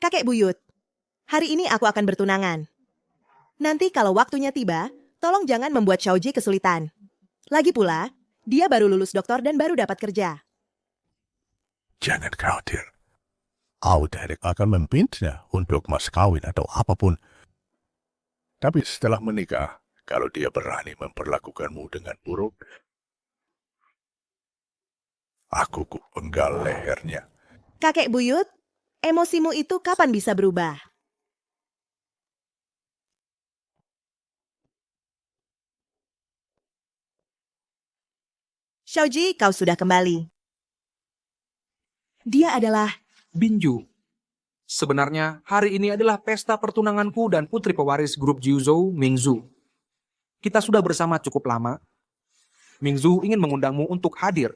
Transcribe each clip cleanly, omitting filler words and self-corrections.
Kakek buyut, hari ini aku akan bertunangan. Nanti kalau waktunya tiba, tolong jangan membuat Xiaoji kesulitan. Lagi pula, dia baru lulus doktor dan baru dapat kerja. Jangan khawatir. Derek akan meminta untuk mas kawin atau apapun. Tapi setelah menikah, kalau dia berani memperlakukanmu dengan buruk, aku penggal lehernya. Kakek buyut, emosimu itu kapan bisa berubah? Xiaoji, kau sudah kembali. Dia adalah... Binju. Sebenarnya, hari ini adalah pesta pertunanganku dan putri pewaris grup Jiuzhou, Mingzhu. Kita sudah bersama cukup lama. Mingzhu ingin mengundangmu untuk hadir.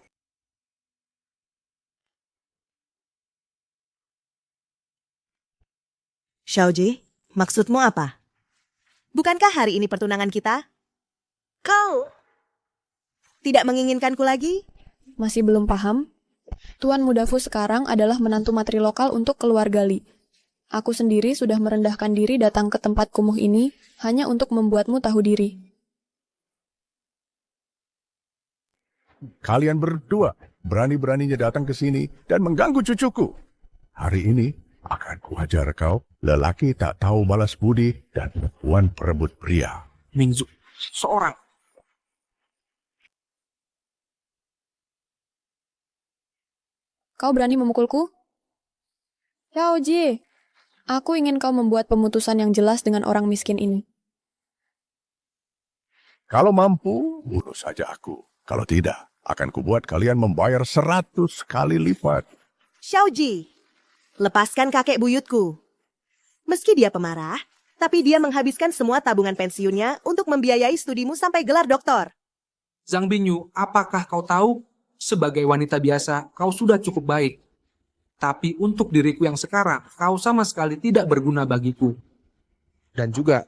Xiaoji, maksudmu apa? Bukankah hari ini pertunangan kita? Kau tidak menginginkanku lagi? Masih belum paham? Tuan Mudafu sekarang adalah menantu matri lokal untuk keluarga Li. Aku sendiri sudah merendahkan diri datang ke tempat kumuh ini hanya untuk membuatmu tahu diri. Kalian berdua berani-beraninya datang ke sini dan mengganggu cucuku. Hari ini akan kuajar kau, lelaki tak tahu balas budi dan perempuan perebut pria. Mingzhu, seorang. Kau berani memukulku? Xiaoji, aku ingin kau membuat pemutusan yang jelas dengan orang miskin ini. Kalau mampu, bunuh saja aku. Kalau tidak, akan kubuat kalian membayar 100 kali lipat. Xiaoji, lepaskan kakek buyutku. Meski dia pemarah, tapi dia menghabiskan semua tabungan pensiunnya untuk membiayai studimu sampai gelar doktor. Zhang Binyu, apakah kau tahu? Sebagai wanita biasa, kau sudah cukup baik. Tapi untuk diriku yang sekarang, kau sama sekali tidak berguna bagiku. Dan juga,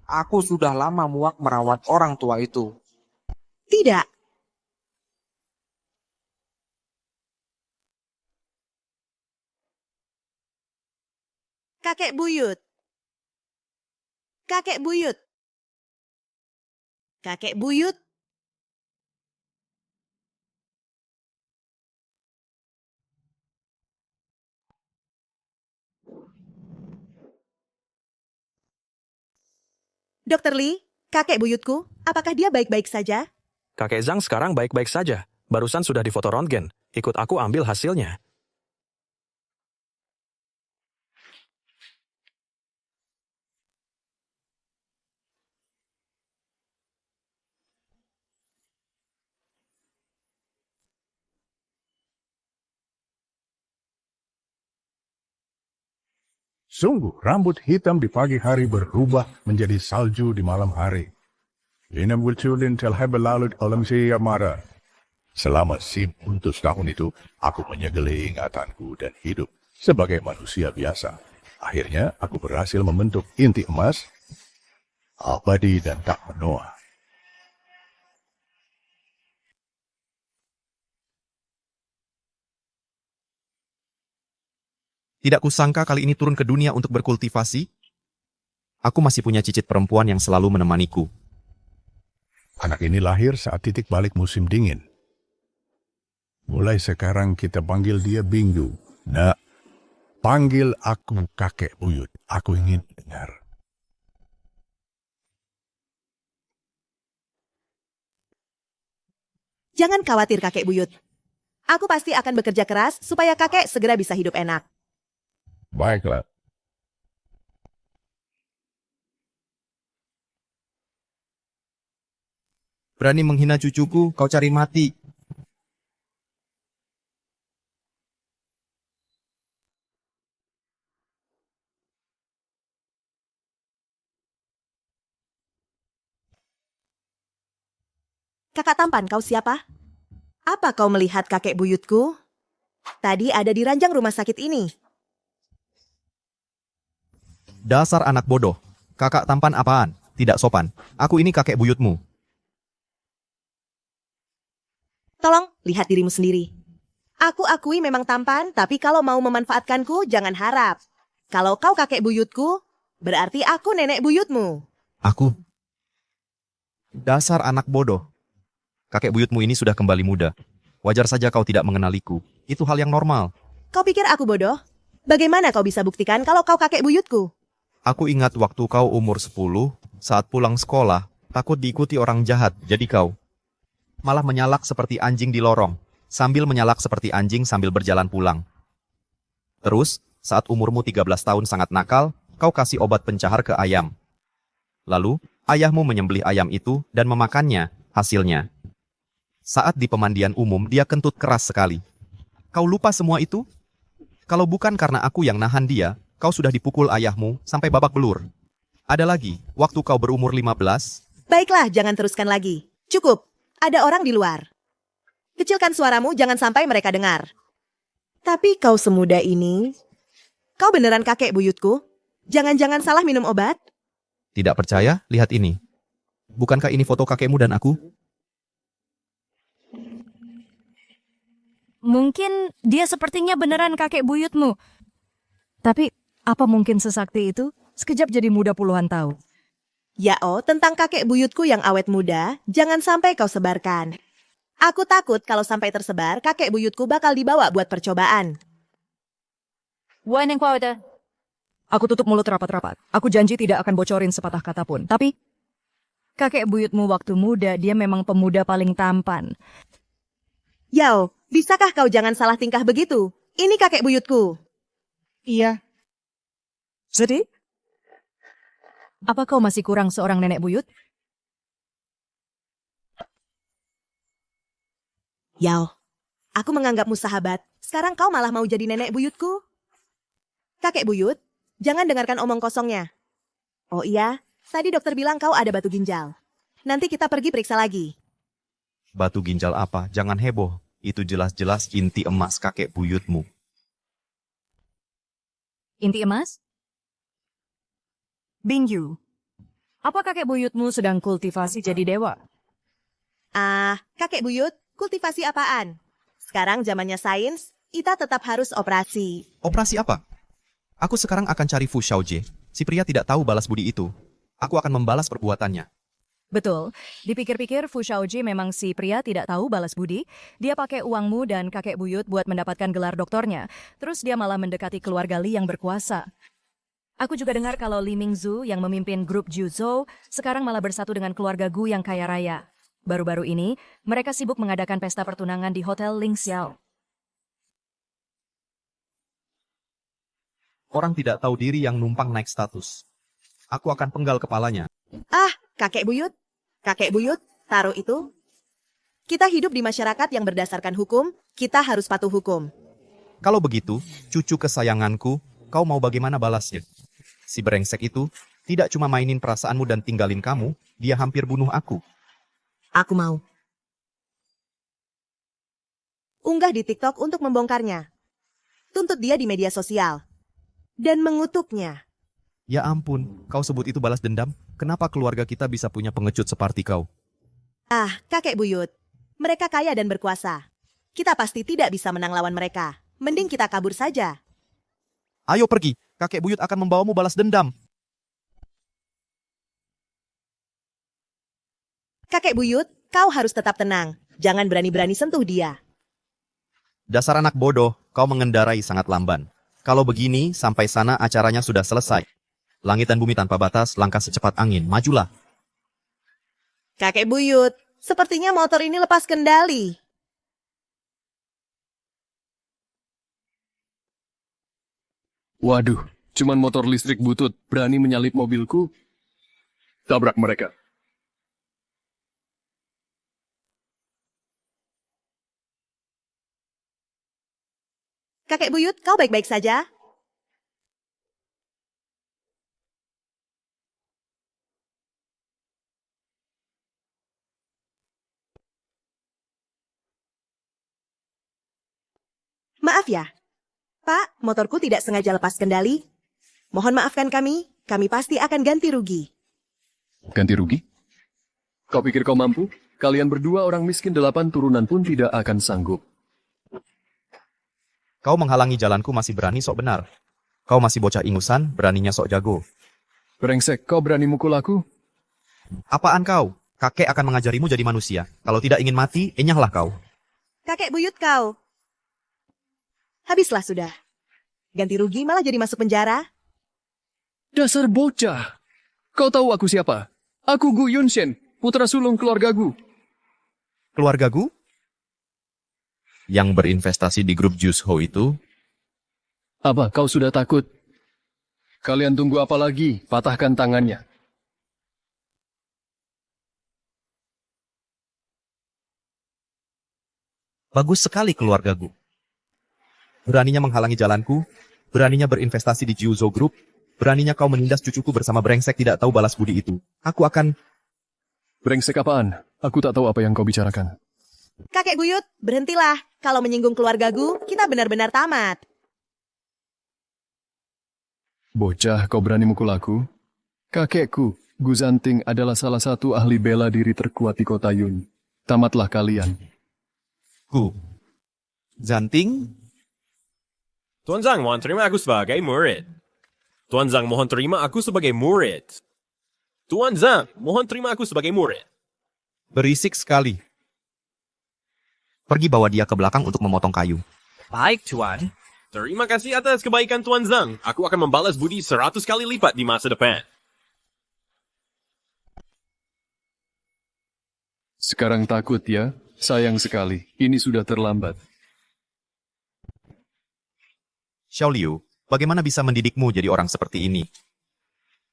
aku sudah lama muak merawat orang tua itu. Tidak. Kakek buyut. Kakek buyut. Kakek buyut. Dokter Li, kakek buyutku, apakah dia baik-baik saja? Kakek Zhang sekarang baik-baik saja. Barusan sudah difoto röntgen. Ikut aku ambil hasilnya. Sungguh, rambut hitam di pagi hari berubah menjadi salju di malam hari. Ini munculin telah berlalu dalam siamara. Selama 100 tahun itu, aku menyegeli ingatanku dan hidup sebagai manusia biasa. Akhirnya, aku berhasil membentuk inti emas, abadi dan tak menua. Tidak kusangka kali ini turun ke dunia untuk berkultivasi. Aku masih punya cicit perempuan yang selalu menemaniku. Anak ini lahir saat titik balik musim dingin. Mulai sekarang kita panggil dia Bingu. Nah, panggil aku kakek buyut. Aku ingin dengar. Jangan khawatir kakek buyut. Aku pasti akan bekerja keras supaya kakek segera bisa hidup enak. Baiklah. Berani menghina cucuku, kau cari mati. Kakak tampan, kau siapa? Apa kau melihat kakek buyutku? Tadi ada di ranjang rumah sakit ini. Dasar anak bodoh. Kakak tampan apaan? Tidak sopan. Aku ini kakek buyutmu. Tolong, lihat dirimu sendiri. Aku akui memang tampan, tapi kalau mau memanfaatkanku, jangan harap. Kalau kau kakek buyutku, berarti aku nenek buyutmu. Aku. Dasar anak bodoh. Kakek buyutmu ini sudah kembali muda. Wajar saja kau tidak mengenaliku. Itu hal yang normal. Kau pikir aku bodoh? Bagaimana kau bisa buktikan kalau kau kakek buyutku? Aku ingat waktu kau umur 10, saat pulang sekolah, takut diikuti orang jahat, jadi kau malah menyalak seperti anjing di lorong, sambil menyalak seperti anjing sambil berjalan pulang. Terus, saat umurmu 13 tahun sangat nakal, kau kasih obat pencahar ke ayam. Lalu, ayahmu menyembelih ayam itu dan memakannya, hasilnya. Saat di pemandian umum, dia kentut keras sekali. Kau lupa semua itu? Kalau bukan karena aku yang nahan dia, kau sudah dipukul ayahmu sampai babak belur. Ada lagi, waktu kau berumur 15, Baiklah, jangan teruskan lagi. Cukup, ada orang di luar. Kecilkan suaramu, jangan sampai mereka dengar. Tapi kau semuda ini, kau beneran kakek buyutku? Jangan-jangan salah minum obat? tidak percaya? Lihat ini. Bukankah ini foto kakekmu dan aku? Mungkin dia sepertinya beneran kakek buyutmu. Tapi apa mungkin sesakti itu? Sekejap jadi muda puluhan tahun. Yao, tentang kakek buyutku yang awet muda, jangan sampai kau sebarkan. Aku takut kalau sampai tersebar, kakek buyutku bakal dibawa buat percobaan. Aku tutup mulut rapat-rapat. Aku janji tidak akan bocorin sepatah kata pun. Tapi kakek buyutmu waktu muda, dia memang pemuda paling tampan. Yao, bisakah kau jangan salah tingkah begitu? Ini kakek buyutku. Iya. Jadi? Apa kau masih kurang seorang nenek buyut? Yao, aku menganggapmu sahabat. Sekarang kau malah mau jadi nenek buyutku? Kakek buyut, jangan dengarkan omong kosongnya. Oh iya, tadi dokter bilang kau ada batu ginjal. Nanti kita pergi periksa lagi. Batu ginjal apa? Jangan heboh. Itu jelas-jelas inti emas kakek buyutmu. Inti emas? Bingyu. Apa kakek buyutmu sedang kultivasi jadi dewa? Kakek buyut, kultivasi apaan? Sekarang zamannya sains, kita tetap harus operasi. Operasi apa? Aku sekarang akan cari Fu Xiaojie. Si pria tidak tahu balas budi itu. Aku akan membalas perbuatannya. Betul. Dipikir-pikir Fu Xiaojie memang si pria tidak tahu balas budi. Dia pakai uangmu dan kakek buyut buat mendapatkan gelar doktornya. Terus dia malah mendekati keluarga Li yang berkuasa. Aku juga dengar kalau Li Mingzu yang memimpin grup Juzhou sekarang malah bersatu dengan keluarga Gu yang kaya raya. Baru-baru ini, mereka sibuk mengadakan pesta pertunangan di Hotel Ling Xiao. Orang tidak tahu diri yang numpang naik status. Aku akan penggal kepalanya. Kakek buyut, taruh itu. Kita hidup di masyarakat yang berdasarkan hukum, kita harus patuh hukum. Kalau begitu, cucu kesayanganku, kau mau bagaimana balasnya? Si brengsek itu tidak cuma mainin perasaanmu dan tinggalin kamu, dia hampir bunuh aku. Aku mau. Unggah di TikTok untuk membongkarnya. Tuntut dia di media sosial. Dan mengutuknya. Ya ampun, kau sebut itu balas dendam? Kenapa keluarga kita bisa punya pengecut seperti kau? Kakek buyut. Mereka kaya dan berkuasa. Kita pasti tidak bisa menang lawan mereka. Mending kita kabur saja. Ayo pergi, kakek buyut akan membawamu balas dendam. Kakek buyut, kau harus tetap tenang. Jangan berani-berani sentuh dia. Dasar anak bodoh, kau mengendarai sangat lamban. Kalau begini, sampai sana acaranya sudah selesai. Langit dan bumi tanpa batas, langkah secepat angin, majulah. Kakek buyut, sepertinya motor ini lepas kendali. Waduh, cuman motor listrik butut berani menyalip mobilku? Tabrak mereka. Kakek buyut, kau baik-baik saja? Maaf ya, Pak, motorku tidak sengaja lepas kendali. Mohon maafkan kami pasti akan ganti rugi. Ganti rugi? Kau pikir kau mampu? Kalian berdua orang miskin 8 turunan pun tidak akan sanggup. Kau menghalangi jalanku masih berani sok benar. Kau masih bocah ingusan, beraninya sok jago. Brengsek, kau berani mukul aku? Apaan kau? Kakek akan mengajarimu jadi manusia. Kalau tidak ingin mati, enyahlah kau. Kakek buyut kau. Habislah sudah. Ganti rugi malah jadi masuk penjara. Dasar bocah. Kau tahu aku siapa? Aku Gu Yunshen, putra sulung keluarga Gu. Keluargaku? Yang berinvestasi di grup Juice Ho itu? Apa, kau sudah takut? Kalian tunggu apa lagi? Patahkan tangannya. Bagus sekali keluargaku. Beraninya menghalangi jalanku, beraninya berinvestasi di Jiuzo Group, beraninya kau menindas cucuku bersama brengsek tidak tahu balas budi itu. Aku akan... Brengsek apaan? Aku tak tahu apa yang kau bicarakan. Kakek buyut, berhentilah. Kalau menyinggung keluarga Gu, kita benar-benar tamat. Bocah, kau berani mukul aku? Kakekku, Gu Zanting adalah salah satu ahli bela diri terkuat di kota Yun. Tamatlah kalian. Gu. Zanting? Tuan Zhang mohon terima aku sebagai murid. Tuan Zhang mohon terima aku sebagai murid. Tuan Zhang mohon terima aku sebagai murid. Berisik sekali. Pergi bawa dia ke belakang untuk memotong kayu. Baik, Tuan. Terima kasih atas kebaikan Tuan Zhang. Aku akan membalas budi 100 kali lipat di masa depan. Sekarang takut ya? Sayang sekali, ini sudah terlambat. Xiao Liu, bagaimana bisa mendidikmu jadi orang seperti ini?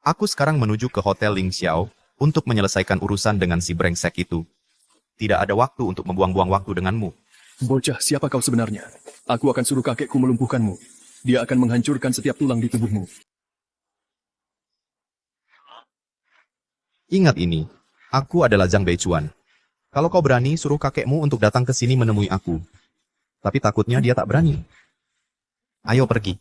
Aku sekarang menuju ke Hotel Ling Xiao untuk menyelesaikan urusan dengan si brengsek itu. Tidak ada waktu untuk membuang-buang waktu denganmu. Bocah, siapa kau sebenarnya? Aku akan suruh kakekku melumpuhkanmu. Dia akan menghancurkan setiap tulang di tubuhmu. Ingat ini, aku adalah Zhang Beichuan. Kalau kau berani, suruh kakekmu untuk datang ke sini menemui aku. Tapi takutnya dia tak berani. Ayo pergi.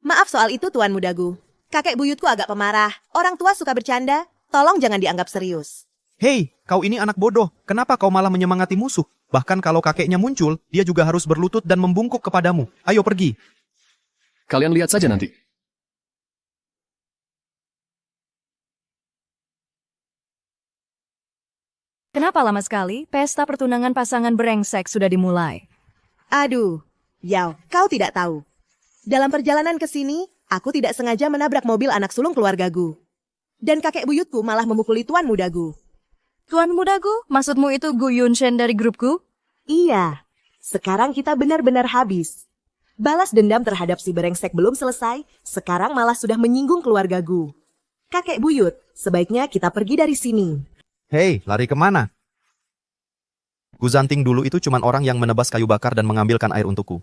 Maaf soal itu Tuan Muda Gu. Kakek buyutku agak pemarah. Orang tua suka bercanda. Tolong jangan dianggap serius. Hei, kau ini anak bodoh. Kenapa kau malah menyemangati musuh? Bahkan kalau kakeknya muncul, dia juga harus berlutut dan membungkuk kepadamu. Ayo pergi. Kalian lihat saja nanti. Kenapa lama sekali? Pesta pertunangan pasangan brengsek sudah dimulai. Aduh, Yao, kau tidak tahu. Dalam perjalanan ke sini, aku tidak sengaja menabrak mobil anak sulung keluarga Gu. Dan kakek buyutku malah memukuli Tuan Muda Gu. Tuan Muda Gu, maksudmu itu Gu Yunshen dari grupku? Iya, sekarang kita benar-benar habis. Balas dendam terhadap si brengsek belum selesai, sekarang malah sudah menyinggung keluarga Gu. Kakek buyut, sebaiknya kita pergi dari sini. Hei, lari kemana? Gu Zanting dulu itu cuma orang yang menebas kayu bakar dan mengambilkan air untukku.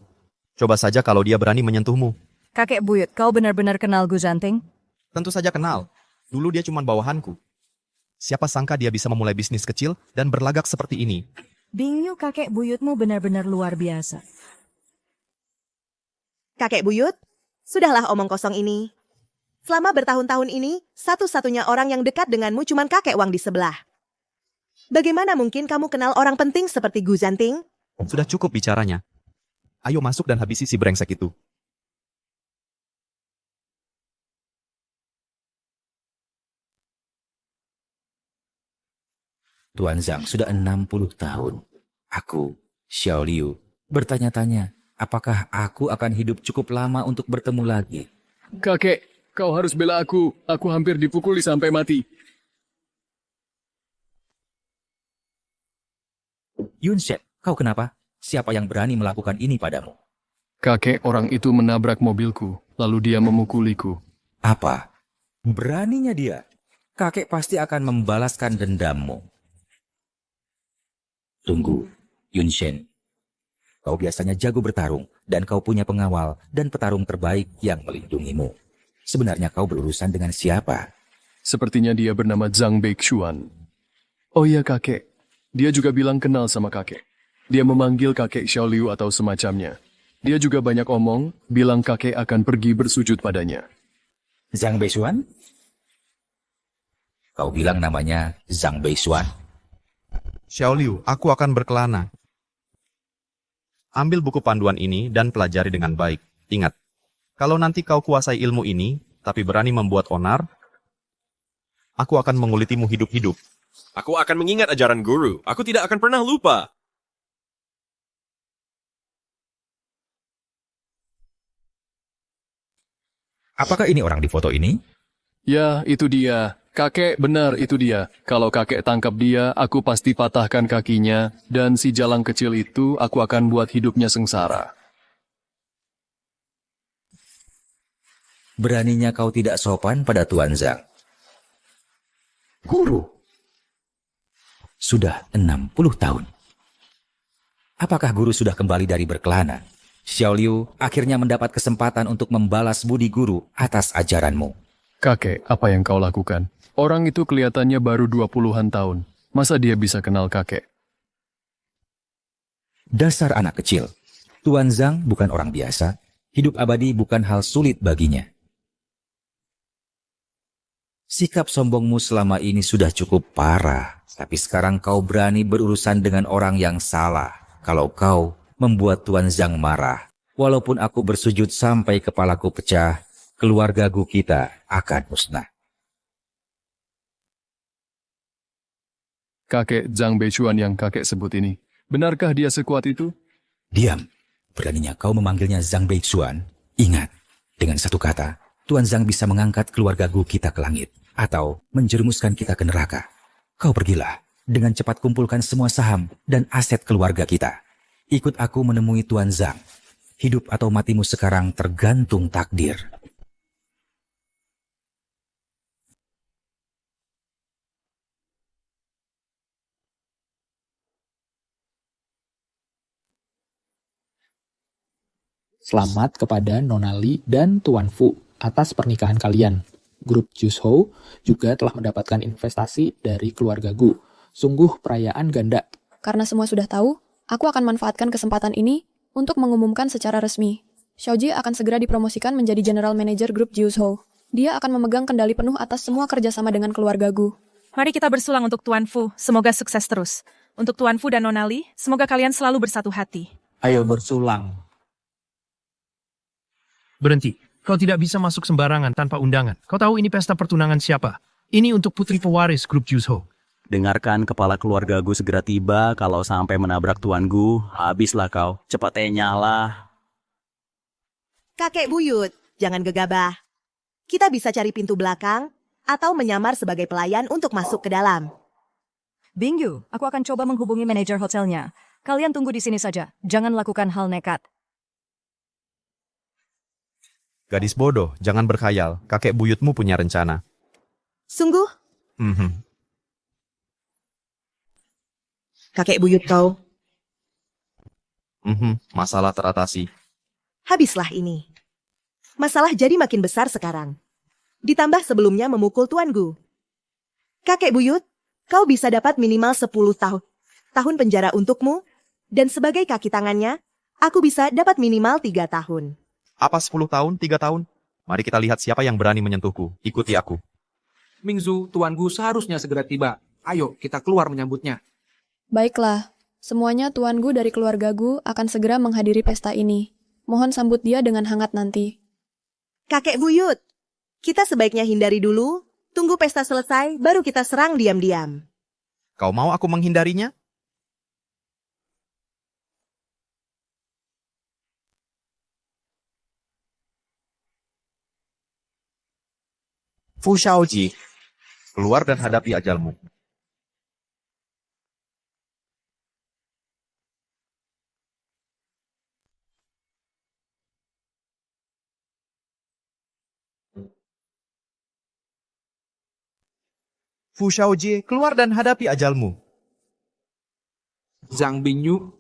Coba saja kalau dia berani menyentuhmu. Kakek buyut, kau benar-benar kenal Gu Zanting? Tentu saja kenal. Dulu dia cuma bawahanku. Siapa sangka dia bisa memulai bisnis kecil dan berlagak seperti ini. Bingyu, kakek buyutmu benar-benar luar biasa. Kakek buyut, sudahlah omong kosong ini. Selama bertahun-tahun ini, satu-satunya orang yang dekat denganmu cuma kakek Wang di sebelah. Bagaimana mungkin kamu kenal orang penting seperti Gu Zanting? Sudah cukup bicaranya. Ayo masuk dan habisi si brengsek itu. Tuan Zhang sudah 60 tahun. Aku, Xiao Liu, bertanya-tanya, apakah aku akan hidup cukup lama untuk bertemu lagi? Kakek, kau harus bela aku. Aku hampir dipukuli sampai mati. Yunshen, kau kenapa? Siapa yang berani melakukan ini padamu? Kakek orang itu menabrak mobilku, lalu dia memukuliku. Apa? Beraninya dia? Kakek pasti akan membalaskan dendammu. Tunggu, Yunshen. Kau biasanya jago bertarung, dan kau punya pengawal dan petarung terbaik yang melindungimu. Sebenarnya kau berurusan dengan siapa? Sepertinya dia bernama Zhang Beichuan. Oh iya kakek, dia juga bilang kenal sama kakek. Dia memanggil kakek Xiao Liu atau semacamnya. Dia juga banyak omong, bilang kakek akan pergi bersujud padanya. Zhang Beichuan? Kau bilang namanya Zhang Beichuan. Xiao Liu, aku akan berkelana. Ambil buku panduan ini dan pelajari dengan baik. Ingat, kalau nanti kau kuasai ilmu ini, tapi berani membuat onar, aku akan mengulitimu hidup-hidup. Aku akan mengingat ajaran guru. Aku tidak akan pernah lupa. Apakah ini orang di foto ini? Ya, itu dia. Kakek benar itu dia. Kalau kakek tangkap dia, aku pasti patahkan kakinya, dan si jalang kecil itu aku akan buat hidupnya sengsara. Beraninya kau tidak sopan pada Tuan Zhang. Guru. Sudah 60 tahun. Apakah guru sudah kembali dari berkelana? Xiao Liu akhirnya mendapat kesempatan untuk membalas budi guru atas ajaranmu. Kakek, apa yang kau lakukan? Orang itu kelihatannya baru 20-an tahun. Masa dia bisa kenal kakek? Dasar anak kecil. Tuan Zhang bukan orang biasa. Hidup abadi bukan hal sulit baginya. Sikap sombongmu selama ini sudah cukup parah. Tapi sekarang kau berani berurusan dengan orang yang salah. Kalau kau membuat Tuan Zhang marah. Walaupun aku bersujud sampai kepalaku pecah, keluarga Gu kita akan musnah. Kakek Zhang Beichuan yang kakek sebut ini. Benarkah dia sekuat itu? Diam. Beraninya kau memanggilnya Zhang Beichuan? Ingat, dengan satu kata, Tuan Zhang bisa mengangkat keluarga Gu kita ke langit. Atau menjerumuskan kita ke neraka. Kau pergilah. Dengan cepat kumpulkan semua saham dan aset keluarga kita. Ikut aku menemui Tuan Zhang. Hidup atau matimu sekarang tergantung takdir. Selamat kepada Nona Li dan Tuan Fu atas pernikahan kalian. Grup Juzhou juga telah mendapatkan investasi dari keluarga Gu. Sungguh perayaan ganda. Karena semua sudah tahu, aku akan manfaatkan kesempatan ini untuk mengumumkan secara resmi. Xiaoji akan segera dipromosikan menjadi General Manager Grup Juzhou. Dia akan memegang kendali penuh atas semua kerjasama dengan keluarga Gu. Mari kita bersulang untuk Tuan Fu. Semoga sukses terus. Untuk Tuan Fu dan Nona Li, semoga kalian selalu bersatu hati. Ayo bersulang. Berhenti. Kau tidak bisa masuk sembarangan tanpa undangan. Kau tahu ini pesta pertunangan siapa? Ini untuk putri pewaris grup Juzhou. Dengarkan kepala keluarga Gu segera tiba. Kalau sampai menabrak Tuan Gu, habislah kau. Cepatnya nyala. Kakek buyut, jangan gegabah. Kita bisa cari pintu belakang atau menyamar sebagai pelayan untuk masuk ke dalam. Bingyu, aku akan coba menghubungi manajer hotelnya. Kalian tunggu di sini saja. Jangan lakukan hal nekat. Gadis bodoh, jangan berkhayal. Kakek buyutmu punya rencana. Sungguh? Kakek buyut kau. Masalah teratasi. Habislah ini. Masalah jadi makin besar sekarang. Ditambah sebelumnya memukul Tuan Gu. Kakek buyut, kau bisa dapat minimal 10 tahun penjara untukmu, dan sebagai kaki tangannya, aku bisa dapat minimal 3 tahun. Apa 10 tahun, 3 tahun? Mari kita lihat siapa yang berani menyentuhku. Ikuti aku. Mingzu, Tuan Gu seharusnya segera tiba. Ayo, kita keluar menyambutnya. Baiklah, semuanya Tuan Gu dari keluarga Gu akan segera menghadiri pesta ini. Mohon sambut dia dengan hangat nanti. Kakek buyut, kita sebaiknya hindari dulu, tunggu pesta selesai, baru kita serang diam-diam. Kau mau aku menghindarinya? Fu Shaoji, keluar dan hadapi ajalmu. Fu Shaoji, keluar dan hadapi ajalmu. Zhang Bingyu.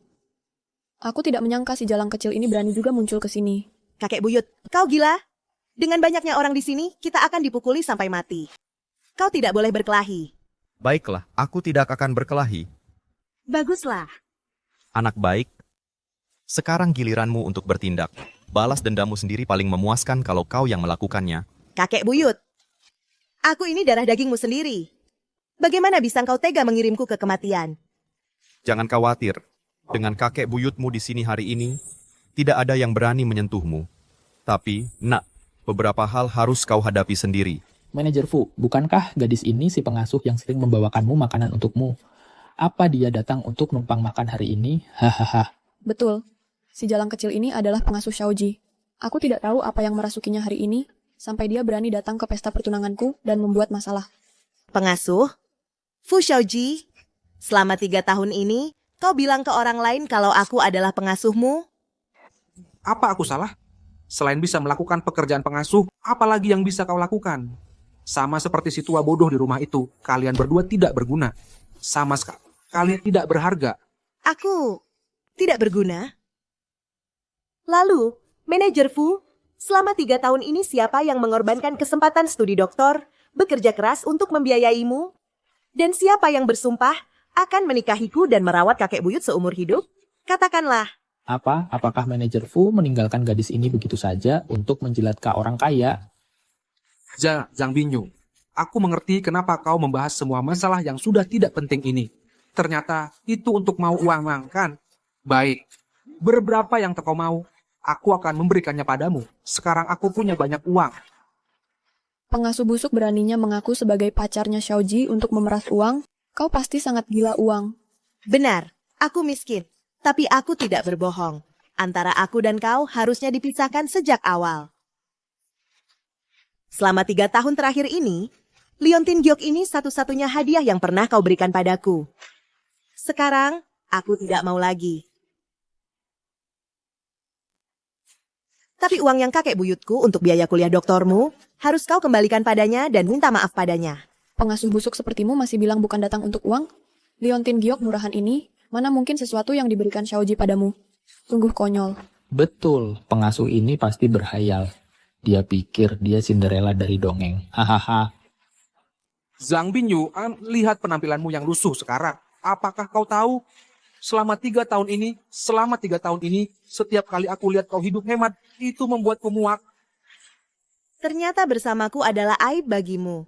Aku tidak menyangka si jalang kecil ini berani juga muncul ke sini. Kakek buyut, kau gila? Dengan banyaknya orang di sini, kita akan dipukuli sampai mati. Kau tidak boleh berkelahi. Baiklah, aku tidak akan berkelahi. Baguslah. Anak baik, sekarang giliranmu untuk bertindak. Balas dendamu sendiri paling memuaskan kalau kau yang melakukannya. Kakek buyut, aku ini darah dagingmu sendiri. Bagaimana bisa kau tega mengirimku ke kematian? Jangan khawatir, Dengan kakek buyutmu di sini hari ini, tidak ada yang berani menyentuhmu. Tapi, nak, beberapa hal harus kau hadapi sendiri. Manajer Fu, bukankah gadis ini si pengasuh yang sering membawakanmu makanan untukmu? Apa dia datang untuk numpang makan hari ini? Hahaha. Betul. Si jalang kecil ini adalah pengasuh Xiaoji. Aku tidak tahu apa yang merasukinya hari ini, sampai dia berani datang ke pesta pertunanganku dan membuat masalah. Pengasuh? Fu Xiaoji, selama 3 tahun ini, kau bilang ke orang lain kalau aku adalah pengasuhmu? Apa aku salah? Selain bisa melakukan pekerjaan pengasuh, apalagi yang bisa kau lakukan? Sama seperti si tua bodoh di rumah itu, kalian berdua tidak berguna. Sama sekali, kalian tidak berharga. Aku tidak berguna? Lalu, manajer Fu, selama 3 tahun ini siapa yang mengorbankan kesempatan studi doktor, bekerja keras untuk membiayaimu? Dan siapa yang bersumpah akan menikahiku dan merawat kakek buyut seumur hidup? Katakanlah. Apakah manajer Fu meninggalkan gadis ini begitu saja untuk menjilat ke orang kaya? Zhang Binyu, aku mengerti kenapa kau membahas semua masalah yang sudah tidak penting ini. Ternyata itu untuk mau uang, kan? Baik, berberapa yang kau mau, aku akan memberikannya padamu. Sekarang aku punya banyak uang. Pengasuh busuk beraninya mengaku sebagai pacarnya Xiaoji untuk memeras uang. Kau pasti sangat gila uang. Benar, aku miskin. Tapi aku tidak berbohong. Antara aku dan kau harusnya dipisahkan sejak awal. Selama 3 tahun terakhir ini, Liontin Giok ini satu-satunya hadiah yang pernah kau berikan padaku. Sekarang, aku tidak mau lagi. Tapi uang yang kakek buyutku untuk biaya kuliah doktormu, harus kau kembalikan padanya dan minta maaf padanya. Pengasuh busuk sepertimu masih bilang bukan datang untuk uang? Liontin Giok murahan ini, mana mungkin sesuatu yang diberikan Xiaoji padamu? Sungguh konyol. Betul, pengasuh ini pasti berhayal. Dia pikir dia Cinderella dari dongeng. Hahaha. Zhang Binyu, lihat penampilanmu yang lusuh sekarang. Apakah kau tahu? Selama 3 tahun ini, setiap kali aku lihat kau hidup hemat, itu membuatku muak. Ternyata bersamaku adalah aib bagimu.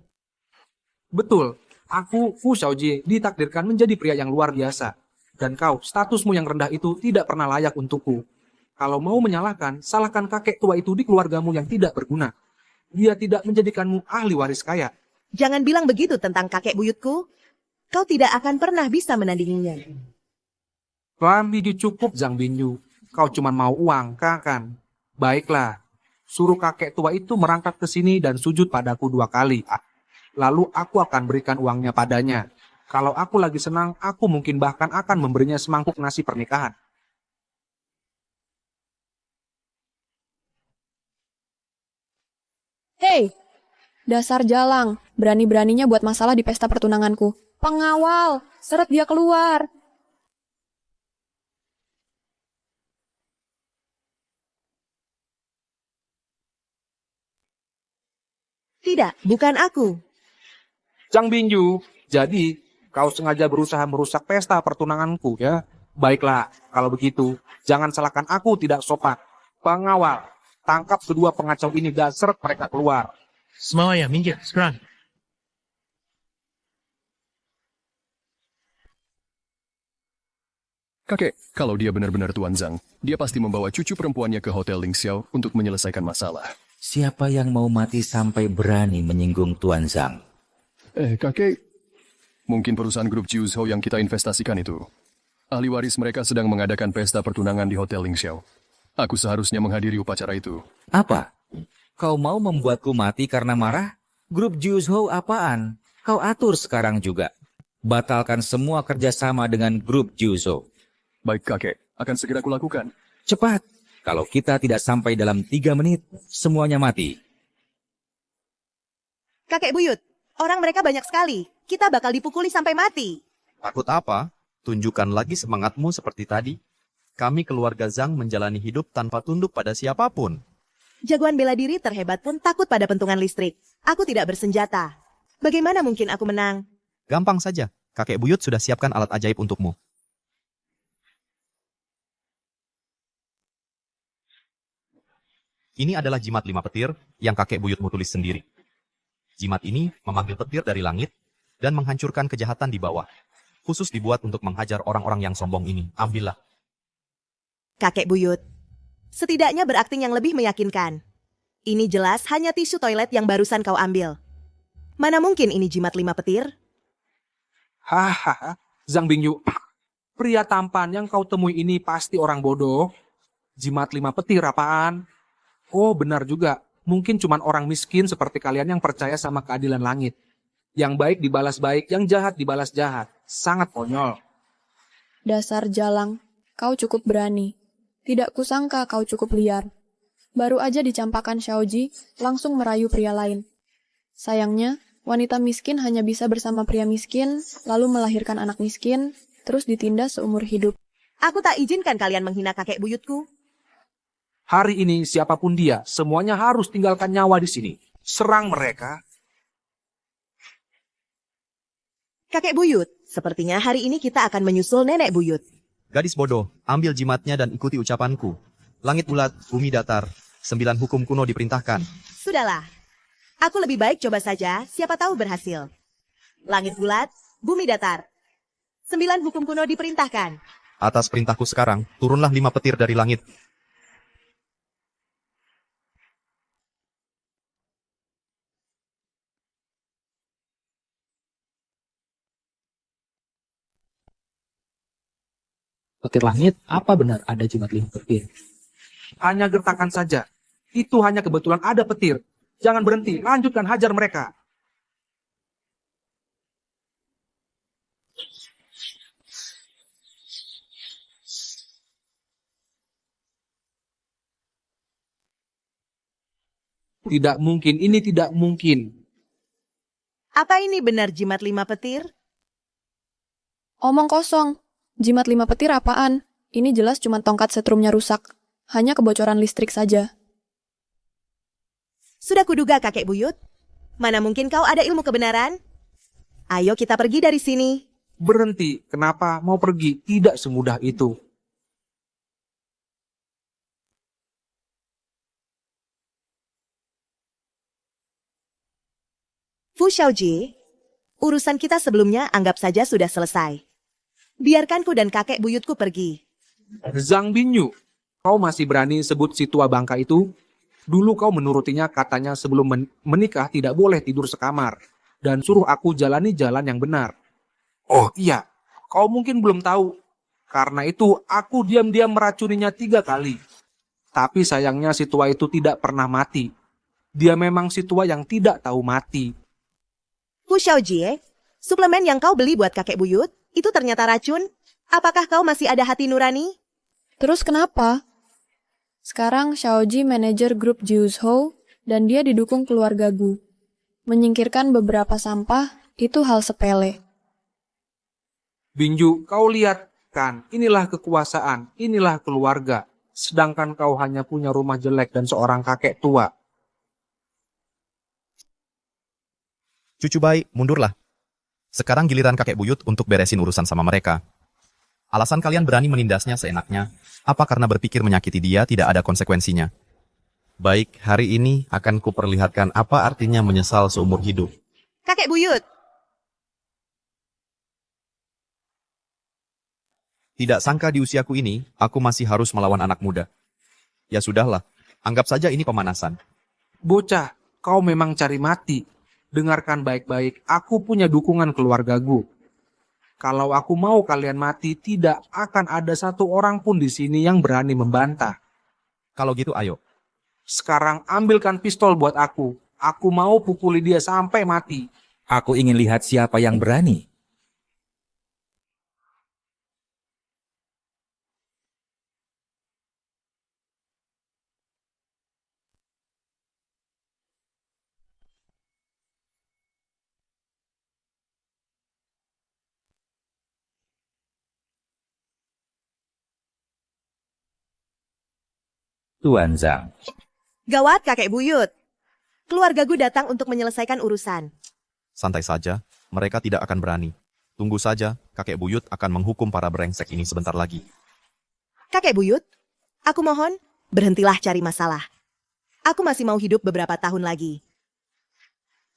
Betul, aku, Fu Xiaoji, ditakdirkan menjadi pria yang luar biasa. Dan kau, statusmu yang rendah itu tidak pernah layak untukku. Kalau mau menyalahkan, salahkan kakek tua itu di keluargamu yang tidak berguna. Dia tidak menjadikanmu ahli waris kaya. Jangan bilang begitu tentang kakek buyutku. Kau tidak akan pernah bisa menandinginya. Cukup, Zhang Binyu. Kau cuma mau uang, kan? Baiklah, suruh kakek tua itu merangkak ke sini dan sujud padaku 2 kali. Lalu aku akan berikan uangnya padanya. Kalau aku lagi senang, aku mungkin bahkan akan memberinya semangkuk nasi pernikahan. Hei, dasar jalang. Berani-beraninya buat masalah di pesta pertunanganku. Pengawal, seret dia keluar. Tidak, bukan aku. Zhang Binyu, jadi kau sengaja berusaha merusak pesta pertunanganku, ya? Baiklah, kalau begitu, jangan salahkan aku tidak sopan. Pengawal, tangkap kedua pengacau ini dan seret mereka keluar. Semuanya, minggir, sekarang. Kakek, kalau dia benar-benar Tuan Zhang, dia pasti membawa cucu perempuannya ke Hotel Ling Xiao untuk menyelesaikan masalah. Siapa yang mau mati sampai berani menyinggung Tuan Zhang? Kakek, mungkin perusahaan grup Jiuzhou yang kita investasikan itu. Ahli waris mereka sedang mengadakan pesta pertunangan di Hotel Ling Xiao. Aku seharusnya menghadiri upacara itu. Apa? Kau mau membuatku mati karena marah? Grup Jiuzhou apaan? Kau atur sekarang juga. Batalkan semua kerjasama dengan grup Jiuzhou. Baik kakek, akan segera kulakukan. Cepat. Kalau kita tidak sampai dalam 3 menit, semuanya mati. Kakek buyut, orang mereka banyak sekali. Kita bakal dipukuli sampai mati. Takut apa? Tunjukkan lagi semangatmu seperti tadi. Kami keluarga Zhang menjalani hidup tanpa tunduk pada siapapun. Jagoan bela diri terhebat pun takut pada pentungan listrik. Aku tidak bersenjata. Bagaimana mungkin aku menang? Gampang saja. Kakek buyut sudah siapkan alat ajaib untukmu. Ini adalah jimat 5 petir yang kakek buyutmu tulis sendiri. Jimat ini memanggil petir dari langit dan menghancurkan kejahatan di bawah. Khusus dibuat untuk menghajar orang-orang yang sombong ini. Ambillah. Kakek buyut, setidaknya berakting yang lebih meyakinkan. Ini jelas hanya tisu toilet yang barusan kau ambil. Mana mungkin ini jimat 5 petir? Hahaha, Zhang Bingyu. Pria tampan yang kau temui ini pasti orang bodoh. Jimat 5 petir apaan? Oh, benar juga. Mungkin cuman orang miskin seperti kalian yang percaya sama keadilan langit. Yang baik dibalas baik, yang jahat dibalas jahat. Sangat konyol. Dasar jalang, kau cukup berani. Tidak kusangka kau cukup liar. Baru aja dicampakkan Xiaoji, langsung merayu pria lain. Sayangnya, wanita miskin hanya bisa bersama pria miskin, lalu melahirkan anak miskin, terus ditindas seumur hidup. Aku tak izinkan kalian menghina kakek buyutku. Hari ini siapapun dia, semuanya harus tinggalkan nyawa di sini. Serang mereka. Kakek buyut, sepertinya hari ini kita akan menyusul nenek buyut. Gadis bodoh, ambil jimatnya dan ikuti ucapanku. Langit bulat, bumi datar, 9 hukum kuno diperintahkan. Sudahlah, aku lebih baik coba saja, siapa tahu berhasil. Langit bulat, bumi datar. 9 hukum kuno diperintahkan. Atas perintahku sekarang, turunlah 5 petir dari langit. Petir langit, apa benar ada jimat 5 petir? Hanya gertakan saja. Itu hanya kebetulan ada petir. Jangan berhenti, lanjutkan hajar mereka. Tidak mungkin, ini tidak mungkin. Apa ini benar jimat 5 petir? Omong kosong. Jimat 5 petir apaan? Ini jelas cuma tongkat setrumnya rusak. Hanya kebocoran listrik saja. Sudah kuduga kakek buyut. Mana mungkin kau ada ilmu kebenaran? Ayo kita pergi dari sini. Berhenti, kenapa mau pergi? Tidak semudah itu. Fu Xiaoji, urusan kita sebelumnya anggap saja sudah selesai. Biarkanku dan kakek buyutku pergi. Zhang Bingyu, kau masih berani sebut si tua bangka itu? Dulu kau menurutinya katanya sebelum menikah tidak boleh tidur sekamar. Dan suruh aku jalani jalan yang benar. Oh iya, kau mungkin belum tahu. Karena itu aku diam-diam meracuninya 3 kali. Tapi sayangnya si tua itu tidak pernah mati. Dia memang si tua yang tidak tahu mati. Fu Xiaoji, suplemen yang kau beli buat kakek buyut, itu ternyata racun? Apakah kau masih ada hati nurani? Terus kenapa? Sekarang Xiaoji manajer grup Jiuzhou dan dia didukung keluarga Gu. Menyingkirkan beberapa sampah itu hal sepele. Bingju, kau lihat kan, inilah kekuasaan, inilah keluarga. Sedangkan kau hanya punya rumah jelek dan seorang kakek tua. Cucu baik, mundurlah. Sekarang giliran kakek buyut untuk beresin urusan sama mereka. Alasan kalian berani menindasnya seenaknya, apa karena berpikir menyakiti dia tidak ada konsekuensinya? Baik, hari ini akan kuperlihatkan apa artinya menyesal seumur hidup. Kakek buyut, Tidak sangka di usiaku ini, aku masih harus melawan anak muda. Ya sudahlah, anggap saja ini pemanasan. Bocah, kau memang cari mati. Dengarkan baik-baik, aku punya dukungan keluarga Gu. Kalau aku mau kalian mati, tidak akan ada satu orang pun di sini yang berani membantah. Kalau gitu ayo. Sekarang ambilkan pistol buat aku. Aku mau pukuli dia sampai mati. Aku ingin lihat siapa yang berani. Tuan Zhang. gawat kakek buyut. Keluarga Gu datang untuk menyelesaikan urusan. Santai saja, mereka tidak akan berani. Tunggu saja, kakek buyut akan menghukum para brengsek ini sebentar lagi. Kakek buyut, aku mohon, berhentilah cari masalah. Aku masih mau hidup beberapa tahun lagi.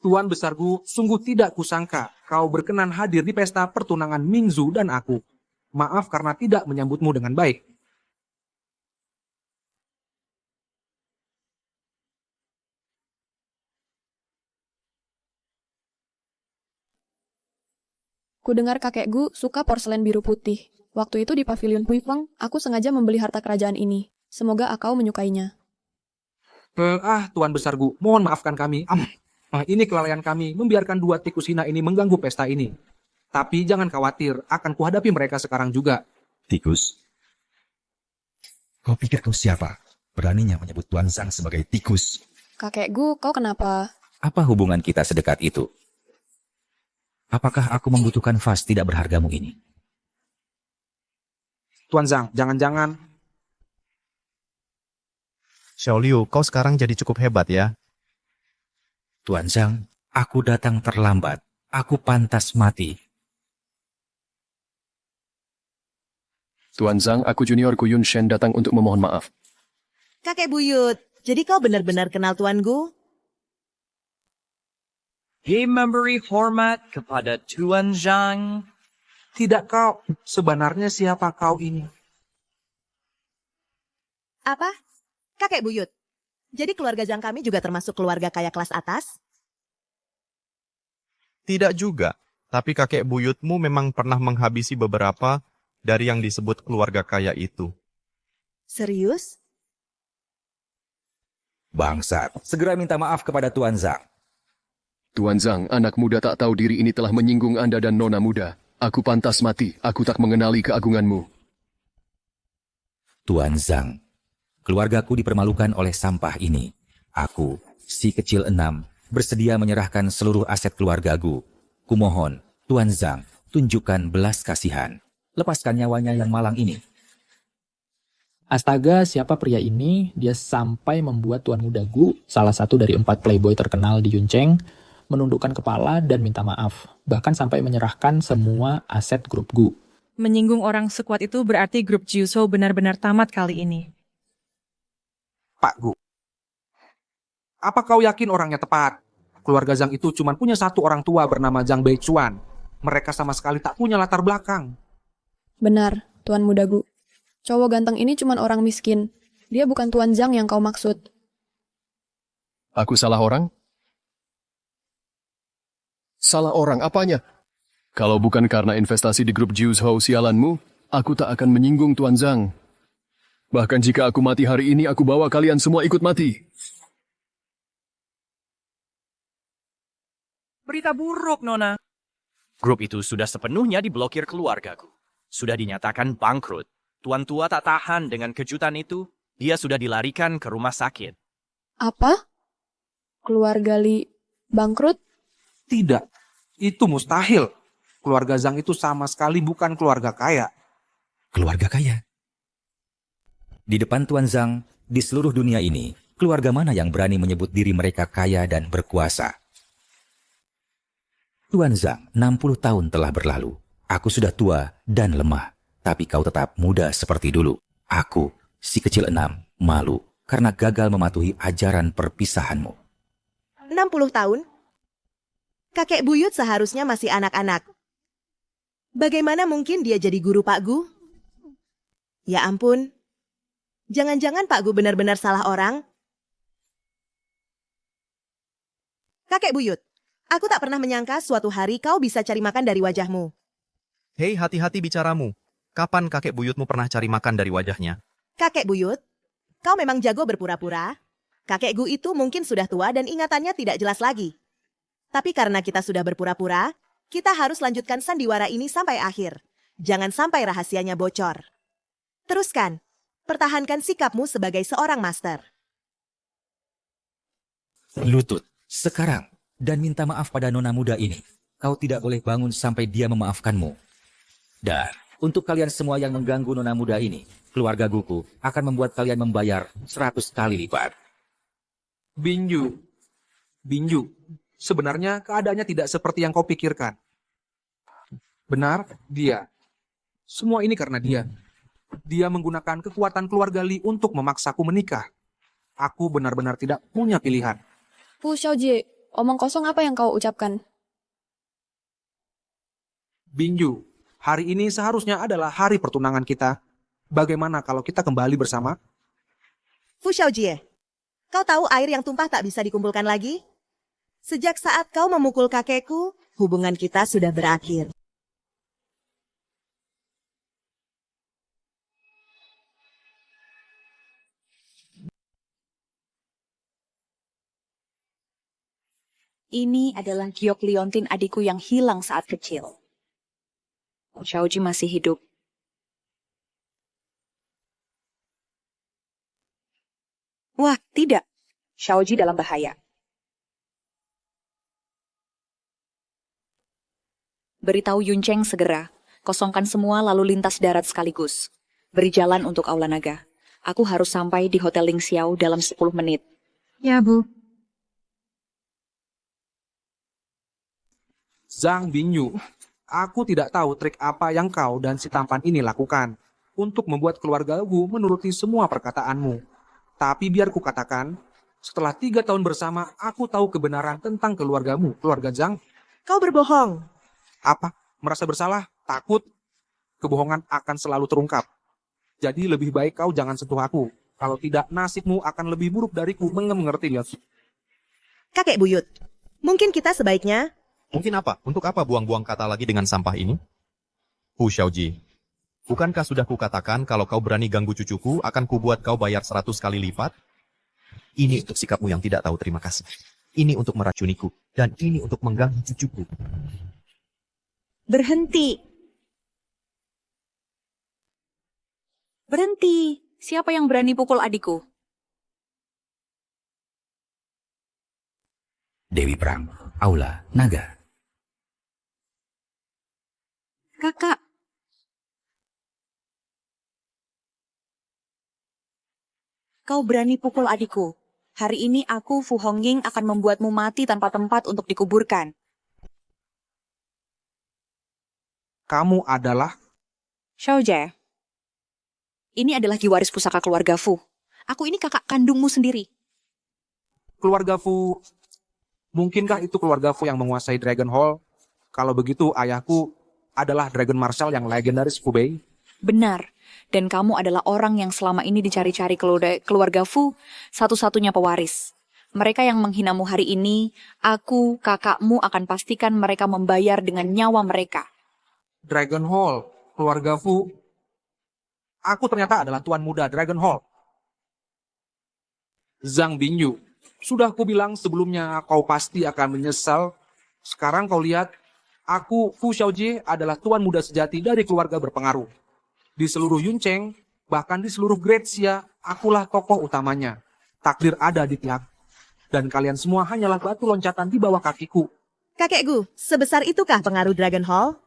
Tuan Besar Gu, sungguh tidak kusangka kau berkenan hadir di pesta pertunangan Mingzu dan aku. Maaf karena tidak menyambutmu dengan baik. Kudengar kakek Gu suka porselen biru putih. Waktu itu di pavilion Huifeng, aku sengaja membeli harta kerajaan ini. Semoga Akau menyukainya. Tuan Besar Gu, mohon maafkan kami. Ini kelalaian kami membiarkan dua tikus hina ini mengganggu pesta ini. Tapi jangan khawatir, akan kuhadapi mereka sekarang juga. Tikus? Kau pikir kau siapa? Beraninya menyebut Tuan Zhang sebagai tikus. Kakek Gu, kau kenapa? Apa hubungan kita sedekat itu? Apakah aku membutuhkan vas tidak berhargamu ini? Tuan Zhang, jangan-jangan. Xiaoliu, kau sekarang jadi cukup hebat ya. Tuan Zhang, aku datang terlambat. Aku pantas mati. Tuan Zhang, aku juniorku Yun Shen datang untuk memohon maaf. Kakek buyut, jadi kau benar-benar kenal Tuan Gu? memberi hormat kepada Tuan Zhang. Tidak kau, sebenarnya siapa kau ini? Apa? Kakek buyut. Jadi keluarga Zhang kami juga termasuk keluarga kaya kelas atas? Tidak juga, tapi kakek buyutmu memang pernah menghabisi beberapa dari yang disebut keluarga kaya itu. Serius? Bangsat, segera minta maaf kepada Tuan Zhang. Tuan Zhang, anak muda tak tahu diri ini telah menyinggung Anda dan nona muda. Aku pantas mati, aku tak mengenali keagunganmu. Tuan Zhang, keluargaku dipermalukan oleh sampah ini. Aku, si kecil 6, bersedia menyerahkan seluruh aset keluargaku. Kumohon, Tuan Zhang, tunjukkan belas kasihan. Lepaskan nyawanya yang malang ini. Astaga, siapa pria ini? Dia sampai membuat Tuan Muda Gu, salah satu dari 4 playboy terkenal di Yuncheng, menundukkan kepala dan minta maaf. Bahkan sampai menyerahkan semua aset grup Gu. Menyinggung orang sekuat itu berarti grup Jiuzhou benar-benar tamat kali ini. Pak Gu, apa kau yakin orangnya tepat? Keluarga Zhang itu cuma punya satu orang tua bernama Zhang Beichuan. Mereka sama sekali tak punya latar belakang. Benar, Tuan Muda Gu. Cowok ganteng ini cuma orang miskin. Dia bukan Tuan Zhang yang kau maksud. Aku salah orang? Salah orang apanya? Kalau bukan karena investasi di grup Jiuzhou sialanmu, aku tak akan menyinggung Tuan Zhang. Bahkan jika aku mati hari ini, aku bawa kalian semua ikut mati. Berita buruk, Nona. Grup itu sudah sepenuhnya diblokir keluargaku. Sudah dinyatakan bangkrut. Tuan tua tak tahan dengan kejutan itu. Dia sudah dilarikan ke rumah sakit. Apa? Keluarga Li bangkrut? Tidak, itu mustahil. Keluarga Zhang itu sama sekali bukan keluarga kaya. Keluarga kaya? Di depan Tuan Zhang, di seluruh dunia ini, keluarga mana yang berani menyebut diri mereka kaya dan berkuasa? Tuan Zhang, 60 tahun telah berlalu. Aku sudah tua dan lemah, tapi kau tetap muda seperti dulu. Aku, si kecil 6, malu karena gagal mematuhi ajaran perpisahanmu. 60 tahun? Kakek buyut seharusnya masih anak-anak. Bagaimana mungkin dia jadi guru Pak Gu? Ya ampun. Jangan-jangan Pak Gu benar-benar salah orang? Kakek buyut, aku tak pernah menyangka suatu hari kau bisa cari makan dari wajahmu. Hei, hati-hati bicaramu. Kapan kakek buyutmu pernah cari makan dari wajahnya? Kakek buyut, kau memang jago berpura-pura. Kakek Gu itu mungkin sudah tua dan ingatannya tidak jelas lagi. Tapi karena kita sudah berpura-pura, kita harus lanjutkan sandiwara ini sampai akhir. Jangan sampai rahasianya bocor. Teruskan, pertahankan sikapmu sebagai seorang master. Lutut, sekarang, dan minta maaf pada nona muda ini. Kau tidak boleh bangun sampai dia memaafkanmu. Dan untuk kalian semua yang mengganggu nona muda ini, keluarga Guku akan membuat kalian membayar 100 kali lipat. Binju, sebenarnya keadaannya tidak seperti yang kau pikirkan. Benar, dia. Semua ini karena dia. Dia menggunakan kekuatan keluarga Li untuk memaksaku menikah. Aku benar-benar tidak punya pilihan. Fu Xiaojie, omong kosong apa yang kau ucapkan? Binju, hari ini seharusnya adalah hari pertunangan kita. Bagaimana kalau kita kembali bersama? Fu Xiaojie, kau tahu air yang tumpah tak bisa dikumpulkan lagi? Sejak saat kau memukul kakekku, hubungan kita sudah berakhir. Ini adalah giok liontin adikku yang hilang saat kecil. Xiaoji masih hidup. Wah, tidak. Xiaoji dalam bahaya. Beritahu Yuncheng segera. Kosongkan semua lalu lintas darat sekaligus. Beri jalan untuk Aula Naga. Aku harus sampai di Hotel Ling Xiao dalam 10 menit. Ya, Bu. Zhang Bingyu, aku tidak tahu trik apa yang kau dan si tampan ini lakukan untuk membuat keluargaku menuruti semua perkataanmu. Tapi biar ku katakan, setelah 3 tahun bersama, aku tahu kebenaran tentang keluargamu, keluarga Zhang. Kau berbohong. Apa? Merasa bersalah? Takut? Kebohongan akan selalu terungkap. Jadi lebih baik kau jangan sentuh aku. Kalau tidak, nasibmu akan lebih buruk dariku. Mengerti ya? Kakek buyut, mungkin kita sebaiknya... Mungkin apa? Untuk apa buang-buang kata lagi dengan sampah ini? Hu Xiaoji, bukankah sudah kukatakan kalau kau berani ganggu cucuku, akan kubuat kau bayar 100 kali lipat? Ini untuk sikapmu yang tidak tahu terima kasih. Ini untuk meracuniku. Dan ini untuk mengganggu cucuku. Berhenti. Berhenti. Siapa yang berani pukul adikku? Dewi Perang, Aula Naga. Kakak. Kau berani pukul adikku. Hari ini aku, Fu Hongying, akan membuatmu mati tanpa tempat untuk dikuburkan. Kamu adalah... Xiaojie. Ini adalah waris pusaka keluarga Fu. Aku ini kakak kandungmu sendiri. Keluarga Fu... Mungkinkah itu keluarga Fu yang menguasai Dragon Hall? Kalau begitu, ayahku adalah Dragon Marshal yang legendaris Fu Bei. Benar. Dan kamu adalah orang yang selama ini dicari-cari keluarga Fu, satu-satunya pewaris. Mereka yang menghinamu hari ini, aku, kakakmu akan pastikan mereka membayar dengan nyawa mereka. Dragon Hall, keluarga Fu. Aku ternyata adalah tuan muda Dragon Hall. Zhang Bingyu, sudah ku bilang sebelumnya kau pasti akan menyesal. Sekarang kau lihat, aku, Fu Xiaojie, adalah tuan muda sejati dari keluarga berpengaruh. Di seluruh Yuncheng, bahkan di seluruh Great Xia, akulah tokoh utamanya. Takdir ada di pihak. Dan kalian semua hanyalah batu loncatan di bawah kakiku. Kakek Gu, sebesar itukah pengaruh Dragon Hall?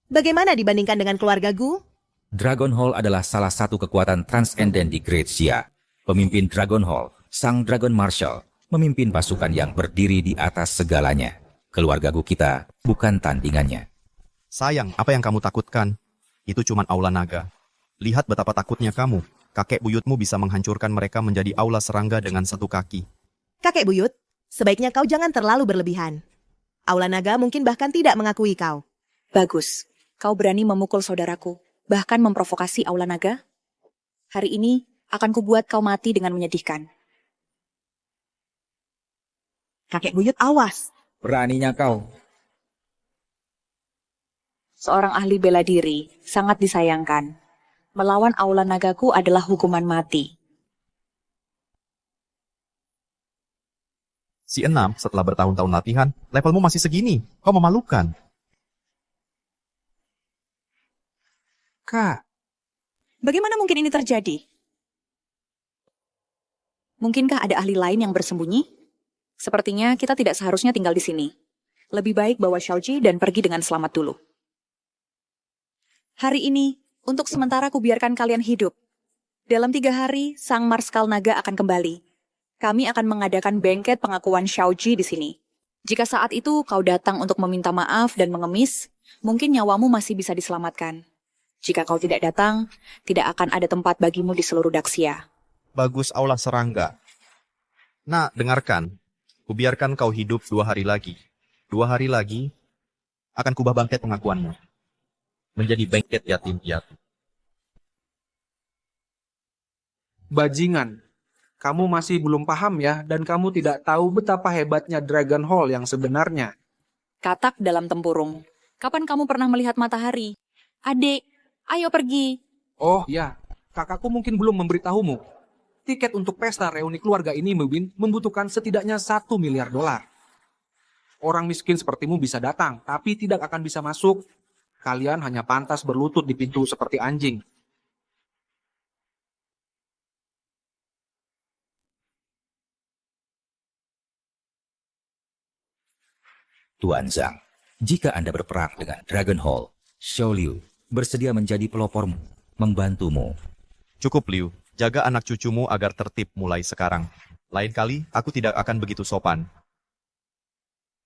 Bagaimana dibandingkan dengan keluarga Gu? Dragon Hall adalah salah satu kekuatan transenden di Great Xia. Pemimpin Dragon Hall, Sang Dragon Marshal, memimpin pasukan yang berdiri di atas segalanya. Keluarga Gu kita bukan tandingannya. Sayang, apa yang kamu takutkan? Itu cuma Aula Naga. Lihat betapa takutnya kamu. Kakek buyutmu bisa menghancurkan mereka menjadi aula serangga dengan satu kaki. Kakek buyut, sebaiknya kau jangan terlalu berlebihan. Aula Naga mungkin bahkan tidak mengakui kau. Bagus. Kau berani memukul saudaraku, bahkan memprovokasi Aula Naga? Hari ini akan kubuat kau mati dengan menyedihkan. Kakek buyut, awas. Beraninya kau. Seorang ahli bela diri, sangat disayangkan. Melawan Aula Nagaku adalah hukuman mati. Si Enam, setelah bertahun-tahun latihan, levelmu masih segini. Kau memalukan. Kak. Bagaimana mungkin ini terjadi? Mungkinkah ada ahli lain yang bersembunyi? Sepertinya kita tidak seharusnya tinggal di sini. Lebih baik bawa Xiaoji dan pergi dengan selamat dulu. Hari ini, untuk sementara kubiarkan kalian hidup. Dalam 3 hari, Sang Marskal Naga akan kembali. Kami akan mengadakan bengket pengakuan Xiaoji di sini. Jika saat itu kau datang untuk meminta maaf dan mengemis, mungkin nyawamu masih bisa diselamatkan. Jika kau tidak datang, tidak akan ada tempat bagimu di seluruh Daxia. Bagus aula serangga. Nah, dengarkan. Kubiarkan kau hidup 2 hari lagi. 2 hari lagi, akan kubah bangket pengakuanmu. Menjadi bangket yatim piatu. Bajingan, kamu masih belum paham ya, dan kamu tidak tahu betapa hebatnya Dragon Hall yang sebenarnya. Katak dalam tempurung. Kapan kamu pernah melihat matahari? Adik, ayo pergi. Oh ya, kakakku mungkin belum memberitahumu. Tiket untuk pesta reuni keluarga ini membutuhkan setidaknya $1 miliar. Orang miskin sepertimu bisa datang, tapi tidak akan bisa masuk. Kalian hanya pantas berlutut di pintu seperti anjing. Tuan Zhang, jika Anda berperang dengan Dragon Hall, Xiao Liu bersedia menjadi pelopormu, membantumu. Cukup, Liu. Jaga anak cucumu agar tertib mulai sekarang. Lain kali, aku tidak akan begitu sopan.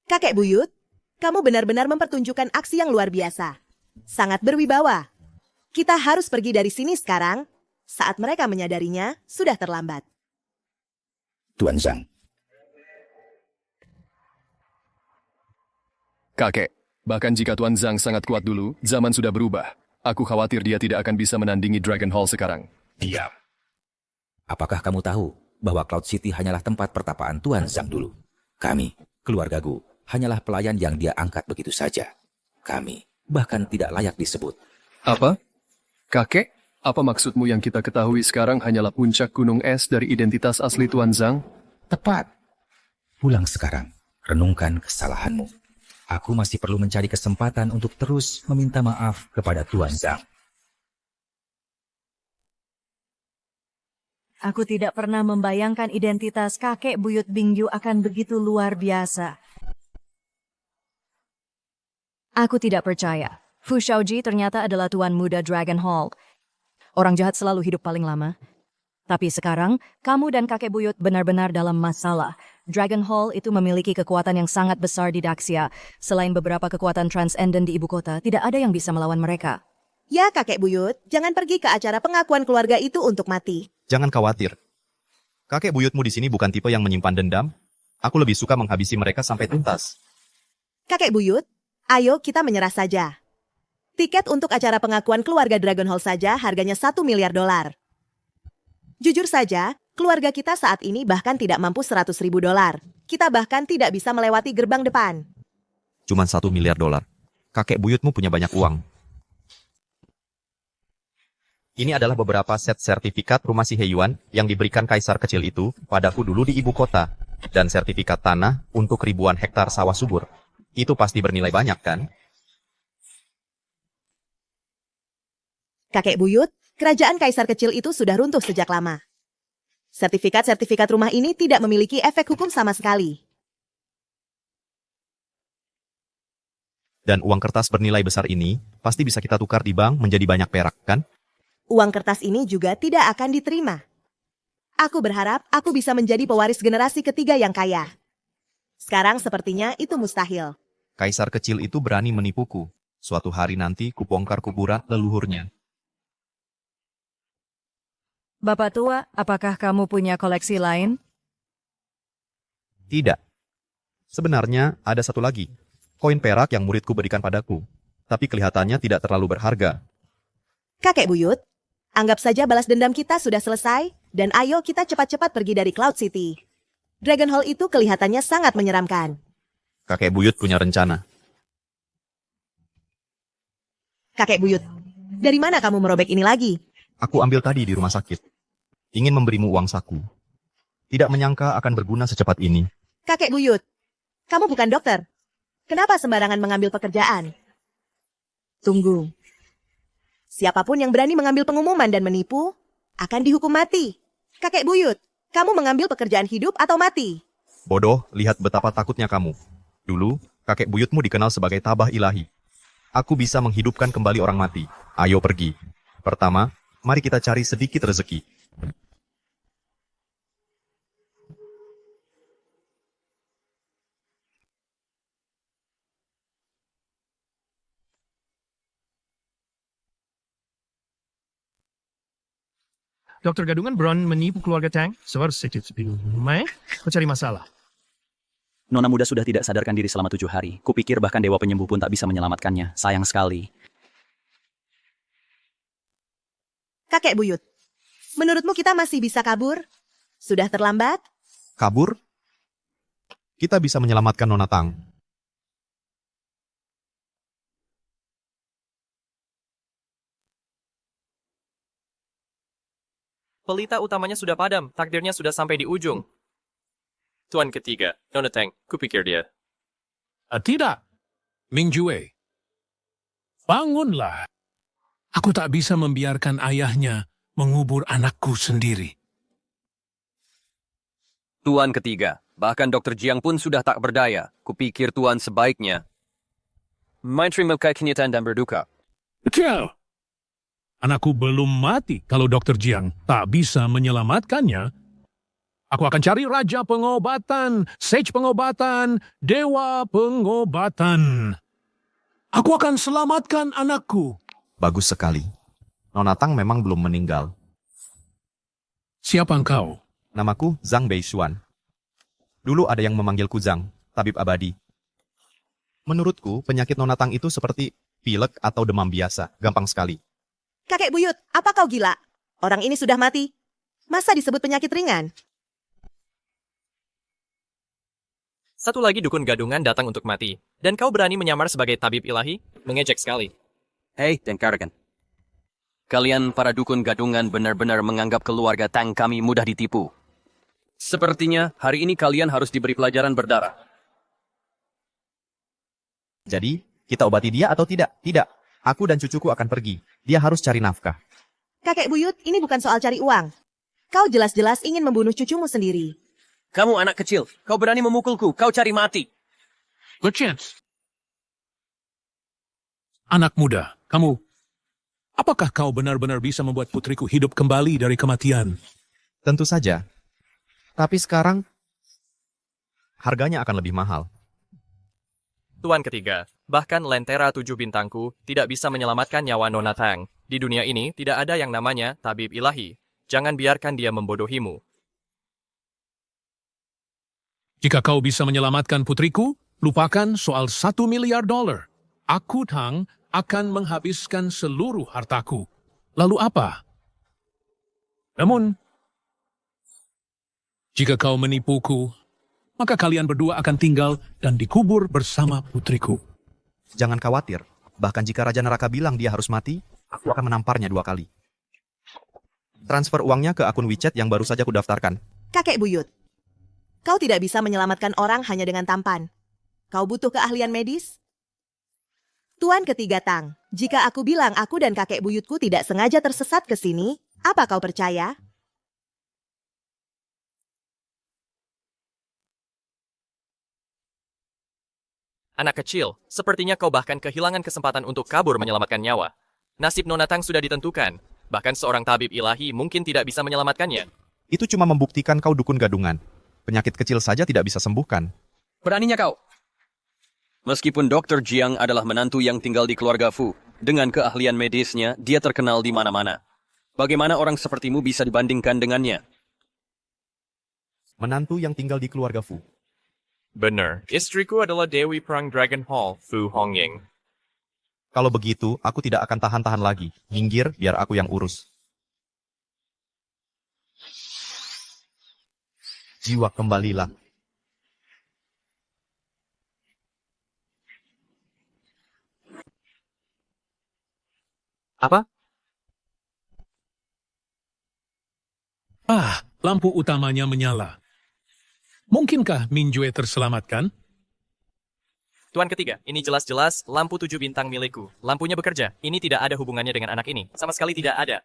Kakek buyut, kamu benar-benar mempertunjukkan aksi yang luar biasa. Sangat berwibawa. Kita harus pergi dari sini sekarang. Saat mereka menyadarinya, sudah terlambat. Tuan Zhang, Kakek, bahkan jika Tuan Zhang sangat kuat dulu, zaman sudah berubah. Aku khawatir dia tidak akan bisa menandingi Dragon Hall sekarang. diam. Apakah kamu tahu bahwa Cloud City hanyalah tempat pertapaan Tuan Zhang dulu? Kami, keluarga Gu, hanyalah pelayan yang dia angkat begitu saja. Kami bahkan tidak layak disebut. Apa? Kakek, apa maksudmu yang kita ketahui sekarang hanyalah puncak gunung es dari identitas asli Tuan Zhang? Tepat. Pulang sekarang, renungkan kesalahanmu. Aku masih perlu mencari kesempatan untuk terus meminta maaf kepada Tuan Zhang. Aku tidak pernah membayangkan identitas kakek buyut Bingyu akan begitu luar biasa. Aku tidak percaya. Fu Shaoji ternyata adalah tuan muda Dragon Hall. Orang jahat selalu hidup paling lama. Tapi sekarang, kamu dan kakek buyut benar-benar dalam masalah. Dragon Hall itu memiliki kekuatan yang sangat besar di Daxia. Selain beberapa kekuatan transcendent di ibu kota, tidak ada yang bisa melawan mereka. Ya kakek buyut, jangan pergi ke acara pengakuan keluarga itu untuk mati. Jangan khawatir. Kakek buyutmu di sini bukan tipe yang menyimpan dendam. Aku lebih suka menghabisi mereka sampai tuntas. Kakek buyut, ayo kita menyerah saja. Tiket untuk acara pengakuan keluarga Dragon Hall saja harganya $1 miliar. Jujur saja, keluarga kita saat ini bahkan tidak mampu $100.000. Kita bahkan tidak bisa melewati gerbang depan. Cuman $1 miliar. Kakek buyutmu punya banyak uang. Ini adalah beberapa set sertifikat rumah si Heiyuan yang diberikan kaisar kecil itu padaku dulu di ibu kota. Dan sertifikat tanah untuk ribuan hektar sawah subur. Itu pasti bernilai banyak, kan? Kakek buyut, kerajaan kaisar kecil itu sudah runtuh sejak lama. Sertifikat-sertifikat rumah ini tidak memiliki efek hukum sama sekali. Dan uang kertas bernilai besar ini pasti bisa kita tukar di bank menjadi banyak perak, kan? Uang kertas ini juga tidak akan diterima. Aku berharap aku bisa menjadi pewaris generasi ketiga yang kaya. Sekarang sepertinya itu mustahil. Kaisar kecil itu berani menipuku. Suatu hari nanti kubongkar kuburan leluhurnya. Bapak tua, apakah kamu punya koleksi lain? Tidak. Sebenarnya ada satu lagi. Koin perak yang muridku berikan padaku. Tapi kelihatannya tidak terlalu berharga. Kakek buyut, anggap saja balas dendam kita sudah selesai, dan ayo kita cepat-cepat pergi dari Cloud City. Dragon Hall itu kelihatannya sangat menyeramkan. Kakek buyut punya rencana. Kakek buyut, dari mana kamu merobek ini lagi? Aku ambil tadi di rumah sakit. Ingin memberimu uang saku. Tidak menyangka akan berguna secepat ini. Kakek buyut, kamu bukan dokter. Kenapa sembarangan mengambil pekerjaan? Tunggu. Siapapun yang berani mengambil pengumuman dan menipu, akan dihukum mati. Kakek buyut, kamu mengambil pekerjaan hidup atau mati? Bodoh, lihat betapa takutnya kamu. Dulu, kakek buyutmu dikenal sebagai tabah ilahi. Aku bisa menghidupkan kembali orang mati. Ayo pergi. Pertama, mari kita cari sedikit rezeki. Dokter Gadungan Brown menipu keluarga Tang. Kau cari masalah. Nona muda sudah tidak sadarkan diri selama 7 hari. Kupikir bahkan Dewa Penyembuh pun tak bisa menyelamatkannya. Sayang sekali. Kakek buyut, menurutmu kita masih bisa kabur? Sudah terlambat? Kabur? Kita bisa menyelamatkan Nona Tang. Pelita utamanya sudah padam, takdirnya sudah sampai di ujung. Tuan ketiga, Nona Tang, kupikir dia. Tidak, Mingjue. Bangunlah. Aku tak bisa membiarkan ayahnya mengubur anakku sendiri. Tuan ketiga, bahkan Dr. Jiang pun sudah tak berdaya. Kupikir Tuan sebaiknya terima kenyataan dan berduka. Kecil. Anakku belum mati. Kalau Dr. Jiang tak bisa menyelamatkannya, aku akan cari Raja Pengobatan, Sage Pengobatan, Dewa Pengobatan. Aku akan selamatkan anakku. Bagus sekali. Nona Tang memang belum meninggal. Siapa engkau? Namaku Zhang Beixuan. Dulu ada yang memanggilku Zhang, tabib abadi. Menurutku, penyakit Nona Tang itu seperti pilek atau demam biasa, gampang sekali. Kakek buyut, apa kau gila? Orang ini sudah mati. Masa disebut penyakit ringan? Satu lagi dukun gadungan datang untuk mati. Dan kau berani menyamar sebagai tabib ilahi? Mengejek sekali. Hei, Kargan. Kalian para dukun gadungan benar-benar menganggap keluarga Tang kami mudah ditipu. Sepertinya hari ini kalian harus diberi pelajaran berdarah. Jadi, kita obati dia atau tidak? Tidak. Aku dan cucuku akan pergi. Dia harus cari nafkah. Kakek buyut, ini bukan soal cari uang. Kau jelas-jelas ingin membunuh cucumu sendiri. Kamu anak kecil. Kau berani memukulku. Kau cari mati. Good chance. Anak muda, kamu, apakah kau benar-benar bisa membuat putriku hidup kembali dari kematian? Tentu saja. Tapi sekarang, harganya akan lebih mahal. Tuan ketiga, bahkan Lentera 7 bintangku tidak bisa menyelamatkan nyawa Nona Tang. Di dunia ini tidak ada yang namanya tabib ilahi. Jangan biarkan dia membodohimu. Jika kau bisa menyelamatkan putriku, lupakan soal $1 miliar. Aku, Tang, akan menghabiskan seluruh hartaku. Lalu apa? Namun, jika kau menipuku, maka kalian berdua akan tinggal dan dikubur bersama putriku. Jangan khawatir. Bahkan jika Raja Neraka bilang dia harus mati, aku akan menamparnya 2 kali. Transfer uangnya ke akun WeChat yang baru saja kudaftarkan. Kakek buyut, kau tidak bisa menyelamatkan orang hanya dengan tampan. Kau butuh keahlian medis? Tuan ketiga Tang, jika aku bilang aku dan kakek buyutku tidak sengaja tersesat ke sini, apa kau percaya? Anak kecil, sepertinya kau bahkan kehilangan kesempatan untuk kabur menyelamatkan nyawa. Nasib Nona Tang sudah ditentukan. Bahkan seorang tabib ilahi mungkin tidak bisa menyelamatkannya. Itu cuma membuktikan kau dukun gadungan. Penyakit kecil saja tidak bisa sembuhkan. Beraninya kau. Meskipun Dr. Jiang adalah menantu yang tinggal di keluarga Fu, dengan keahlian medisnya, dia terkenal di mana-mana. Bagaimana orang sepertimu bisa dibandingkan dengannya? Menantu yang tinggal di keluarga Fu. Benar, istriku adalah Dewi Perang Dragon Hall, Fu Hongying. Kalau begitu, aku tidak akan tahan-tahan lagi. Minggir, biar aku yang urus. Jiwa kembalilah. Apa? Lampu utamanya menyala. Mungkinkah Mingjue terselamatkan? Tuan ketiga, ini jelas-jelas lampu 7 bintang milikku. Lampunya bekerja. Ini tidak ada hubungannya dengan anak ini. Sama sekali tidak ada.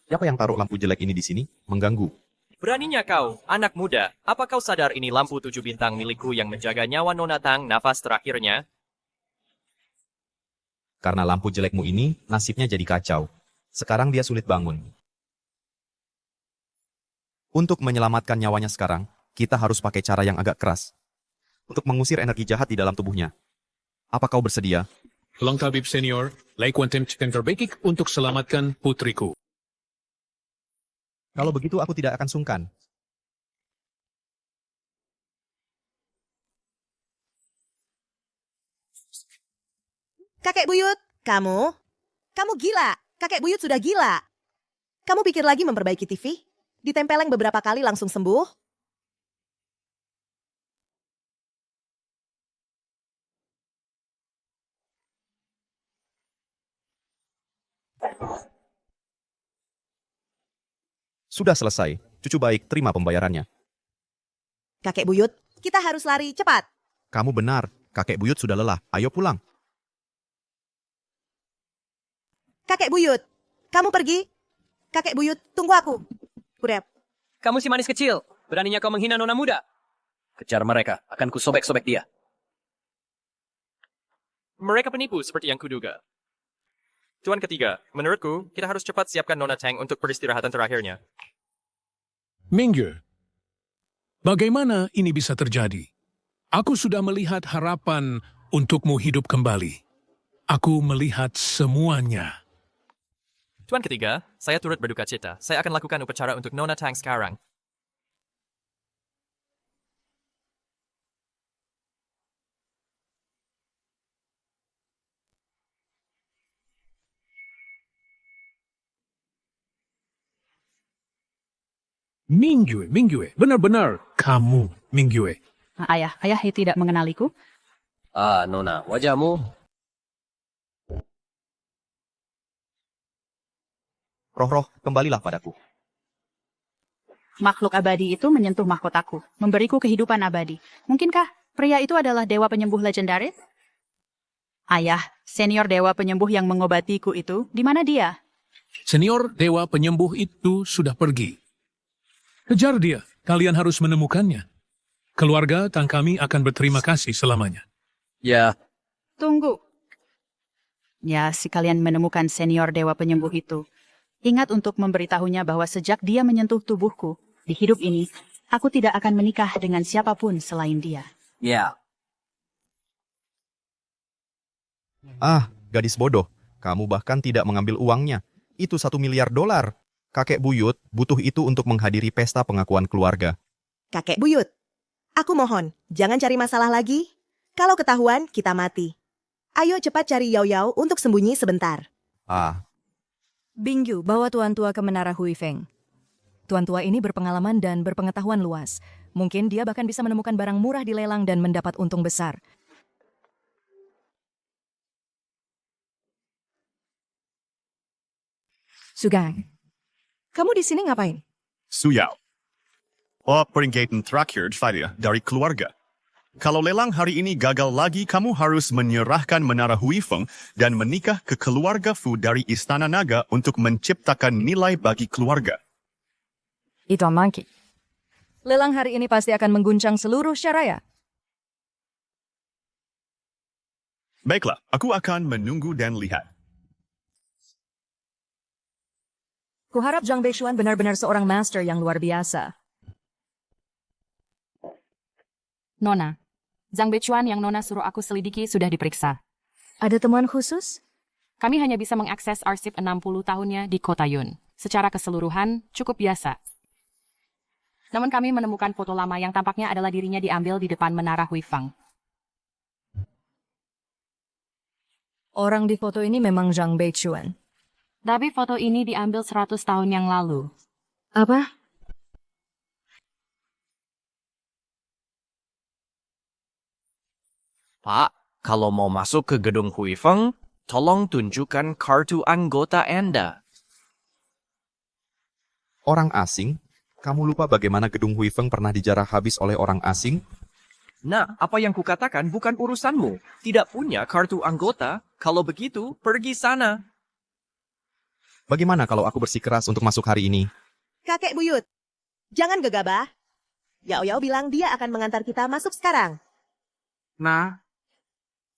Siapa yang taruh lampu jelek ini di sini? Mengganggu. Beraninya kau, anak muda. Apa kau sadar ini lampu 7 bintang milikku yang menjaga nyawa Nona Tang nafas terakhirnya? Karena lampu jelekmu ini, nasibnya jadi kacau. Sekarang dia sulit bangun. Untuk menyelamatkan nyawanya sekarang, kita harus pakai cara yang agak keras. Untuk mengusir energi jahat di dalam tubuhnya. Apa kau bersedia? Tolong tabib senior, lakukan tim yang terbaik untuk selamatkan putriku. Kalau begitu aku tidak akan sungkan. Kakek buyut, kamu gila. Kakek buyut sudah gila. Kamu pikir lagi memperbaiki TV? Ditempeleng beberapa kali langsung sembuh? Sudah selesai. Cucu baik, terima pembayarannya. Kakek buyut, kita harus lari cepat. Kamu benar, kakek buyut sudah lelah. Ayo pulang. Kakek buyut, kamu pergi. Kakek buyut, tunggu aku. Kurep. Kamu si manis kecil. Beraninya kau menghina nona muda. Kejar mereka. Akan ku sobek-sobek dia. Mereka penipu seperti yang kuduga. Tuan ketiga, menurutku kita harus cepat siapkan Nona Tang untuk peristirahatan terakhirnya. Minggu, bagaimana ini bisa terjadi? Aku sudah melihat harapan untukmu hidup kembali. Aku melihat semuanya. Tuan ketiga, saya turut berduka cita. Saya akan lakukan upacara untuk Nona Tang sekarang. Minggu, benar-benar kamu, Minggu. Ayah tidak mengenaliku. Ah, Nona, wajahmu. Roh-roh, kembalilah padaku. Makhluk abadi itu menyentuh mahkotaku, memberiku kehidupan abadi. Mungkinkah pria itu adalah dewa penyembuh legendaris? Ayah, senior dewa penyembuh yang mengobatiku itu, di mana dia? Senior dewa penyembuh itu sudah pergi. Kejar dia, kalian harus menemukannya. Keluarga Tang kami akan berterima kasih selamanya. Ya, Tunggu. Ya, si kalian menemukan senior dewa penyembuh itu. Ingat untuk memberitahunya bahwa sejak dia menyentuh tubuhku, di hidup ini, aku tidak akan menikah dengan siapapun selain dia. ya. Ah, gadis bodoh. Kamu bahkan tidak mengambil uangnya. Itu $1 miliar. Kakek buyut butuh itu untuk menghadiri pesta pengakuan keluarga. Kakek buyut, aku mohon, jangan cari masalah lagi. Kalau ketahuan, kita mati. Ayo cepat cari Yao Yao untuk sembunyi sebentar. Ah, Bingyu, bawa Tuan Tua ke Menara Huifeng. Tuan Tua ini berpengalaman dan berpengetahuan luas. Mungkin dia bahkan bisa menemukan barang murah di lelang dan mendapat untung besar. Sugang, kamu di sini ngapain? Suyao. Peringatan terakhir saya dari keluarga. Kalau lelang hari ini gagal lagi, kamu harus menyerahkan Menara Huifeng dan menikah ke keluarga Fu dari Istana Naga untuk menciptakan nilai bagi keluarga. Itu Monkey. Lelang hari ini pasti akan mengguncang seluruh Syaraya. Baiklah, aku akan menunggu dan lihat. Kuharap Zhang Beixuan benar-benar seorang master yang luar biasa. Nona, Zhang Beixuan yang Nona suruh aku selidiki sudah diperiksa. Ada temuan khusus? Kami hanya bisa mengakses arsip 60 tahunnya di Kota Yun. Secara keseluruhan, cukup biasa. Namun kami menemukan foto lama yang tampaknya adalah dirinya diambil di depan Menara Huifeng. Orang di foto ini memang Zhang Beixuan. Tapi foto ini diambil 100 tahun yang lalu. Apa? Pak, kalau mau masuk ke gedung Huifeng, tolong tunjukkan kartu anggota Anda. orang asing? Kamu lupa bagaimana gedung Huifeng pernah dijarah habis oleh orang asing? Nah, apa yang kukatakan bukan urusanmu. Tidak punya kartu anggota? Kalau begitu, pergi sana. Bagaimana kalau aku bersikeras untuk masuk hari ini? Kakek buyut, jangan gegabah. Yao Yao bilang dia akan mengantar kita masuk sekarang. Nah,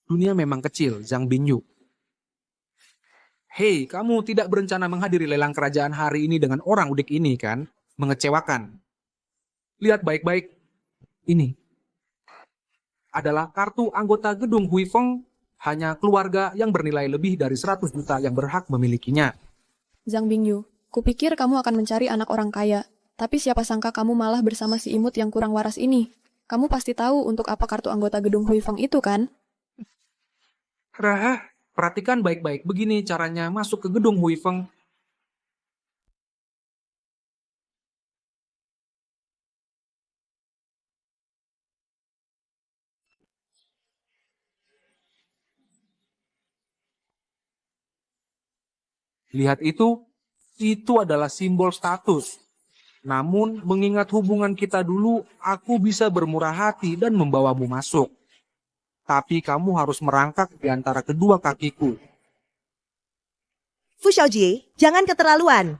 dunia memang kecil, Zhang Binyu. Hei, kamu tidak berencana menghadiri lelang kerajaan hari ini dengan orang udik ini, kan? Mengecewakan. Lihat baik-baik. Ini adalah kartu anggota gedung Huifeng, hanya keluarga yang bernilai lebih dari 100 juta yang berhak memilikinya. Zhang Bingyu, kupikir kamu akan mencari anak orang kaya. Tapi siapa sangka kamu malah bersama si imut yang kurang waras ini. Kamu pasti tahu untuk apa kartu anggota gedung Huifeng itu, kan? Rah, perhatikan baik-baik. Begini caranya masuk ke gedung Huifeng. Lihat itu adalah simbol status. Namun, mengingat hubungan kita dulu, aku bisa bermurah hati dan membawamu masuk. Tapi kamu harus merangkak di antara kedua kakiku. Fu Xiaojie, jangan keterlaluan.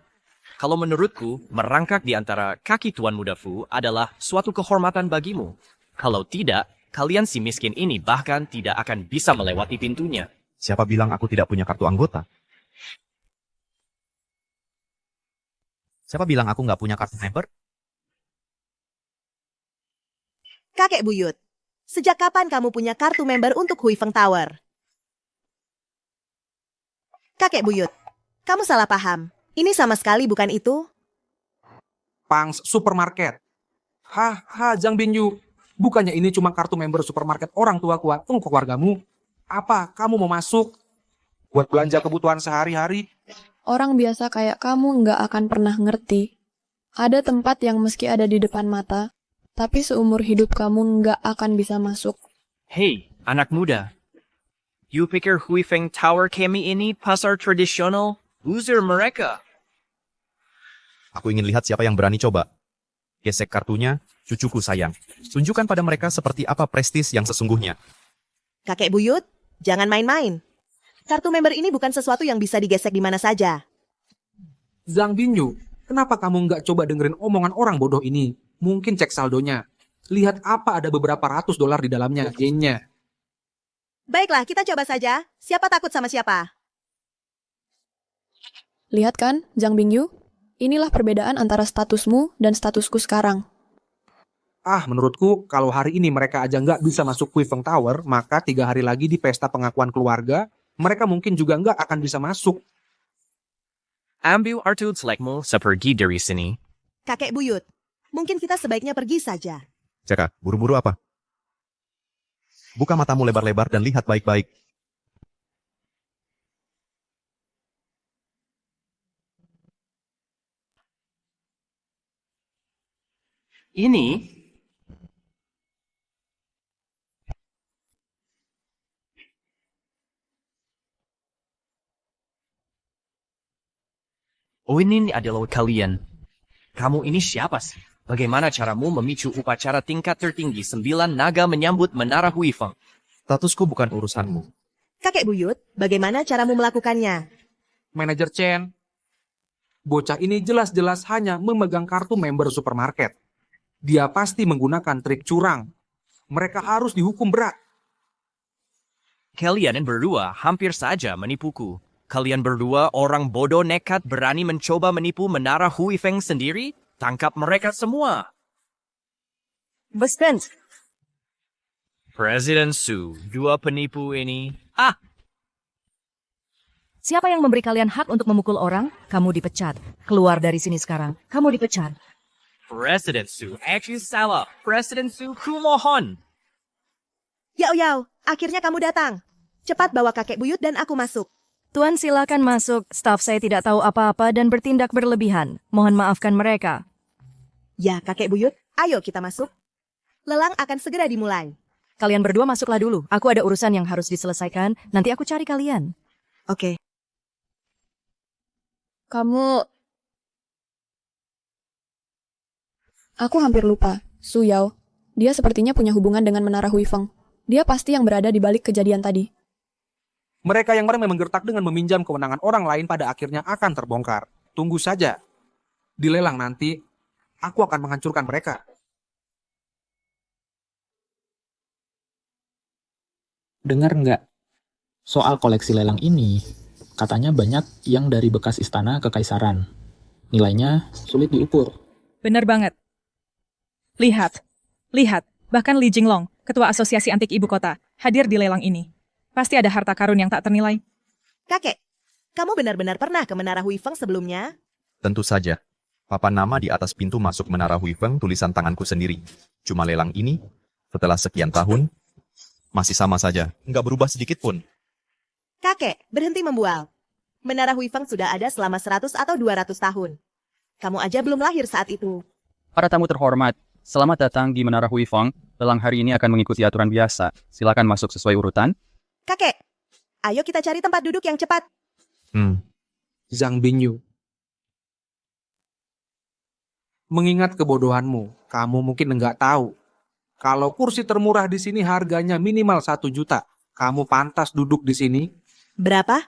Kalau menurutku, merangkak di antara kaki Tuan Muda Fu adalah suatu kehormatan bagimu. Kalau tidak, kalian si miskin ini bahkan tidak akan bisa melewati pintunya. Siapa bilang aku tidak punya kartu anggota? Siapa bilang aku nggak punya kartu member? Kakek buyut, sejak kapan kamu punya kartu member untuk Hui Feng Tower? Kakek buyut, kamu salah paham. Ini sama sekali bukan itu. Pangs Supermarket. Haha, Zhang Bingyu. Bukannya ini cuma kartu member supermarket orang tua kuat untuk keluargamu? Apa, kamu mau masuk? Buat belanja kebutuhan sehari-hari? Orang biasa kayak kamu nggak akan pernah ngerti. Ada tempat yang meski ada di depan mata, tapi seumur hidup kamu nggak akan bisa masuk. Hei, anak muda. You pikir Hui Feng Tower kami ini pasar tradisional? Loser mereka. Aku ingin lihat siapa yang berani coba. Gesek kartunya, cucuku sayang. Tunjukkan pada mereka seperti apa prestis yang sesungguhnya. Kakek buyut, jangan main-main. Kartu member ini bukan sesuatu yang bisa digesek di mana saja. Zhang Bingyu, kenapa kamu nggak coba dengerin omongan orang bodoh ini? Mungkin cek saldonya. Lihat apa ada beberapa ratus dolar di dalamnya, gainnya. Baiklah, kita coba saja. Siapa takut sama siapa? Lihat kan, Zhang Bingyu? Inilah perbedaan antara statusmu dan statusku sekarang. Menurutku kalau hari ini mereka aja nggak bisa masuk Hui Feng Tower, maka 3 hari lagi di pesta pengakuan keluarga, mereka mungkin juga nggak akan bisa masuk. Ambil artud selekmu sepergi dari sini. Kakek buyut, mungkin kita sebaiknya pergi saja. Caka, buru-buru apa? Buka matamu lebar-lebar dan lihat baik-baik. Ini Oh, ini adalah kalian. Kamu ini siapa sih? Bagaimana caramu memicu upacara tingkat tertinggi 9 naga menyambut menara Hui Feng? Statusku bukan urusanmu. Kakek buyut, bagaimana caramu melakukannya? Manajer Chen, bocah ini jelas-jelas hanya memegang kartu member supermarket. Dia pasti menggunakan trik curang. Mereka harus dihukum berat. Kalian berdua hampir saja menipuku. Kalian berdua orang bodoh nekat berani mencoba menipu menara Hui Feng sendiri? Tangkap mereka semua. Besten. Presiden Su, 2 penipu ini. Siapa yang memberi kalian hak untuk memukul orang? Kamu dipecat. Keluar dari sini sekarang. Kamu dipecat. Presiden Su, actually salah. Presiden Su, kumohon. Yao Yao, akhirnya kamu datang. Cepat bawa kakek buyut dan aku masuk. Tuan silakan masuk. Staf saya tidak tahu apa-apa dan bertindak berlebihan. Mohon maafkan mereka. Ya, kakek buyut, ayo kita masuk. Lelang akan segera dimulai. Kalian berdua masuklah dulu. Aku ada urusan yang harus diselesaikan. Nanti aku cari kalian. Oke. Aku hampir lupa. Su Yao. Dia sepertinya punya hubungan dengan menara Hui Feng. Dia pasti yang berada di balik kejadian tadi. Mereka yang memang menggertak dengan meminjam kewenangan orang lain pada akhirnya akan terbongkar. Tunggu saja. Di lelang nanti, aku akan menghancurkan mereka. Dengar nggak? Soal koleksi lelang ini, katanya banyak yang dari bekas istana kekaisaran. Nilainya sulit diukur. Benar banget. Lihat. Bahkan Li Jinglong, Ketua Asosiasi Antik Ibu Kota, hadir di lelang ini. Pasti ada harta karun yang tak ternilai. Kakek, kamu benar-benar pernah ke menara Hui Feng sebelumnya? Tentu saja. Papan nama di atas pintu masuk menara Hui Feng tulisan tanganku sendiri. Cuma lelang ini, setelah sekian tahun, masih sama saja. Nggak berubah sedikit pun. Kakek, berhenti membual. Menara Hui Feng sudah ada selama 100 atau 200 tahun. Kamu aja belum lahir saat itu. Para tamu terhormat, selamat datang di Menara Hui Feng. Lelang hari ini akan mengikuti aturan biasa. Silakan masuk sesuai urutan. Kakek, ayo kita cari tempat duduk yang cepat. Zhang Bingyu. Mengingat kebodohanmu, kamu mungkin enggak tahu. Kalau kursi termurah di sini harganya minimal 1 juta. Kamu pantas duduk di sini. Berapa?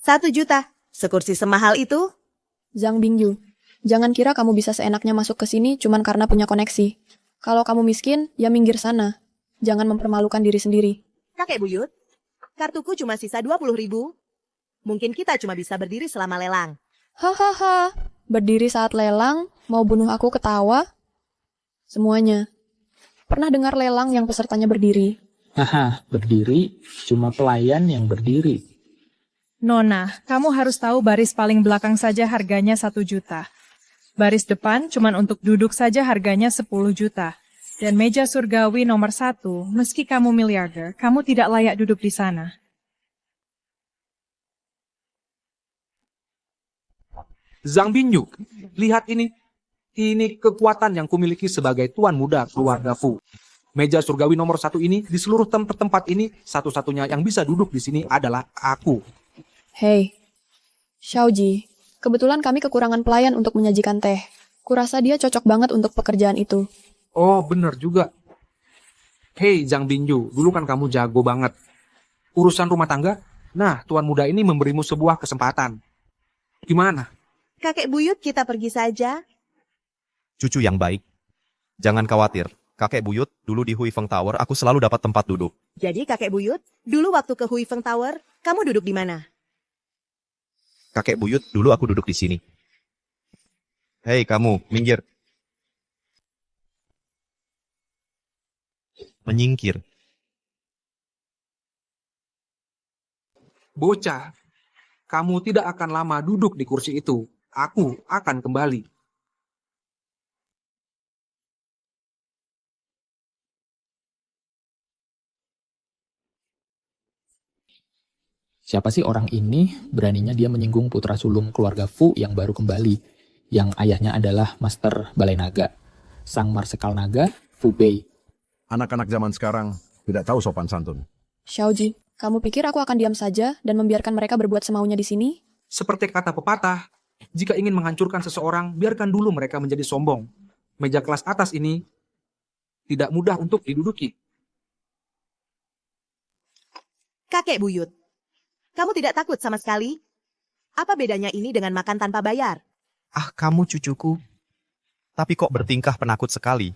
1 juta. Sekursi semahal itu? Zhang Bingyu, jangan kira kamu bisa seenaknya masuk ke sini cuman karena punya koneksi. Kalau kamu miskin, ya minggir sana. Jangan mempermalukan diri sendiri. Kakek buyut, kartuku cuma sisa 20.000. Mungkin kita cuma bisa berdiri selama lelang. Hahaha, berdiri saat lelang, mau bunuh aku ketawa? Semuanya. Pernah dengar lelang yang pesertanya berdiri? Haha, berdiri, cuma pelayan yang berdiri. Nona, kamu harus tahu baris paling belakang saja harganya 1 juta. Baris depan cuman untuk duduk saja harganya 10 juta. Dan meja surgawi nomor 1, meski kamu miliarder, kamu tidak layak duduk di sana. Zhang Bingyu, lihat ini. Ini kekuatan yang kumiliki sebagai tuan muda keluarga Fu. Meja surgawi nomor 1 ini, di seluruh tempat ini, satu-satunya yang bisa duduk di sini adalah aku. Hei, Xiaoji, kebetulan kami kekurangan pelayan untuk menyajikan teh. Kurasa dia cocok banget untuk pekerjaan itu. Oh, bener juga. Hei, Zhang Bingyu, dulu kan kamu jago banget. Urusan rumah tangga, nah, tuan muda ini memberimu sebuah kesempatan. Gimana? Kakek buyut, kita pergi saja. Cucu yang baik. Jangan khawatir. Kakek buyut, dulu di Hui Feng Tower aku selalu dapat tempat duduk. Jadi kakek buyut, dulu waktu ke Hui Feng Tower, kamu duduk di mana? Kakek buyut, dulu aku duduk di sini. Hei kamu, minggir. Menyingkir. Bocah, kamu tidak akan lama duduk di kursi itu. Aku akan kembali. Siapa sih orang ini? Beraninya dia menyinggung putra sulung keluarga Fu yang baru kembali, yang ayahnya adalah Master Balai Naga, Sang Marsekal Naga, Fu Bei. Anak-anak zaman sekarang tidak tahu sopan santun. Xiaoji, kamu pikir aku akan diam saja dan membiarkan mereka berbuat semaunya di sini? Seperti kata pepatah, jika ingin menghancurkan seseorang, biarkan dulu mereka menjadi sombong. Meja kelas atas ini tidak mudah untuk diduduki. Kakek buyut, kamu tidak takut sama sekali? Apa bedanya ini dengan makan tanpa bayar? Ah, kamu cucuku. Tapi kok bertingkah penakut sekali.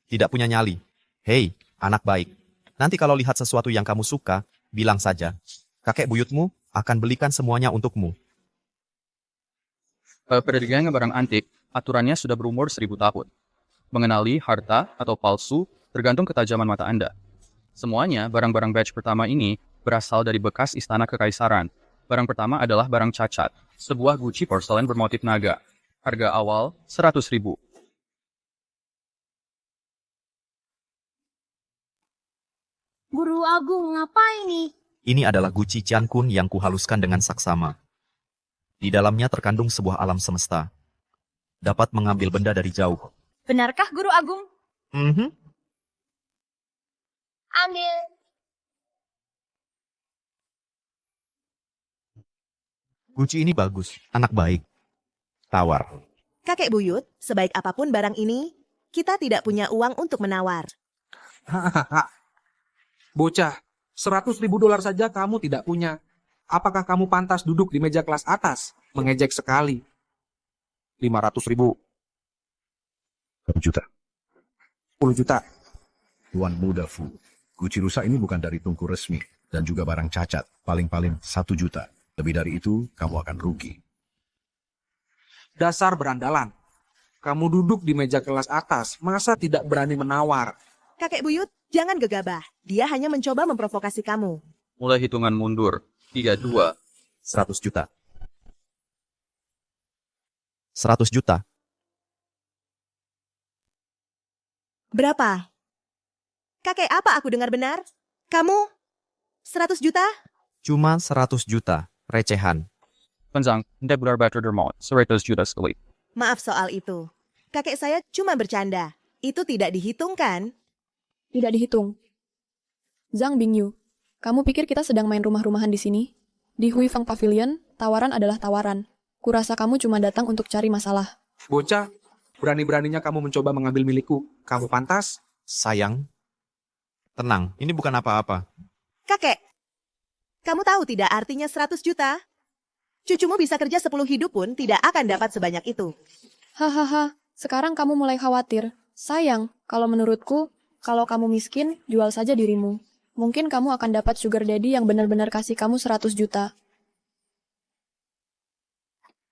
Tidak punya nyali. Hei, anak baik. Nanti kalau lihat sesuatu yang kamu suka, bilang saja. Kakek buyutmu akan belikan semuanya untukmu. Perdagangan barang antik, aturannya sudah berumur 1000 tahun. Mengenali harta atau palsu tergantung ketajaman mata Anda. Semuanya barang-barang batch pertama ini berasal dari bekas istana kekaisaran. Barang pertama adalah barang cacat, sebuah guci porselen bermotif naga. Harga awal 100.000. Guru Agung, ngapain nih? Ini adalah guci Ciankun yang kuhaluskan dengan saksama. Di dalamnya terkandung sebuah alam semesta. Dapat mengambil benda dari jauh. Benarkah Guru Agung? Ambil. Guci ini bagus, anak baik. Tawar. Kakek buyut, sebaik apapun barang ini, kita tidak punya uang untuk menawar. Bocah, $100.000 saja kamu tidak punya. Apakah kamu pantas duduk di meja kelas atas? Mengejek sekali. 500.000. 1 juta. 10 juta. Tuan muda Fu, guci rusak ini bukan dari tungku resmi dan juga barang cacat. Paling-paling 1 juta. Lebih dari itu, kamu akan rugi. Dasar berandalan. Kamu duduk di meja kelas atas, masa tidak berani menawar? Kakek buyut, jangan gegabah. Dia hanya mencoba memprovokasi kamu. Mulai hitungan mundur. 3, 2. 100 juta. 100 juta. Berapa? Kakek, apa aku dengar benar? Kamu 100 juta? Cuma 100 juta. Recehan. Penzang, hindi benar-benar dermawan. 100 juta sekali. Maaf soal itu. Kakek saya cuma bercanda. Itu tidak dihitung kan? Tidak dihitung. Zhang Bingyu, kamu pikir kita sedang main rumah-rumahan di sini? Di Hui Feng Pavilion, tawaran adalah tawaran. Kurasa kamu cuma datang untuk cari masalah. Bocah, berani-beraninya kamu mencoba mengambil milikku. Kamu pantas Sayang, tenang, ini bukan apa-apa. Kakek, kamu tahu tidak artinya 100 juta? Cucumu bisa kerja 10 hidup pun tidak akan dapat sebanyak itu. Hahaha, sekarang kamu mulai khawatir. Sayang, kalau menurutku, kalau kamu miskin, jual saja dirimu. Mungkin kamu akan dapat sugar daddy yang benar-benar kasih kamu 100 juta.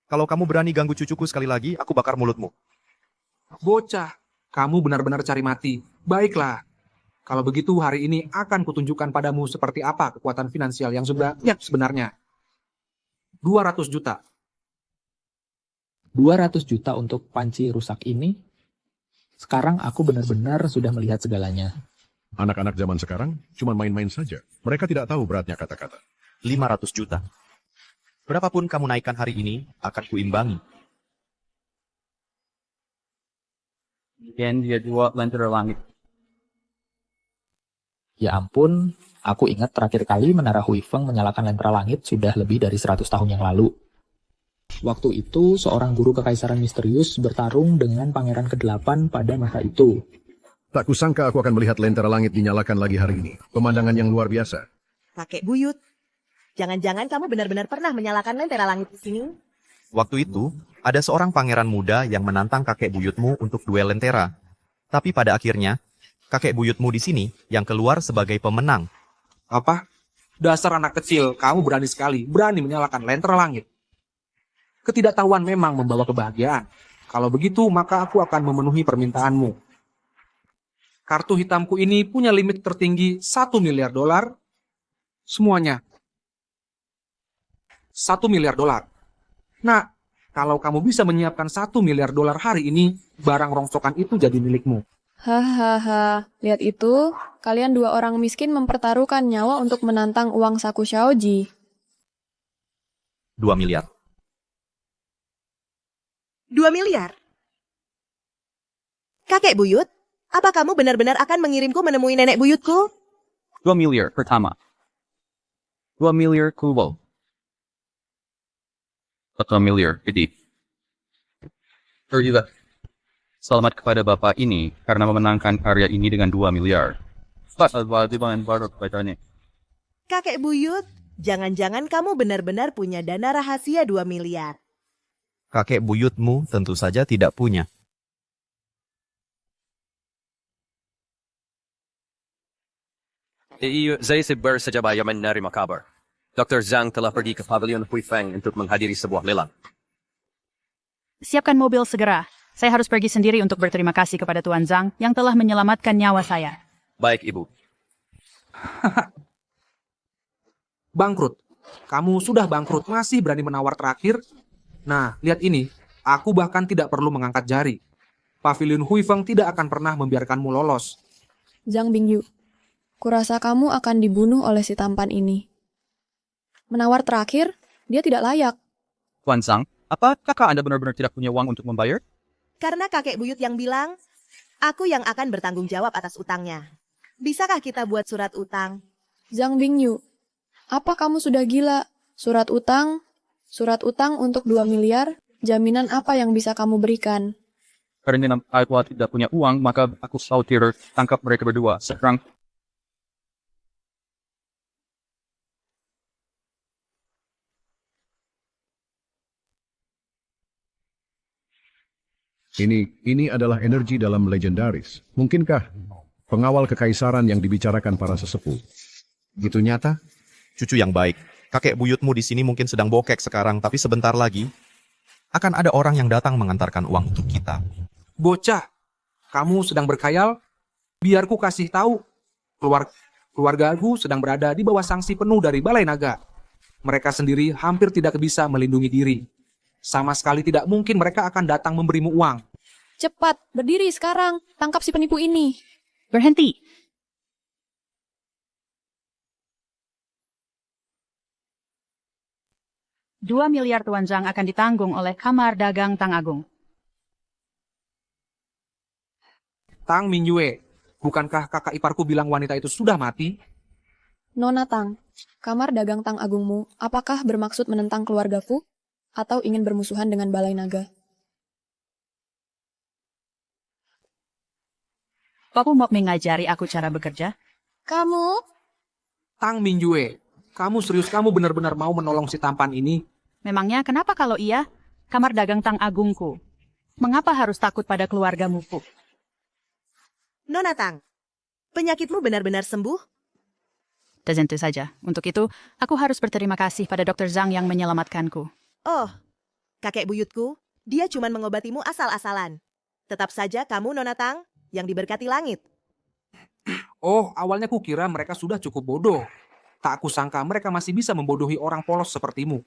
Kalau kamu berani ganggu cucuku sekali lagi, aku bakar mulutmu. Bocah, kamu benar-benar cari mati. Baiklah. Kalau begitu hari ini akan kutunjukkan padamu seperti apa kekuatan finansial yang sebenarnya. 200 juta. 200 juta untuk panci rusak ini? Sekarang aku benar-benar sudah melihat segalanya. Anak-anak zaman sekarang cuma main-main saja. Mereka tidak tahu beratnya kata-kata. 500 juta. Berapapun kamu naikkan hari ini, akan kuimbangi. Dan dia jual lentera langit. Ya ampun, aku ingat terakhir kali Menara Huifeng menyalakan lentera langit sudah lebih dari 100 tahun yang lalu. Waktu itu, seorang guru kekaisaran misterius bertarung dengan pangeran ke-8 pada masa itu. Tak kusangka aku akan melihat lentera langit dinyalakan lagi hari ini. Pemandangan yang luar biasa. Kakek buyut, jangan-jangan kamu benar-benar pernah menyalakan lentera langit di sini? Waktu itu, ada seorang pangeran muda yang menantang kakek buyutmu untuk duel lentera. Tapi pada akhirnya, kakek buyutmu di sini yang keluar sebagai pemenang. Apa? Dasar anak kecil, kamu berani sekali, berani menyalakan lentera langit. Ketidaktahuan memang membawa kebahagiaan. Kalau begitu, maka aku akan memenuhi permintaanmu. Kartu hitamku ini punya limit tertinggi 1 miliar dolar. Semuanya. 1 miliar dolar. Nah, kalau kamu bisa menyiapkan 1 miliar dolar hari ini, barang rongsokan itu jadi milikmu. Hahaha, lihat itu, kalian dua orang miskin mempertaruhkan nyawa untuk menantang uang saku Xiaoji. 2 miliar. 2 miliar? Kakek buyut, apa kamu benar-benar akan mengirimku menemui nenek buyutku? 2 miliar pertama. 2 miliar kedua. 1 miliar jadi. Juga. Selamat kepada Bapak ini karena memenangkan karya ini dengan 2 miliar. Kakek buyut, jangan-jangan kamu benar-benar punya dana rahasia 2 miliar. Kakek buyutmu tentu saja tidak punya. Saya baru saja menerima kabar. Dr. Zhang telah pergi ke Pavilion Huifeng untuk menghadiri sebuah lelang. Siapkan mobil segera. Saya harus pergi sendiri untuk berterima kasih kepada Tuan Zhang yang telah menyelamatkan nyawa saya. Baik, Ibu. Bangkrut. Kamu sudah bangkrut, masih berani menawar terakhir? Nah, lihat ini. Aku bahkan tidak perlu mengangkat jari. Pavilion Huifeng tidak akan pernah membiarkanmu lolos. Zhang Bingyu, kurasa kamu akan dibunuh oleh si tampan ini. Menawar terakhir, dia tidak layak. Tuan Zhang, apa kakak Anda benar-benar tidak punya uang untuk membayar? Karena kakek buyut yang bilang, aku yang akan bertanggung jawab atas utangnya. Bisakah kita buat surat utang? Zhang Bingyu, apa kamu sudah gila? Surat utang untuk 2 miliar, jaminan apa yang bisa kamu berikan? Karena aku tidak punya uang, maka aku khawatir tangkap mereka berdua. Sekarang, Ini adalah energi dalam legendaris. Mungkinkah pengawal kekaisaran yang dibicarakan para sesepuh itu nyata? Cucu yang baik. Kakek buyutmu di sini mungkin sedang bokek sekarang, tapi sebentar lagi akan ada orang yang datang mengantarkan uang untuk kita. Bocah, kamu sedang berkhayal? Biar ku kasih tahu. Keluargaku sedang berada di bawah sanksi penuh dari Balai Naga. Mereka sendiri hampir tidak bisa melindungi diri. Sama sekali tidak mungkin mereka akan datang memberimu uang. Cepat, berdiri sekarang. Tangkap si penipu ini. Berhenti. $2 miliar Tuan Zhang akan ditanggung oleh Kamar Dagang Tang Agung. Tang Mingyue, bukankah kakak iparku bilang wanita itu sudah mati? Nona Tang, Kamar Dagang Tang Agungmu, apakah bermaksud menentang keluarga Fu? Atau ingin bermusuhan dengan Balai Naga? Kamu mau mengajari aku cara bekerja? Kamu? Tang Minjue, kamu serius kamu benar-benar mau menolong si tampan ini? Memangnya kenapa kalau iya? Kamar dagang Tang Agungku. Mengapa harus takut pada keluargamu, Pu? Nona Tang, penyakitmu benar-benar sembuh? Tentu saja. Untuk itu, aku harus berterima kasih pada Dr. Zhang yang menyelamatkanku. Oh, kakek buyutku, dia cuma mengobatimu asal-asalan. Tetap saja kamu, Nona Tang, yang diberkati langit. Oh, awalnya kukira mereka sudah cukup bodoh. Tak kusangka mereka masih bisa membodohi orang polos sepertimu.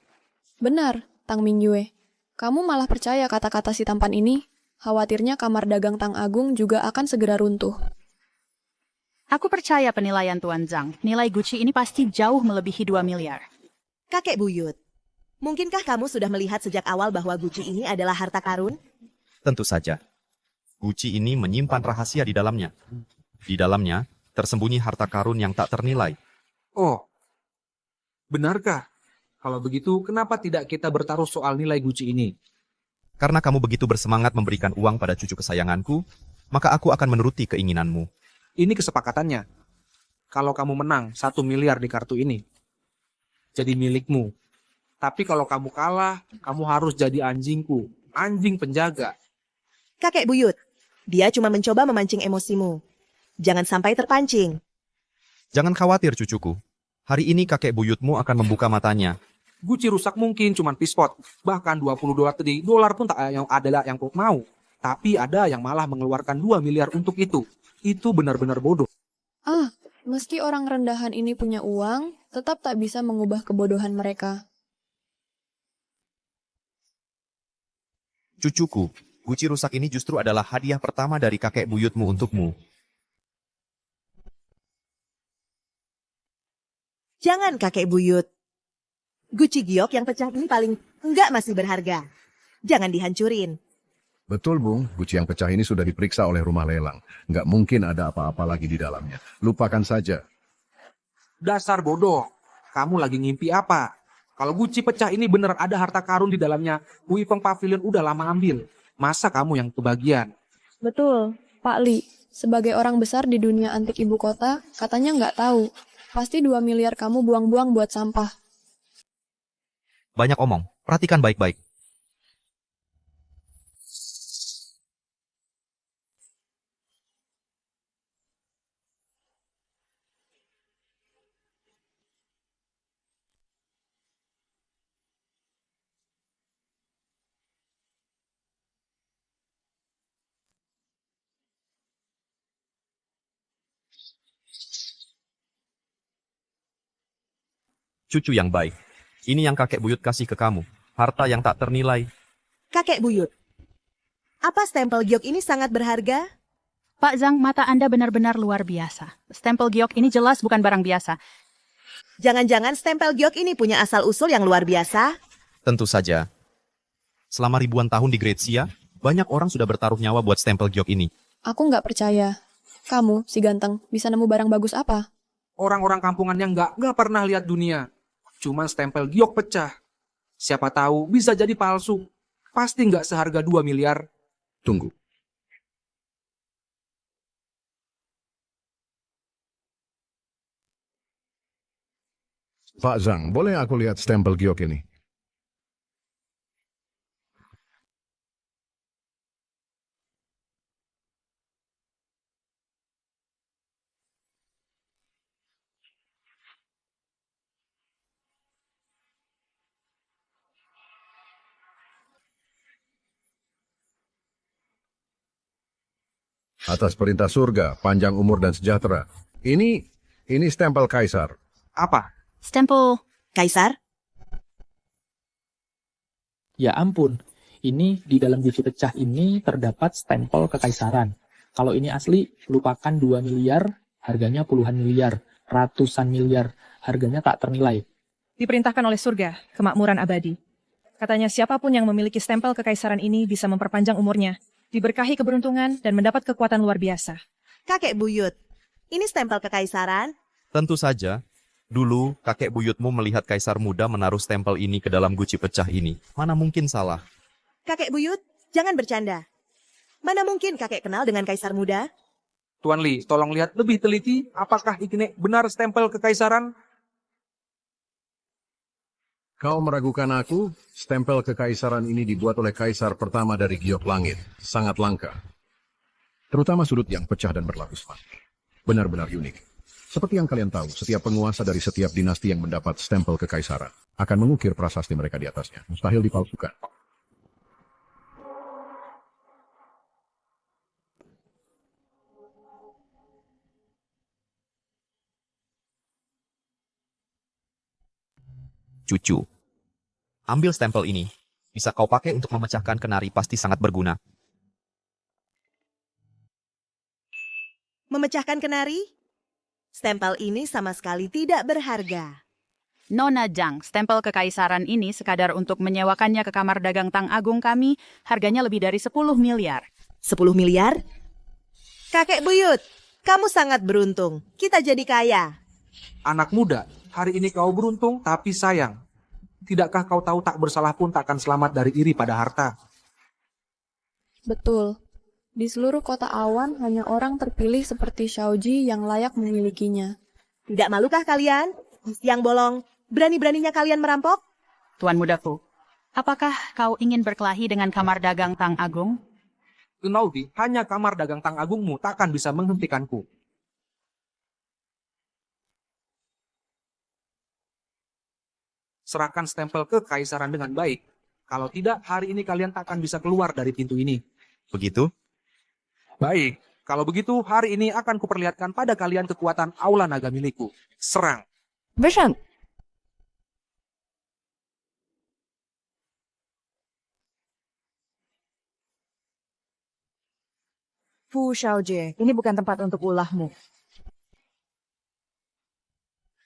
Benar, Tang Mingyue. Kamu malah percaya kata-kata si tampan ini? Khawatirnya kamar dagang Tang Agung juga akan segera runtuh. Aku percaya penilaian Tuan Zhang. Nilai Gucci ini pasti jauh melebihi 2 miliar. Kakek buyut, mungkinkah kamu sudah melihat sejak awal bahwa Gucci ini adalah harta karun? Tentu saja. Gucci ini menyimpan rahasia di dalamnya. Di dalamnya tersembunyi harta karun yang tak ternilai. Oh, benarkah? Kalau begitu, kenapa tidak kita bertaruh soal nilai Gucci ini? Karena kamu begitu bersemangat memberikan uang pada cucu kesayanganku, maka aku akan menuruti keinginanmu. Ini kesepakatannya. Kalau kamu menang 1 miliar di kartu ini, jadi milikmu. Tapi kalau kamu kalah, kamu harus jadi anjingku, anjing penjaga. Kakek buyut, dia cuma mencoba memancing emosimu. Jangan sampai terpancing. Jangan khawatir cucuku. Hari ini kakek buyutmu akan membuka matanya. Gucci rusak mungkin cuma pispot. Bahkan $20 pun tak yang adalah yang kau mau. Tapi ada yang malah mengeluarkan 2 miliar untuk itu. Itu benar-benar bodoh. Ah, meski orang rendahan ini punya uang, tetap tak bisa mengubah kebodohan mereka. Cucuku, Gucci rusak ini justru adalah hadiah pertama dari kakek buyutmu untukmu. Jangan kakek buyut. Gucci giok yang pecah ini paling enggak masih berharga. Jangan dihancurin. Betul, Bung. Gucci yang pecah ini sudah diperiksa oleh rumah lelang. Nggak mungkin ada apa-apa lagi di dalamnya. Lupakan saja. Dasar bodoh. Kamu lagi ngimpi apa? Kalau Gucci pecah ini benar ada harta karun di dalamnya, Huifeng Pavilion udah lama ambil. Masa kamu yang kebagian? Betul, Pak Li. Sebagai orang besar di dunia antik ibu kota, katanya nggak tahu. Pasti 2 miliar kamu buang-buang buat sampah. Banyak omong, perhatikan baik-baik. Cucu yang baik. Ini yang kakek buyut kasih ke kamu. Harta yang tak ternilai. Kakek buyut, apa stempel giok ini sangat berharga? Pak Zhang, mata Anda benar-benar luar biasa. Stempel giok ini jelas bukan barang biasa. Jangan-jangan stempel giok ini punya asal-usul yang luar biasa? Tentu saja. Selama ribuan tahun di Gretsia, banyak orang sudah bertaruh nyawa buat stempel giok ini. Aku nggak percaya. Kamu, si ganteng, bisa nemu barang bagus apa? Orang-orang kampungan yang nggak pernah lihat dunia. Cuma stempel giok pecah. Siapa tahu bisa jadi palsu. Pasti nggak seharga 2 miliar. Tunggu. Pak Zhang, boleh aku lihat stempel giok ini? Atas perintah surga, panjang umur dan sejahtera. Ini stempel kaisar. Apa? Stempel kaisar? Ya ampun, ini di dalam Gucci pecah ini terdapat stempel kekaisaran. Kalau ini asli, lupakan 2 miliar, harganya puluhan miliar, ratusan miliar, harganya tak ternilai. Diperintahkan oleh surga, kemakmuran abadi. Katanya siapapun yang memiliki stempel kekaisaran ini bisa memperpanjang umurnya, diberkahi keberuntungan, dan mendapat kekuatan luar biasa. Kakek buyut, ini stempel kekaisaran? Tentu saja. Dulu, kakek buyutmu melihat kaisar muda menaruh stempel ini ke dalam Gucci pecah ini. Mana mungkin salah? Kakek buyut, jangan bercanda. Mana mungkin kakek kenal dengan kaisar muda? Tuan Li, tolong lihat lebih teliti apakah ini benar stempel kekaisaran. Kau meragukan aku? Stempel kekaisaran ini dibuat oleh kaisar pertama dari giok langit. Sangat langka. Terutama sudut yang pecah dan berlapis. Benar-benar unik. Seperti yang kalian tahu, setiap penguasa dari setiap dinasti yang mendapat stempel kekaisaran akan mengukir prasasti mereka di atasnya. Mustahil dipalsukan. Cucu. Ambil stempel ini. Bisa kau pakai untuk memecahkan kenari, pasti sangat berguna. Memecahkan kenari? Stempel ini sama sekali tidak berharga. Nona Zhang, stempel kekaisaran ini sekadar untuk menyewakannya ke kamar dagang Tang Agung kami, harganya lebih dari 10 miliar. 10 miliar? Kakek buyut, kamu sangat beruntung. Kita jadi kaya. Anak muda, hari ini kau beruntung tapi sayang. Tidakkah kau tahu tak bersalah pun takkan selamat dari iri pada harta? Betul. Di seluruh kota awan hanya orang terpilih seperti Xiaoji yang layak memilikinya. Tidak malukah kalian? Yang bolong, berani-beraninya kalian merampok? Tuan mudaku, apakah kau ingin berkelahi dengan kamar dagang Tang Agung? Naudi, hanya kamar dagang Tang Agungmu takkan bisa menghentikanku. Serahkan stempel kekaisaran dengan baik. Kalau tidak, hari ini kalian takkan bisa keluar dari pintu ini. Begitu? Baik, kalau begitu hari ini akan kuperlihatkan pada kalian kekuatan aula naga milikku. Serang. Bershang. Fu Xiaojie, ini bukan tempat untuk ulahmu.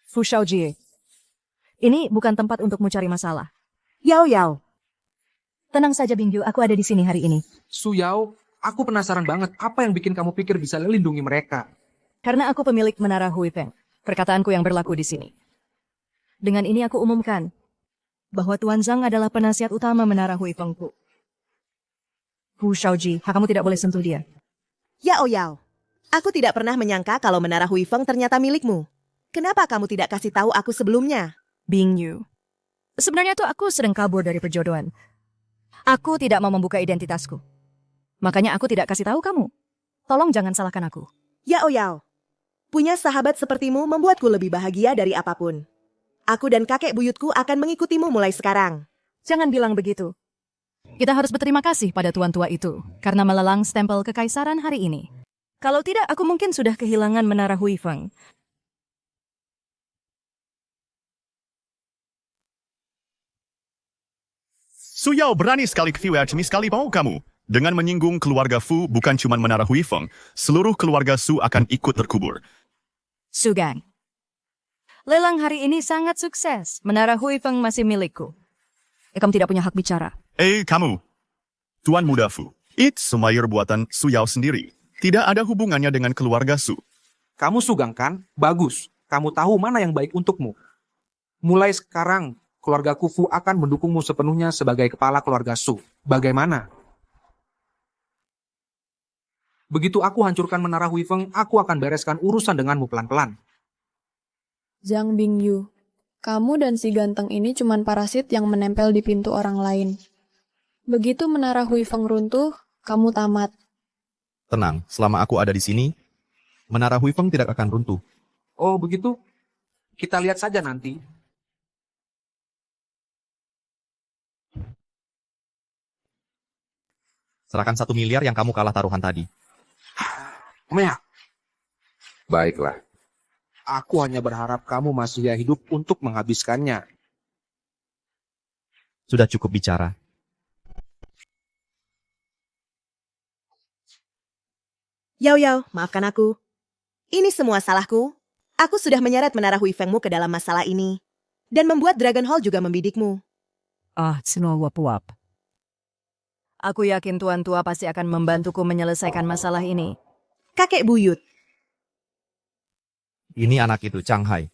Fu Xiaojie, ini bukan tempat untukmu cari masalah. Yao Yao. Tenang saja Bingyu, aku ada di sini hari ini. Su Yao, aku penasaran banget apa yang bikin kamu pikir bisa melindungi mereka. Karena aku pemilik Menara Huifeng, perkataanku yang berlaku di sini. Dengan ini aku umumkan bahwa Tuan Zhang adalah penasihat utama Menara Huifengku. Fu Xiaoji, kamu tidak boleh sentuh dia. Yao Yao, aku tidak pernah menyangka kalau Menara Huifeng ternyata milikmu. Kenapa kamu tidak kasih tahu aku sebelumnya? Bingyu. Sebenarnya tuh aku sedang kabur dari perjodohan. Aku tidak mau membuka identitasku. Makanya aku tidak kasih tahu kamu. Tolong jangan salahkan aku. Yao Yao, punya sahabat sepertimu membuatku lebih bahagia dari apapun. Aku dan kakek buyutku akan mengikutimu mulai sekarang. Jangan bilang begitu. Kita harus berterima kasih pada tuan tua itu karena melelang stempel kekaisaran hari ini. Kalau tidak, aku mungkin sudah kehilangan Menara Huifeng. Su Yao berani sekali kewirausahaan sekali mau kamu. Dengan menyinggung keluarga Fu bukan cuma Menara Huifeng, seluruh keluarga Su akan ikut terkubur. Sugang. Lelang hari ini sangat sukses. Menara Huifeng masih milikku. Kamu tidak punya hak bicara. Kamu. Tuan muda Fu. Itu semayur buatan Su Yao sendiri. Tidak ada hubungannya dengan keluarga Su. Kamu Sugang kan? Bagus. Kamu tahu mana yang baik untukmu. Mulai sekarang, keluarga Fu akan mendukungmu sepenuhnya sebagai kepala keluarga Su. Bagaimana? Begitu aku hancurkan Menara Huifeng, aku akan bereskan urusan denganmu pelan-pelan. Zhang Bingyu, kamu dan si ganteng ini cuman parasit yang menempel di pintu orang lain. Begitu Menara Huifeng runtuh, kamu tamat. Tenang, selama aku ada di sini, Menara Huifeng tidak akan runtuh. Oh begitu? Kita lihat saja nanti. Serahkan 1 miliar yang kamu kalah taruhan tadi. Mea. Baiklah. Aku hanya berharap kamu masih hidup untuk menghabiskannya. Sudah cukup bicara. Yao Yao, maafkan aku. Ini semua salahku. Aku sudah menyeret Menara Huifengmu ke dalam masalah ini. Dan membuat Dragon Hall juga membidikmu. Semua wap-wap. Aku yakin tuan tua pasti akan membantuku menyelesaikan masalah ini. Kakek buyut. Ini anak itu, Chang Hai.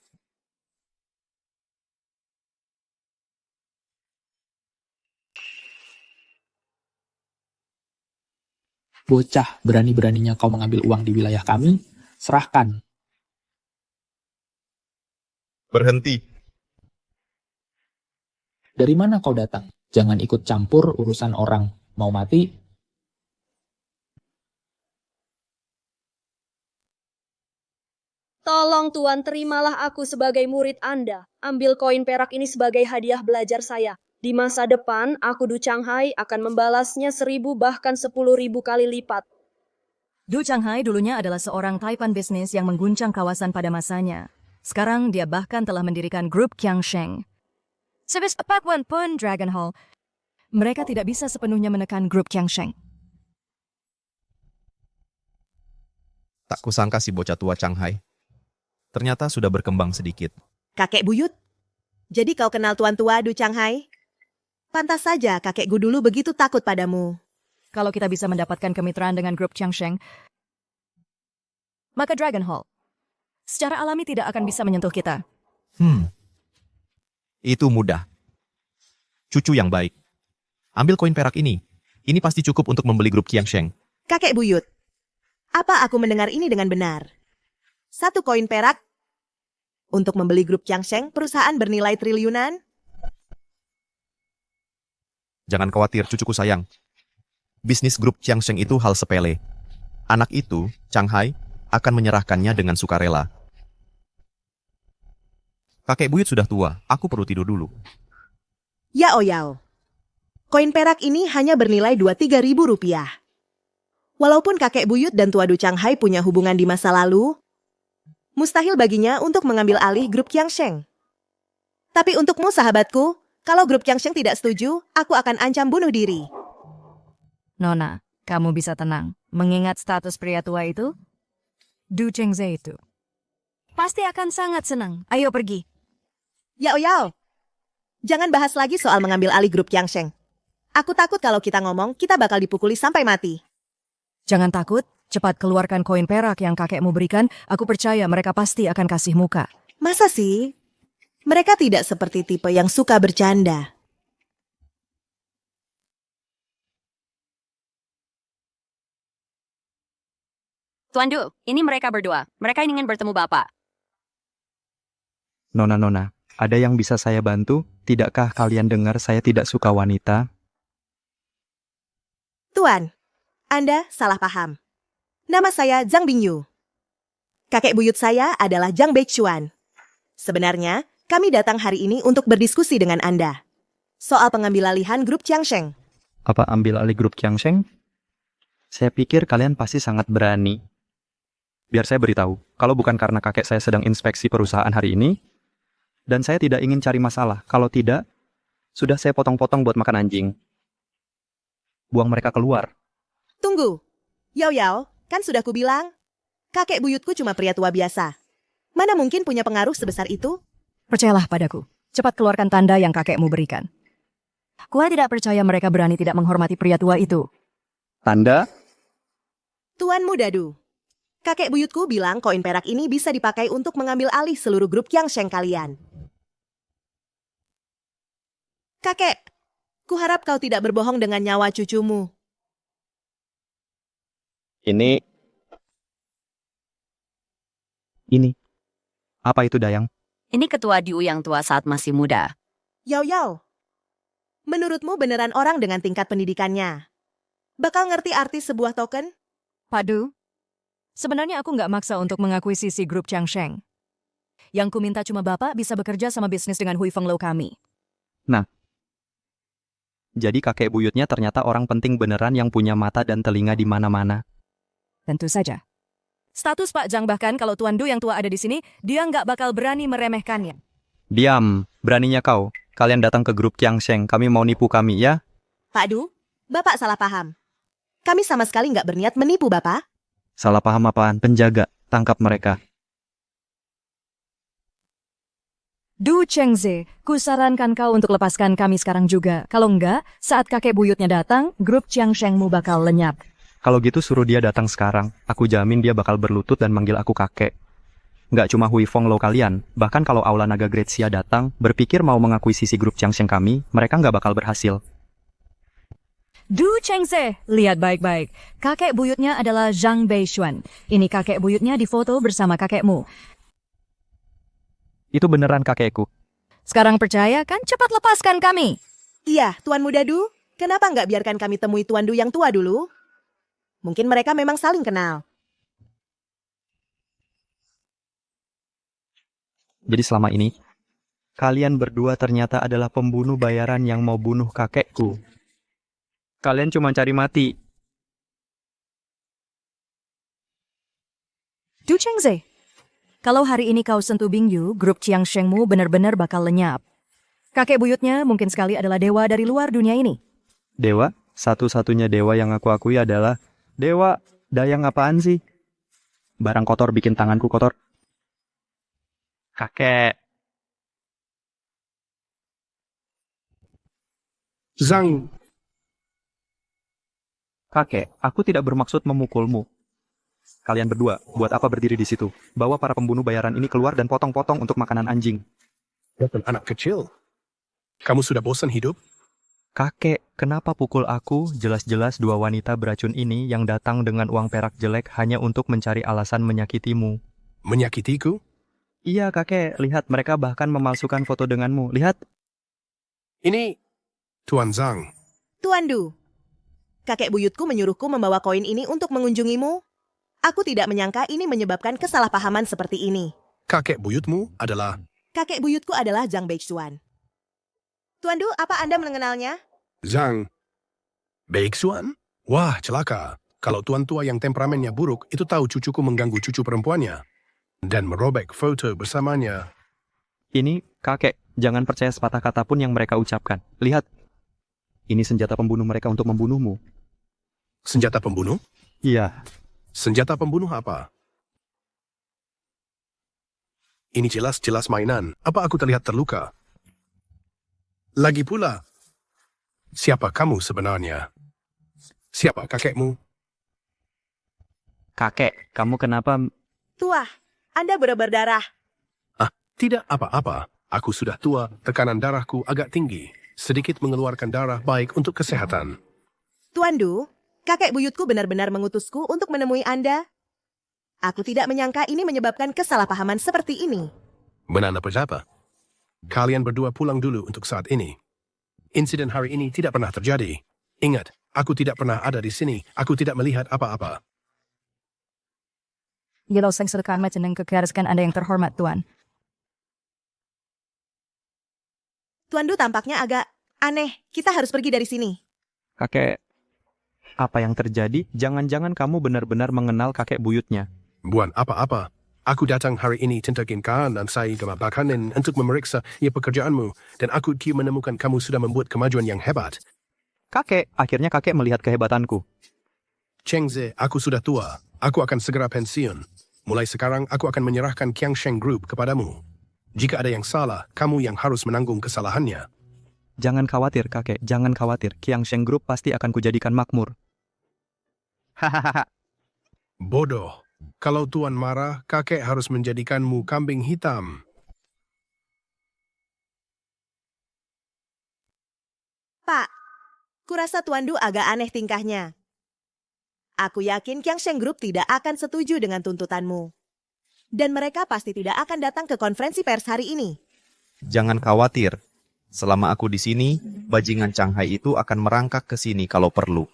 Bocah, berani-beraninya kau mengambil uang di wilayah kami, serahkan. Berhenti. Dari mana kau datang? Jangan ikut campur urusan orang. Mau mati? Tolong Tuan, terimalah aku sebagai murid Anda. Ambil koin perak ini sebagai hadiah belajar saya. Di masa depan, aku Du Changhai akan membalasnya 1.000 bahkan 10.000 kali lipat. Du Changhai dulunya adalah seorang taipan bisnis yang mengguncang kawasan pada masanya. Sekarang dia bahkan telah mendirikan grup Qiangsheng. Sebesar pun Dragon Hall, mereka tidak bisa sepenuhnya menekan grup Qiangsheng. Tak kusangka si bocah tua Changhai. Ternyata sudah berkembang sedikit. Kakek buyut, jadi kau kenal tuan tua Du Changhai? Pantas saja kakekku dulu begitu takut padamu. Kalau kita bisa mendapatkan kemitraan dengan grup Qiangsheng, maka Dragon Hall secara alami tidak akan bisa menyentuh kita. Itu mudah. Cucu yang baik. Ambil koin perak ini. Ini pasti cukup untuk membeli grup Qiangsheng. Kakek buyut, apa aku mendengar ini dengan benar? 1 koin perak untuk membeli grup Qiangsheng, perusahaan bernilai triliunan? Jangan khawatir, cucuku sayang. Bisnis grup Qiangsheng itu hal sepele. Anak itu, Changhai, akan menyerahkannya dengan sukarela. Kakek buyut sudah tua, aku perlu tidur dulu. Yao Yao, koin perak ini hanya bernilai 2-3 ribu rupiah. Walaupun kakek buyut dan tua Du Changhai punya hubungan di masa lalu, mustahil baginya untuk mengambil alih grup Qiangsheng. Tapi untukmu sahabatku, kalau grup Qiangsheng tidak setuju, aku akan ancam bunuh diri. Nona, kamu bisa tenang. Mengingat status pria tua itu, Du Chengze itu pasti akan sangat senang. Ayo pergi. Yao Yao, jangan bahas lagi soal mengambil alih grup Qiangsheng. Aku takut kalau kita ngomong, kita bakal dipukuli sampai mati. Jangan takut, cepat keluarkan koin perak yang kakekmu berikan. Aku percaya mereka pasti akan kasih muka. Masa sih? Mereka tidak seperti tipe yang suka bercanda. Tuan Du, ini mereka berdua. Mereka ingin bertemu Bapak. Nona, ada yang bisa saya bantu? Tidakkah kalian dengar saya tidak suka wanita? Tuan, Anda salah paham. Nama saya Zhang Bingyu. Kakek buyut saya adalah Zhang Beixuan. Sebenarnya, kami datang hari ini untuk berdiskusi dengan Anda. Soal pengambil alihan grup Qiangsheng. Apa ambil alih grup Qiangsheng? Saya pikir kalian pasti sangat berani. Biar saya beritahu, kalau bukan karena kakek saya sedang inspeksi perusahaan hari ini, dan saya tidak ingin cari masalah. Kalau tidak, sudah saya potong-potong buat makan anjing. Buang mereka keluar. Tunggu. Yao Yao, kan sudah kubilang, kakek buyutku cuma pria tua biasa. Mana mungkin punya pengaruh sebesar itu? Percayalah padaku. Cepat keluarkan tanda yang kakekmu berikan. Kua tidak percaya mereka berani tidak menghormati pria tua itu. Tanda? Tuan Muda Du, kakek buyutku bilang koin perak ini bisa dipakai untuk mengambil alih seluruh grup Qiangsheng kalian. Kakek, kuharap kau tidak berbohong dengan nyawa cucumu. Ini. Apa itu, Dayang? Ini ketua Diu yang tua saat masih muda. Yao Yao, menurutmu beneran orang dengan tingkat pendidikannya bakal ngerti arti sebuah token? Padu, sebenarnya aku nggak maksa untuk mengakuisisi grup Qiangsheng. Yang ku minta cuma Bapak bisa bekerja sama bisnis dengan Hui Feng Lo kami. Nah, jadi kakek buyutnya ternyata orang penting beneran yang punya mata dan telinga di mana-mana. Tentu saja. Status Pak Zhang bahkan kalau Tuan Du yang tua ada di sini, dia nggak bakal berani meremehkannya. Diam, beraninya kau. Kalian datang ke grup Qiangsheng, kami mau nipu kami, ya? Pak Du, Bapak salah paham. Kami sama sekali nggak berniat menipu Bapak. Salah paham apaan? Penjaga, tangkap mereka. Du Chengze, kusarankan kau untuk lepaskan kami sekarang juga. Kalau enggak, saat kakek buyutnya datang, grup Qiangshengmu bakal lenyap. Kalau gitu suruh dia datang sekarang. Aku jamin dia bakal berlutut dan manggil aku kakek. Nggak cuma Hui Feng Lo kalian, bahkan kalau Aula Naga Gretsia datang, berpikir mau mengakuisisi grup Qiangsheng kami, mereka nggak bakal berhasil. Du Chengse, lihat baik-baik. Kakek buyutnya adalah Zhang Beishuan. Ini kakek buyutnya difoto bersama kakekmu. Itu beneran kakekku. Sekarang percaya kan? Cepat lepaskan kami. Iya, Tuan Muda Du. Kenapa nggak biarkan kami temui Tuan Du yang tua dulu? Mungkin mereka memang saling kenal. Jadi selama ini, kalian berdua ternyata adalah pembunuh bayaran yang mau bunuh kakekku. Kalian cuma cari mati. Du Chengze, kalau hari ini kau sentuh Bingyu, grup Chiang Shengmu benar-benar bakal lenyap. Kakek buyutnya mungkin sekali adalah dewa dari luar dunia ini. Dewa? Satu-satunya dewa yang aku akui adalah dewa dayang apaan sih? Barang kotor bikin tanganku kotor. Kakek. Zhang. Kakek, aku tidak bermaksud memukulmu. Kalian berdua, buat apa berdiri di situ? Bawa para pembunuh bayaran ini keluar dan potong-potong untuk makanan anjing. Anak kecil. Kamu sudah bosan hidup? Kakek, kenapa pukul aku? Jelas-jelas dua wanita beracun ini yang datang dengan uang perak jelek hanya untuk mencari alasan menyakitimu. Menyakitiku? Iya kakek, lihat mereka bahkan memalsukan foto denganmu. Lihat. Ini Tuan Zhang. Tuan Du, kakek buyutku menyuruhku membawa koin ini untuk mengunjungimu. Aku tidak menyangka ini menyebabkan kesalahpahaman seperti ini. Kakek buyutmu adalah... Kakek buyutku adalah Zhang Beixuan. Tuan Du, apa Anda mengenalnya? Zhang Beixuan? Wah, celaka. Kalau tuan tua yang temperamennya buruk itu tahu cucuku mengganggu cucu perempuannya dan merobek foto bersamanya. Ini kakek, jangan percaya sepatah kata pun yang mereka ucapkan. Lihat. Ini senjata pembunuh mereka untuk membunuhmu. Senjata pembunuh? Iya. Senjata pembunuh apa? Ini jelas-jelas mainan. Apa aku terlihat terluka? Lagi pula, siapa kamu sebenarnya? Siapa kakekmu? Kakek, kamu kenapa... Tua, Anda berdarah. Ah, tidak apa-apa. Aku sudah tua, tekanan darahku agak tinggi. Sedikit mengeluarkan darah baik untuk kesehatan. Tuan Du, kakek buyutku benar-benar mengutusku untuk menemui Anda. Aku tidak menyangka ini menyebabkan kesalahpahaman seperti ini. Benar apa? Kalian berdua pulang dulu untuk saat ini. Insiden hari ini tidak pernah terjadi. Ingat, aku tidak pernah ada di sini. Aku tidak melihat apa-apa. Gila sang sedekan macam kekiaraskan Anda yang terhormat, Tuan. Tuan Du tampaknya agak aneh. Kita harus pergi dari sini. Kakek, apa yang terjadi? Jangan-jangan kamu benar-benar mengenal kakek buyutnya. Bukan apa-apa. Aku datang hari ini tentakinkan dan saya bakanin untuk memeriksa pekerjaanmu. Dan aku menemukan kamu sudah membuat kemajuan yang hebat. Kakek, akhirnya kakek melihat kehebatanku. Chengze, aku sudah tua. Aku akan segera pensiun. Mulai sekarang aku akan menyerahkan Qiangsheng Group kepadamu. Jika ada yang salah, kamu yang harus menanggung kesalahannya. Jangan khawatir, kakek. Jangan khawatir. Qiangsheng Group pasti akan kujadikan makmur. Hahaha. Bodoh. Kalau Tuan marah, kakek harus menjadikanmu kambing hitam. Pak, kurasa Tuan Du agak aneh tingkahnya. Aku yakin Qiangsheng Group tidak akan setuju dengan tuntutanmu. Dan mereka pasti tidak akan datang ke konferensi pers hari ini. Jangan khawatir. Selama aku di sini, bajingan Shanghai itu akan merangkak ke sini kalau perlu.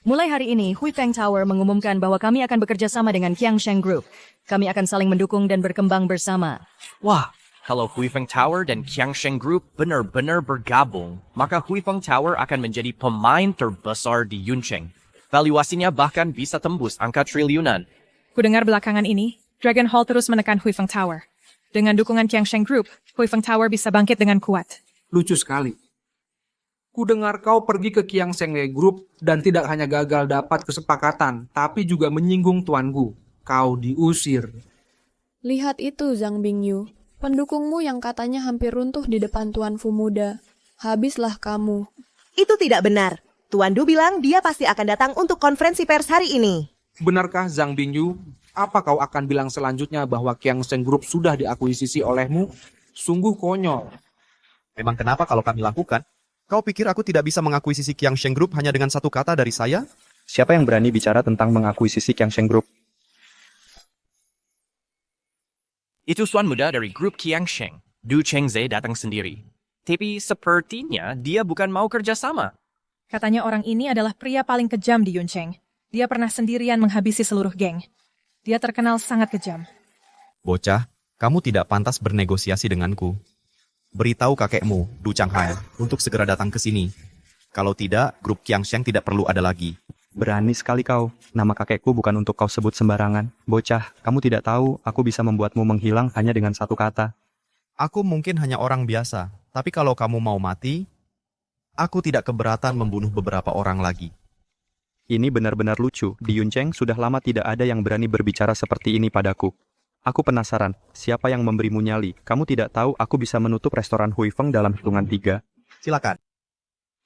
Mulai hari ini, Hui Feng Tower mengumumkan bahwa kami akan bekerja sama dengan Qiangsheng Group. Kami akan saling mendukung dan berkembang bersama. Wah, kalau Hui Feng Tower dan Qiangsheng Group benar-benar bergabung, maka Hui Feng Tower akan menjadi pemain terbesar di Yuncheng. Valuasinya bahkan bisa tembus angka triliunan. Kudengar belakangan ini, Dragon Hall terus menekan Hui Feng Tower. Dengan dukungan Qiangsheng Group, Hui Feng Tower bisa bangkit dengan kuat. Lucu sekali. Ku dengar kau pergi ke Qiangsheng Group dan tidak hanya gagal dapat kesepakatan, tapi juga menyinggung Tuan Gu. Kau diusir. Lihat itu, Zhang Bingyu. Pendukungmu yang katanya hampir runtuh di depan Tuan Fu muda. Habislah kamu. Itu tidak benar. Tuan Du bilang dia pasti akan datang untuk konferensi pers hari ini. Benarkah Zhang Bingyu? Apa kau akan bilang selanjutnya bahwa Qiangsheng Group sudah diakuisisi olehmu? Sungguh konyol. Memang kenapa kalau kami lakukan? Kau pikir aku tidak bisa mengakuisisi Qiangsheng Group hanya dengan satu kata dari saya? Siapa yang berani bicara tentang mengakuisisi Qiangsheng Group? Itu tuan muda dari grup Qiangsheng. Du Chengze datang sendiri. Tapi sepertinya dia bukan mau kerjasama. Katanya orang ini adalah pria paling kejam di Yuncheng. Dia pernah sendirian menghabisi seluruh geng. Dia terkenal sangat kejam. Bocah, kamu tidak pantas bernegosiasi denganku. Beritahu kakekmu, Du Changhai, untuk segera datang ke sini. Kalau tidak, grup Qiangsheng tidak perlu ada lagi. Berani sekali kau. Nama kakekku bukan untuk kau sebut sembarangan. Bocah, kamu tidak tahu aku bisa membuatmu menghilang hanya dengan satu kata. Aku mungkin hanya orang biasa, tapi kalau kamu mau mati, aku tidak keberatan membunuh beberapa orang lagi. Ini benar-benar lucu. Di Yuncheng sudah lama tidak ada yang berani berbicara seperti ini padaku. Aku penasaran, siapa yang memberimu nyali? Kamu tidak tahu aku bisa menutup restoran Hui Feng dalam hitungan 3. Silakan.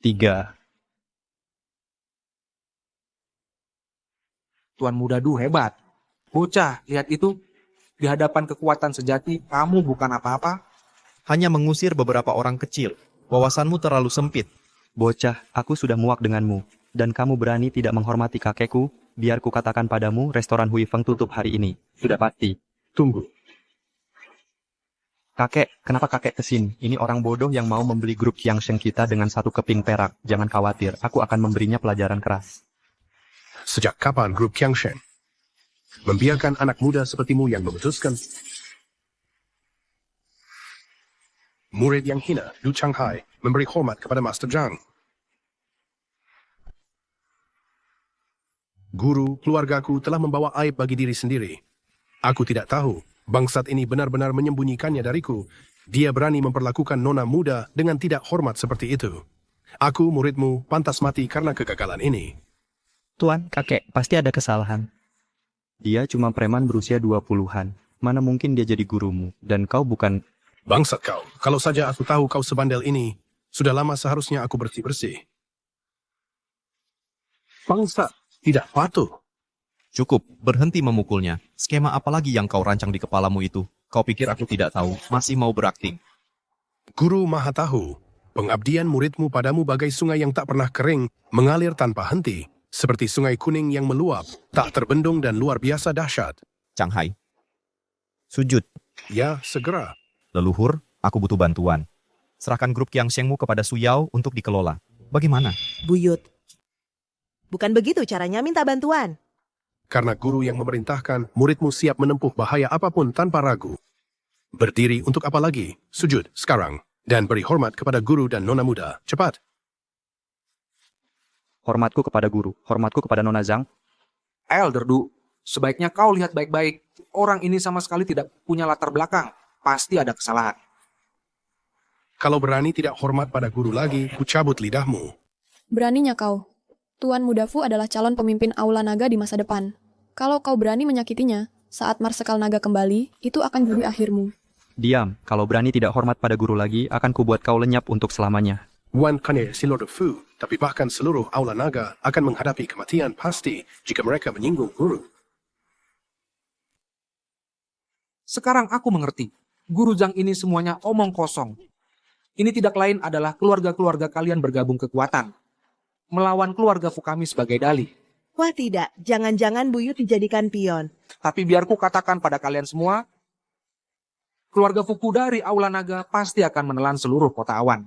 3. Tuan muda Du hebat. Bocah, lihat itu. Di hadapan kekuatan sejati, kamu bukan apa-apa. Hanya mengusir beberapa orang kecil. Wawasanmu terlalu sempit. Bocah, aku sudah muak denganmu. Dan kamu berani tidak menghormati kakekku? Biar ku katakan padamu, restoran Hui Feng tutup hari ini. Sudah pasti. Tunggu. Kakek, kenapa kakek kesini? Ini orang bodoh yang mau membeli grup Qiangsheng kita dengan satu keping perak. Jangan khawatir, aku akan memberinya pelajaran keras. Sejak kapan grup Qiangsheng membiarkan anak muda sepertimu yang memutuskan? Murid yang hina, Du Changhai, memberi hormat kepada Master Zhang. Guru keluargaku telah membawa aib bagi diri sendiri. Aku tidak tahu, bangsat ini benar-benar menyembunyikannya dariku. Dia berani memperlakukan nona muda dengan tidak hormat seperti itu. Aku, muridmu, pantas mati karena kegagalan ini. Tuan, kakek, pasti ada kesalahan. Dia cuma preman berusia 20-an. Mana mungkin dia jadi gurumu, dan kau bukan... Bangsat kau, kalau saja aku tahu kau sebandel ini, sudah lama seharusnya aku bersih-bersih. Bangsat, tidak patuh. Cukup, berhenti memukulnya. Skema apa lagi yang kau rancang di kepalamu itu? Kau pikir aku tidak tahu, masih mau berakting. Guru maha tahu, pengabdian muridmu padamu bagai sungai yang tak pernah kering, mengalir tanpa henti, seperti sungai kuning yang meluap, tak terbendung dan luar biasa dahsyat. Changhai. Sujud. Ya, segera. Leluhur, aku butuh bantuan. Serahkan grup Qiangshengmu kepada Suyao untuk dikelola. Bagaimana? Buyut. Bukan begitu caranya minta bantuan. Karena guru yang memerintahkan, muridmu siap menempuh bahaya apapun tanpa ragu. Berdiri untuk apa lagi? Sujud sekarang. Dan beri hormat kepada guru dan nona muda. Cepat. Hormatku kepada guru, hormatku kepada Nona Zhang. Elder Du, sebaiknya kau lihat baik-baik. Orang ini sama sekali tidak punya latar belakang. Pasti ada kesalahan. Kalau berani tidak hormat pada guru lagi, ku cabut lidahmu. Beraninya kau. Tuan Mudafu adalah calon pemimpin Aula Naga di masa depan. Kalau kau berani menyakitinya, saat Marsekal Naga kembali, itu akan jadi akhirmu. Diam, kalau berani tidak hormat pada guru lagi, akan kubuat kau lenyap untuk selamanya. Wan Kanye si Lord of Fu, tapi bahkan seluruh Aula Naga akan menghadapi kematian pasti jika mereka menyinggung guru. Sekarang aku mengerti. Guru Zhang ini semuanya omong kosong. Ini tidak lain adalah keluarga-keluarga kalian bergabung kekuatan. Melawan keluarga Fukami sebagai dalih. Wah tidak, jangan-jangan Buyut dijadikan pion. Tapi biarku katakan pada kalian semua, keluarga Fuku dari Aula Naga pasti akan menelan seluruh kota awan.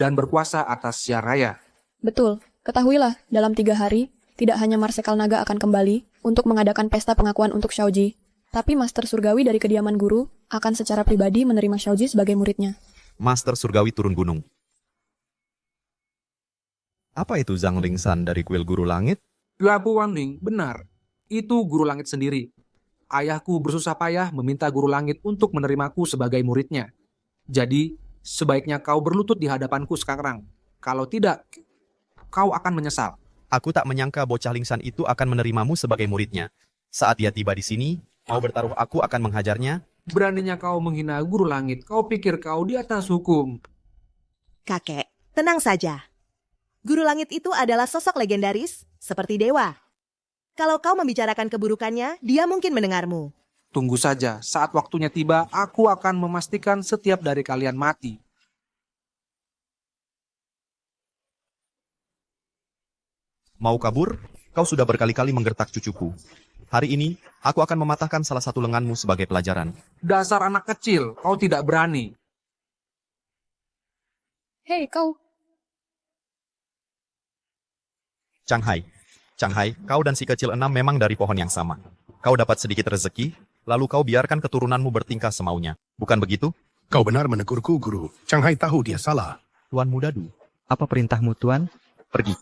Dan berkuasa atas Xia Raya. Betul, ketahuilah, dalam 3 hari, tidak hanya Marsekal Naga akan kembali untuk mengadakan pesta pengakuan untuk Xiaoji, tapi Master Surgawi dari kediaman guru akan secara pribadi menerima Xiaoji sebagai muridnya. Master Surgawi turun gunung. Apa itu Zhang Lingsan dari kuil Guru Langit? Labu Wanling, benar. Itu Guru Langit sendiri. Ayahku bersusah payah meminta Guru Langit untuk menerimaku sebagai muridnya. Jadi, sebaiknya kau berlutut di hadapanku sekarang. Kalau tidak, kau akan menyesal. Aku tak menyangka bocah Lingsan itu akan menerimamu sebagai muridnya. Saat dia tiba di sini, mau bertaruh aku akan menghajarnya. Beraninya kau menghina Guru Langit. Kau pikir kau di atas hukum. Kakek, tenang saja. Guru Langit itu adalah sosok legendaris, seperti dewa. Kalau kau membicarakan keburukannya, dia mungkin mendengarmu. Tunggu saja, saat waktunya tiba, aku akan memastikan setiap dari kalian mati. Mau kabur? Kau sudah berkali-kali menggertak cucuku. Hari ini, aku akan mematahkan salah satu lenganmu sebagai pelajaran. Dasar anak kecil, kau tidak berani. Hei, kau. Changhai, kau dan si kecil 6 memang dari pohon yang sama. Kau dapat sedikit rezeki, lalu kau biarkan keturunanmu bertingkah semaunya. Bukan begitu? Kau benar menegurku, Guru. Changhai tahu dia salah. Tuan Muda Du, apa perintahmu, Tuan? Pergi.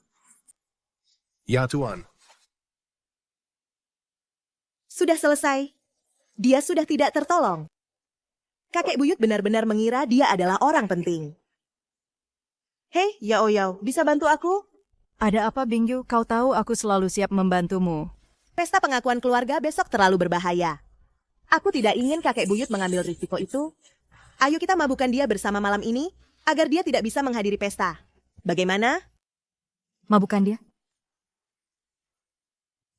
Ya, Tuan. Sudah selesai. Dia sudah tidak tertolong. Kakek buyut benar-benar mengira dia adalah orang penting. Hei, Yao Yao, bisa bantu aku? Ada apa, Bingyu? Kau tahu aku selalu siap membantumu. Pesta pengakuan keluarga besok terlalu berbahaya. Aku tidak ingin kakek buyut mengambil risiko itu. Ayo kita mabukkan dia bersama malam ini, agar dia tidak bisa menghadiri pesta. Bagaimana? Mabukkan dia?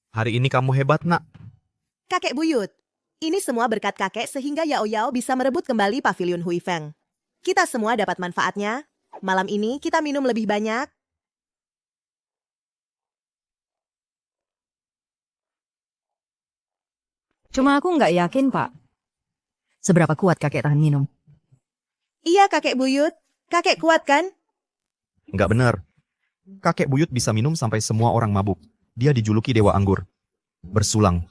Hari ini kamu hebat, nak. Kakek buyut, ini semua berkat kakek sehingga Yao Yao bisa merebut kembali pavilion Huifeng. Kita semua dapat manfaatnya. Malam ini kita minum lebih banyak. Cuma aku nggak yakin, Pak. Seberapa kuat kakek tahan minum? Iya, kakek buyut. Kakek kuat kan? Nggak benar. Kakek buyut bisa minum sampai semua orang mabuk. Dia dijuluki Dewa Anggur. Bersulang.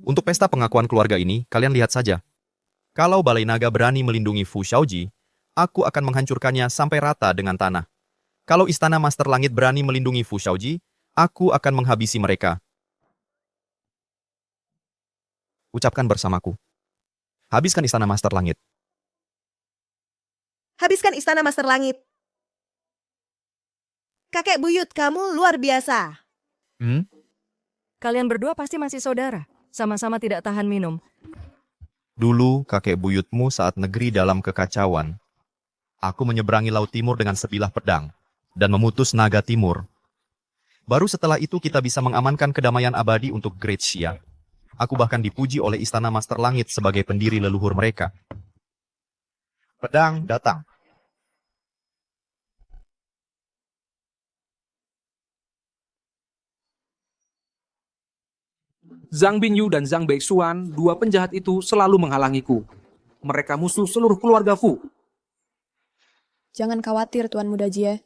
Untuk pesta pengakuan keluarga ini, kalian lihat saja. Kalau Balai Naga berani melindungi Fu Shaoji, aku akan menghancurkannya sampai rata dengan tanah. Kalau Istana Master Langit berani melindungi Fu Shaoji, aku akan menghabisi mereka. Ucapkan bersamaku. Habiskan Istana Master Langit. Habiskan Istana Master Langit. Kakek buyut, kamu luar biasa. Kalian berdua pasti masih saudara. Sama-sama tidak tahan minum. Dulu kakek buyutmu saat negeri dalam kekacauan. Aku menyeberangi Laut Timur dengan sebilah pedang dan memutus naga timur. Baru setelah itu kita bisa mengamankan kedamaian abadi untuk Great Xia. Aku bahkan dipuji oleh Istana Master Langit sebagai pendiri leluhur mereka. Pedang datang. Zhang Bingyu dan Zhang Beixuan, dua penjahat itu selalu menghalangiku. Mereka musuh seluruh keluarga Fu. Jangan khawatir, Tuan Muda Jie.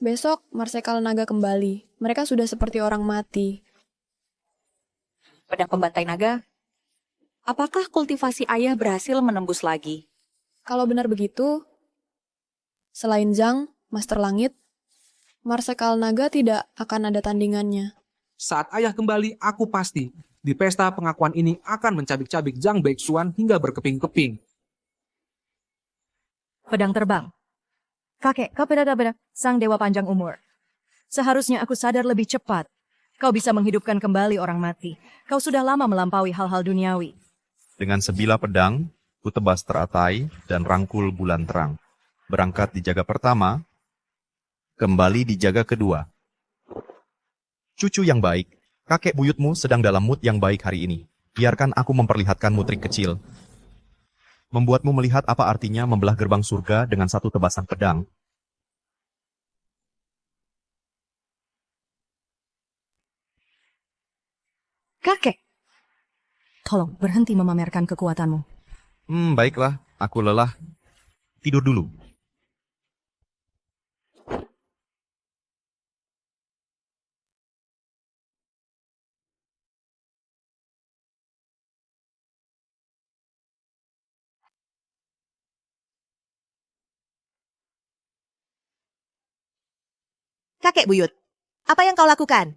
Besok, Marsekal Naga kembali. Mereka sudah seperti orang mati. Pedang pembantai naga, apakah kultivasi ayah berhasil menembus lagi? Kalau benar begitu, selain Zhang, Master Langit, Marsekal Naga tidak akan ada tandingannya. Saat ayah kembali, aku pasti di pesta pengakuan ini akan mencabik-cabik Zhang Beixuan hingga berkeping-keping. Pedang terbang. Kakek, kau benar-benar sang dewa panjang umur. Seharusnya aku sadar lebih cepat. Kau bisa menghidupkan kembali orang mati. Kau sudah lama melampaui hal-hal duniawi. Dengan sebilah pedang, ku tebas teratai dan rangkul bulan terang. Berangkat di jaga pertama, kembali di jaga kedua. Cucu yang baik, kakek buyutmu sedang dalam mood yang baik hari ini. Biarkan aku memperlihatkanmu trik kecil. Membuatmu melihat apa artinya membelah gerbang surga dengan satu tebasan pedang. Kakek, tolong berhenti memamerkan kekuatanmu. Baiklah, aku lelah. Tidur dulu. Kakek buyut, apa yang kau lakukan?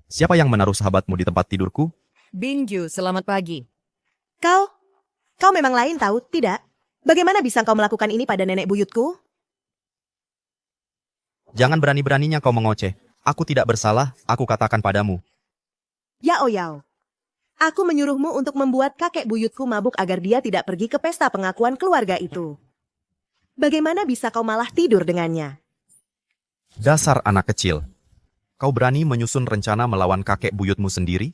Siapa yang menaruh sahabatmu di tempat tidurku? Bingyu, selamat pagi. Kau memang lain tahu, tidak? Bagaimana bisa kau melakukan ini pada nenek buyutku? Jangan berani-beraninya kau mengoceh. Aku tidak bersalah, aku katakan padamu. Yao Yao, aku menyuruhmu untuk membuat kakek buyutku mabuk agar dia tidak pergi ke pesta pengakuan keluarga itu. Bagaimana bisa kau malah tidur dengannya? Dasar anak kecil. Kau berani menyusun rencana melawan kakek buyutmu sendiri?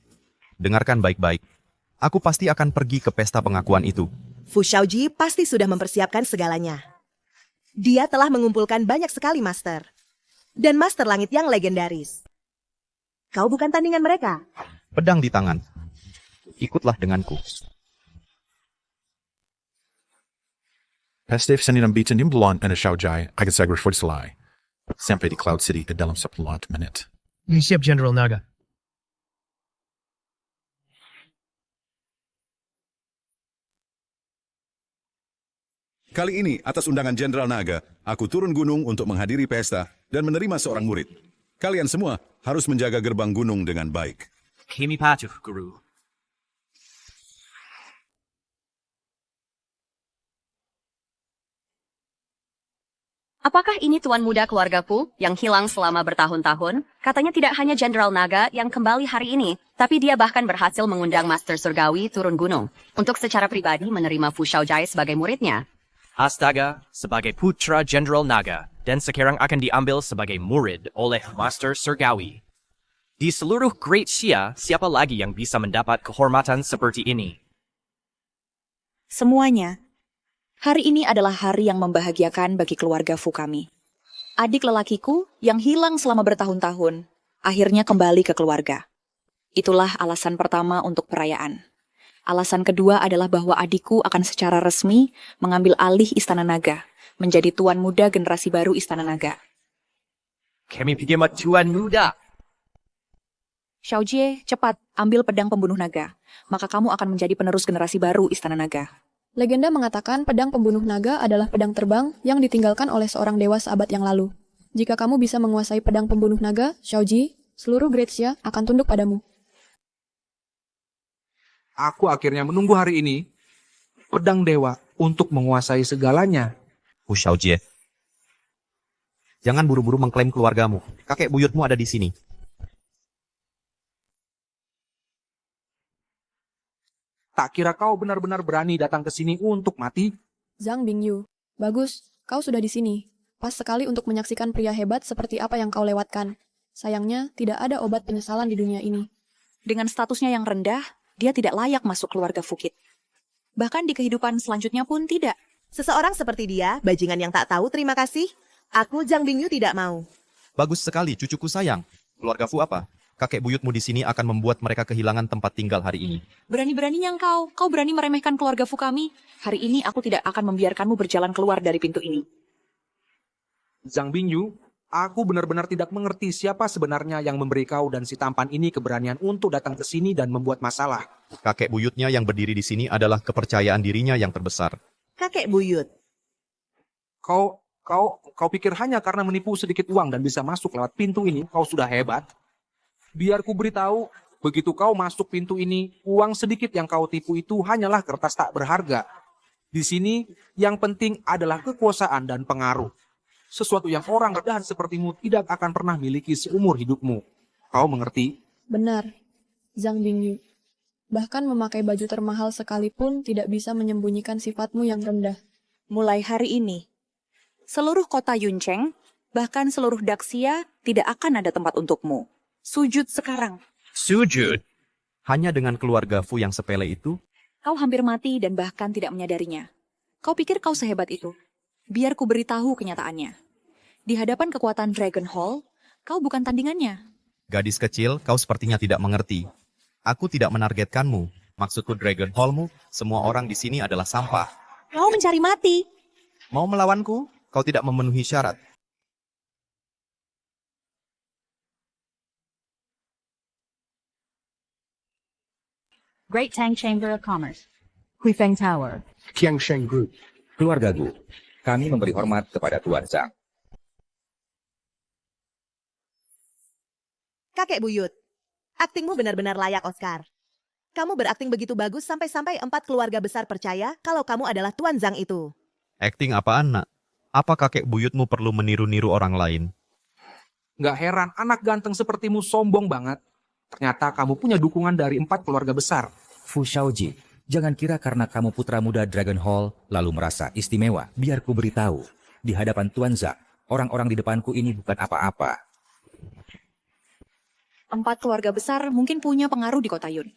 Dengarkan baik-baik. Aku pasti akan pergi ke pesta pengakuan itu. Fu Shaoji pasti sudah mempersiapkan segalanya. Dia telah mengumpulkan banyak sekali master. Dan master langit yang legendaris. Kau bukan tandingan mereka. Pedang di tangan. Ikutlah denganku. Peste Senin bitin imbulan na Shaojai, agad sagres for Salai. Sampai di Cloud City dalam 10 menit. Siap, General Naga. Kali ini, atas undangan Jenderal Naga, aku turun gunung untuk menghadiri pesta dan menerima seorang murid. Kalian semua harus menjaga gerbang gunung dengan baik. Kami patuh, Guru. Apakah ini tuan muda keluargaku yang hilang selama bertahun-tahun? Katanya tidak hanya Jenderal Naga yang kembali hari ini, tapi dia bahkan berhasil mengundang Master Surgawi turun gunung untuk secara pribadi menerima Fu Shaojai sebagai muridnya. Astaga, sebagai putra Jenderal Naga, dan sekarang akan diambil sebagai murid oleh Master Surgawi. Di seluruh Great Xia, siapa lagi yang bisa mendapat kehormatan seperti ini? Semuanya. Hari ini adalah hari yang membahagiakan bagi keluarga Fu kami. Adik lelakiku yang hilang selama bertahun-tahun, akhirnya kembali ke keluarga. Itulah alasan pertama untuk perayaan. Alasan kedua adalah bahwa adikku akan secara resmi mengambil alih Istana Naga, menjadi tuan muda generasi baru Istana Naga. Kami pikir tuan muda. Xiaojie, cepat, ambil pedang pembunuh naga. Maka kamu akan menjadi penerus generasi baru Istana Naga. Legenda mengatakan pedang pembunuh naga adalah pedang terbang yang ditinggalkan oleh seorang dewa seabad yang lalu. Jika kamu bisa menguasai pedang pembunuh naga, Xiaoji, seluruh Great Xia akan tunduk padamu. Aku akhirnya menunggu hari ini, pedang dewa untuk menguasai segalanya. Fu Shaojie. Jangan buru-buru mengklaim keluargamu. Kakek buyutmu ada di sini. Tak kira kau benar-benar berani datang ke sini untuk mati? Zhang Bingyu, bagus, kau sudah di sini. Pas sekali untuk menyaksikan pria hebat seperti apa yang kau lewatkan. Sayangnya, tidak ada obat penyesalan di dunia ini. Dengan statusnya yang rendah, dia tidak layak masuk keluarga Fukit. Bahkan di kehidupan selanjutnya pun tidak. Seseorang seperti dia, bajingan yang tak tahu terima kasih. Aku Zhang Bingyu tidak mau. Bagus sekali, cucuku sayang. Keluarga Fu apa? Kakek buyutmu di sini akan membuat mereka kehilangan tempat tinggal hari ini. Berani-beraninya kau berani meremehkan keluarga Fu kami. Hari ini aku tidak akan membiarkanmu berjalan keluar dari pintu ini. Zhang Bingyu, aku benar-benar tidak mengerti siapa sebenarnya yang memberi kau dan si tampan ini keberanian untuk datang ke sini dan membuat masalah. Kakek buyutnya yang berdiri di sini adalah kepercayaan dirinya yang terbesar. Kakek buyut. Kau pikir hanya karena menipu sedikit uang dan bisa masuk lewat pintu ini, kau sudah hebat? Biar ku beritahu, begitu kau masuk pintu ini, uang sedikit yang kau tipu itu hanyalah kertas tak berharga. Di sini, yang penting adalah kekuasaan dan pengaruh. Sesuatu yang orang rendahan sepertimu tidak akan pernah miliki seumur hidupmu. Kau mengerti? Benar, Zhang Bingyu. Bahkan memakai baju termahal sekalipun tidak bisa menyembunyikan sifatmu yang rendah. Mulai hari ini, seluruh kota Yuncheng, bahkan seluruh Daxia, tidak akan ada tempat untukmu. Sujud sekarang. Sujud? Hanya dengan keluarga Fu yang sepele itu? Kau hampir mati dan bahkan tidak menyadarinya. Kau pikir kau sehebat itu? Biar ku beritahu kenyataannya. Di hadapan kekuatan Dragon Hall, kau bukan tandingannya. Gadis kecil, kau sepertinya tidak mengerti. Aku tidak menargetkanmu. Maksudku Dragon Hall-mu, semua orang di sini adalah sampah. Kau mencari mati. Mau melawanku? Kau tidak memenuhi syarat. Great Tang Chamber of Commerce. Huifeng Tower. Qiangsheng Group. Keluarga Gu, kami memberi hormat kepada Tuan Zhang. Kakek buyut, aktingmu benar-benar layak Oscar. Kamu berakting begitu bagus sampai-sampai 4 keluarga besar percaya kalau kamu adalah Tuan Zhang itu. Akting apaan, nak? Apa kakek buyutmu perlu meniru-niru orang lain? Gak heran anak ganteng sepertimu sombong banget. Ternyata kamu punya dukungan dari 4 keluarga besar. Fu Shaoji, jangan kira karena kamu putra muda Dragon Hall lalu merasa istimewa. Biar ku beritahu, di hadapan Tuan Zhang, orang-orang di depanku ini bukan apa-apa. 4 keluarga besar mungkin punya pengaruh di kota Yun.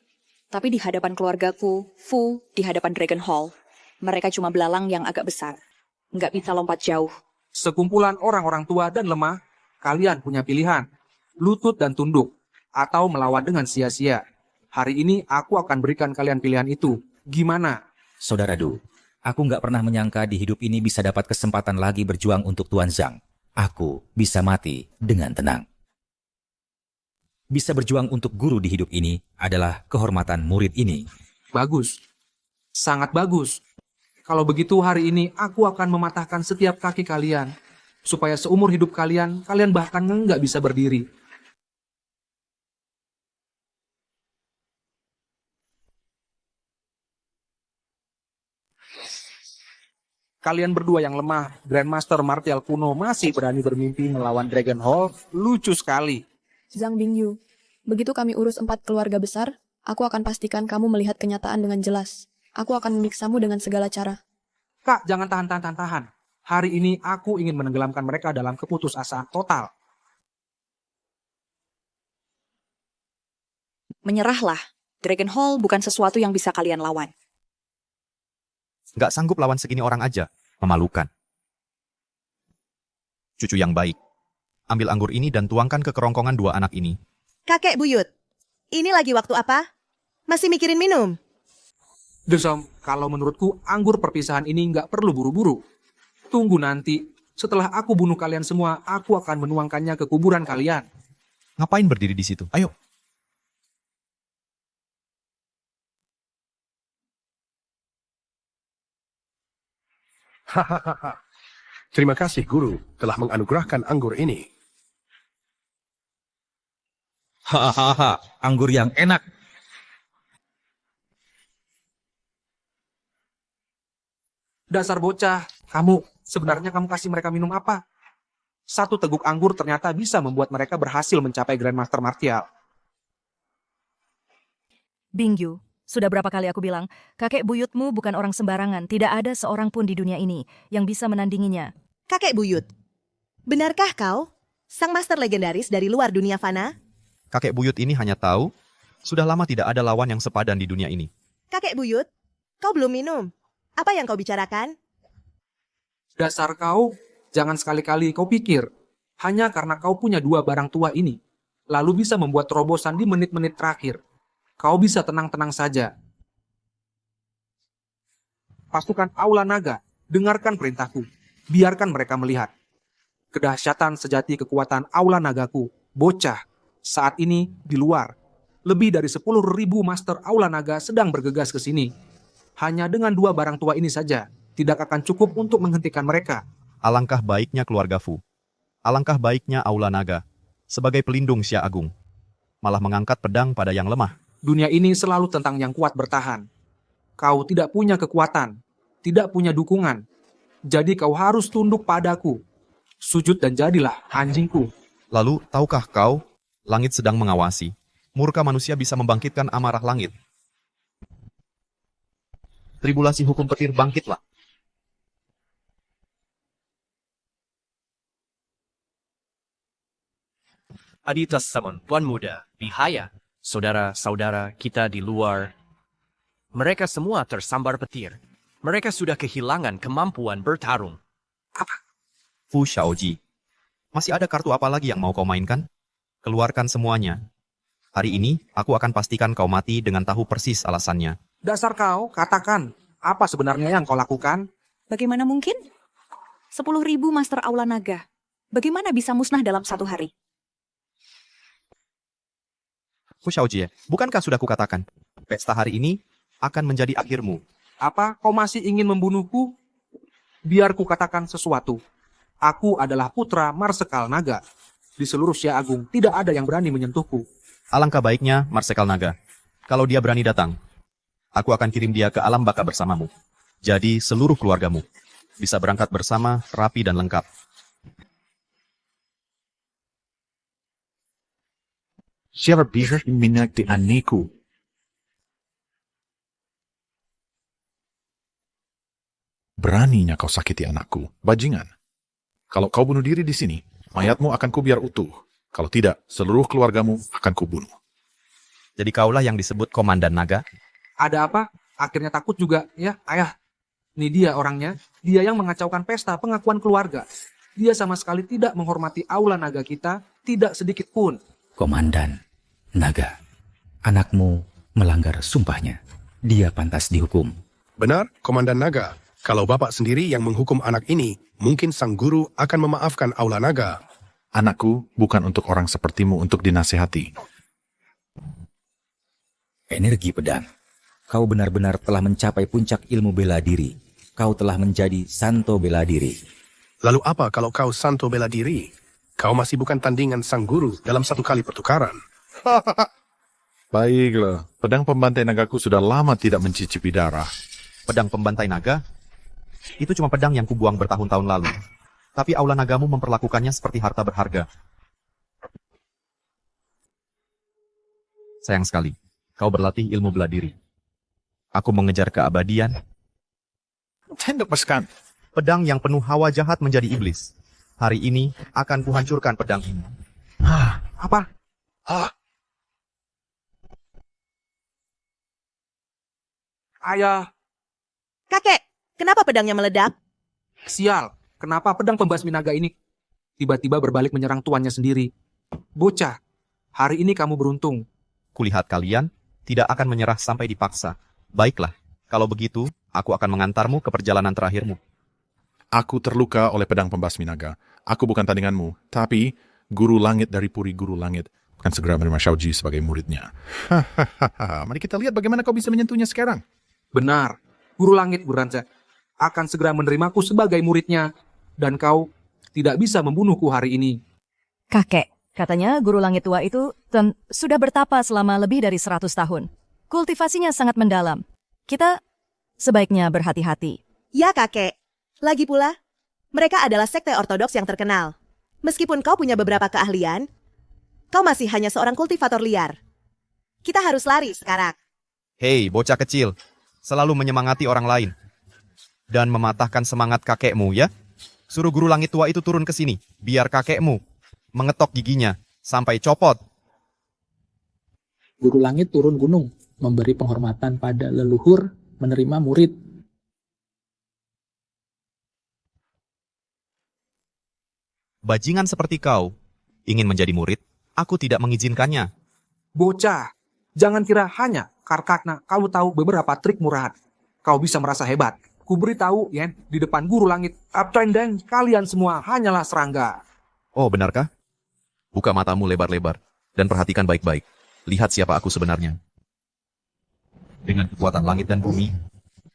Tapi di hadapan keluargaku, Fu di hadapan Dragon Hall, mereka cuma belalang yang agak besar. Nggak bisa lompat jauh. Sekumpulan orang-orang tua dan lemah, kalian punya pilihan. Lutut dan tunduk, atau melawan dengan sia-sia. Hari ini aku akan berikan kalian pilihan itu. Gimana? Saudara Du, aku nggak pernah menyangka di hidup ini bisa dapat kesempatan lagi berjuang untuk Tuan Zhang. Aku bisa mati dengan tenang. Bisa berjuang untuk guru di hidup ini adalah kehormatan murid ini. Bagus. Sangat bagus. Kalau begitu hari ini aku akan mematahkan setiap kaki kalian. Supaya seumur hidup kalian bahkan nggak bisa berdiri. Kalian berdua yang lemah, Grandmaster martial kuno masih berani bermimpi melawan Dragon Hall. Lucu sekali. Zhang Bingyu, begitu kami urus 4 keluarga besar, aku akan pastikan kamu melihat kenyataan dengan jelas. Aku akan memiksamu dengan segala cara. Kak, jangan tahan. Hari ini aku ingin menenggelamkan mereka dalam keputusasaan total. Menyerahlah. Dragon Hall bukan sesuatu yang bisa kalian lawan. Nggak sanggup lawan segini orang aja. Memalukan. Cucu yang baik. Ambil anggur ini dan tuangkan ke kerongkongan 2 anak ini. Kakek buyut, ini lagi waktu apa? Masih mikirin minum? Desom, kalau menurutku anggur perpisahan ini nggak perlu buru-buru. Tunggu nanti, setelah aku bunuh kalian semua, aku akan menuangkannya ke kuburan kalian. Ngapain berdiri di situ? Ayo. Hahaha. Terima kasih guru telah menganugerahkan anggur ini. Hahaha, anggur yang enak. Dasar bocah, sebenarnya kamu kasih mereka minum apa? 1 teguk anggur ternyata bisa membuat mereka berhasil mencapai Grandmaster Martial. Bingyu, sudah berapa kali aku bilang, kakek buyutmu bukan orang sembarangan, tidak ada seorang pun di dunia ini yang bisa menandinginya. Kakek buyut, benarkah kau sang master legendaris dari luar dunia fana? Kakek buyut ini hanya tahu, sudah lama tidak ada lawan yang sepadan di dunia ini. Kakek buyut, kau belum minum. Apa yang kau bicarakan? Dasar kau, jangan sekali-kali kau pikir, hanya karena kau punya 2 barang tua ini, lalu bisa membuat terobosan di menit-menit terakhir. Kau bisa tenang-tenang saja. Pasukan Aula Naga, dengarkan perintahku. Biarkan mereka melihat. Kedahsyatan sejati kekuatan Aula Nagaku, bocah, saat ini di luar. Lebih dari 10.000 Master Aula Naga sedang bergegas ke sini. Hanya dengan 2 barang tua ini saja, tidak akan cukup untuk menghentikan mereka. Alangkah baiknya keluarga Fu. Alangkah baiknya Aula Naga. Sebagai pelindung Xia Agung. Malah mengangkat pedang pada yang lemah. Dunia ini selalu tentang yang kuat bertahan. Kau tidak punya kekuatan, tidak punya dukungan. Jadi kau harus tunduk padaku. Sujud dan jadilah anjingku. Lalu, tahukah kau, langit sedang mengawasi. Murka manusia bisa membangkitkan amarah langit. Tribulasi hukum petir bangkitlah. Aditas Samon, Tuan Muda, Bihaya, saudara-saudara kita di luar. Mereka semua tersambar petir. Mereka sudah kehilangan kemampuan bertarung. Fu Shaoji. Masih ada kartu apa lagi yang mau kau mainkan? Keluarkan semuanya. Hari ini, aku akan pastikan kau mati dengan tahu persis alasannya. Dasar kau, katakan, apa sebenarnya yang kau lakukan? Bagaimana mungkin? 10.000 Master Aula Naga. Bagaimana bisa musnah dalam 1 hari? Fu Shaoji, bukankah sudah kukatakan? Pesta hari ini akan menjadi akhirmu. Apa kau masih ingin membunuhku? Biar ku katakan sesuatu. Aku adalah putra Marsekal Naga. Di seluruh Xia Agung tidak ada yang berani menyentuhku. Alangkah baiknya Marsekal Naga. Kalau dia berani datang, aku akan kirim dia ke alam baka bersamamu. Jadi seluruh keluargamu bisa berangkat bersama, rapi dan lengkap. Siapa bisa meminati anakku? Beraninya kau sakiti anakku, bajingan. Kalau kau bunuh diri di sini, mayatmu akan kubiar utuh. Kalau tidak, seluruh keluargamu akan kubunuh. Jadi kaulah yang disebut Komandan Naga? Ada apa? Akhirnya takut juga, ya, ayah. Ini dia orangnya. Dia yang mengacaukan pesta pengakuan keluarga. Dia sama sekali tidak menghormati aula naga kita, tidak sedikit pun. Komandan Naga, anakmu melanggar sumpahnya. Dia pantas dihukum. Benar, Komandan Naga. Kalau Bapak sendiri yang menghukum anak ini, mungkin sang guru akan memaafkan aula naga. Anakku bukan untuk orang sepertimu untuk dinasehati. Energi pedang. Kau benar-benar telah mencapai puncak ilmu bela diri. Kau telah menjadi Santo bela diri. Lalu apa kalau kau Santo bela diri? Kau masih bukan tandingan sang guru dalam satu kali pertukaran. Baiklah, pedang pembantai nagaku sudah lama tidak mencicipi darah. Pedang pembantai naga? Itu cuma pedang yang kubuang bertahun-tahun lalu. Tapi aula nagamu memperlakukannya seperti harta berharga. Sayang sekali, kau berlatih ilmu bela diri. Aku mengejar keabadian. Lepaskan. Pedang yang penuh hawa jahat menjadi iblis. Hari ini akan kuhancurkan pedang ini. Apa? Ayah. Kakek, kenapa pedangnya meledak? Sial, kenapa pedang pembasmi naga ini tiba-tiba berbalik menyerang tuannya sendiri? Bocah, hari ini kamu beruntung. Kulihat kalian tidak akan menyerah sampai dipaksa. Baiklah, kalau begitu, aku akan mengantarmu ke perjalanan terakhirmu. Aku terluka oleh pedang pembasmi naga. Aku bukan tandinganmu, tapi guru langit dari Puri Guru Langit akan segera menerima Xiaoji sebagai muridnya. Mari kita lihat bagaimana kau bisa menyentuhnya sekarang. Benar, Guru Langit Buranca akan segera menerimaku sebagai muridnya, dan kau tidak bisa membunuhku hari ini. Kakek, katanya guru langit tua itu sudah bertapa selama lebih dari 100 tahun. Kultivasinya sangat mendalam. Kita sebaiknya berhati-hati. Ya kakek, lagi pula, mereka adalah sekte ortodoks yang terkenal. Meskipun kau punya beberapa keahlian, kau masih hanya seorang kultivator liar. Kita harus lari sekarang. Hei, bocah kecil, selalu menyemangati orang lain. Dan mematahkan semangat kakekmu, ya? Suruh guru langit tua itu turun ke sini, biar kakekmu mengetok giginya sampai copot. Guru langit turun gunung, memberi penghormatan pada leluhur, menerima murid. Bajingan seperti kau ingin menjadi murid, aku tidak mengizinkannya. Bocah, jangan kira hanya karena kamu tahu beberapa trik murahan. Kau bisa merasa hebat. Ku beritahu, Yen, di depan guru langit, Uptrend dan kalian semua hanyalah serangga. Oh, benarkah? Buka matamu lebar-lebar dan perhatikan baik-baik. Lihat siapa aku sebenarnya. Dengan kekuatan langit dan bumi,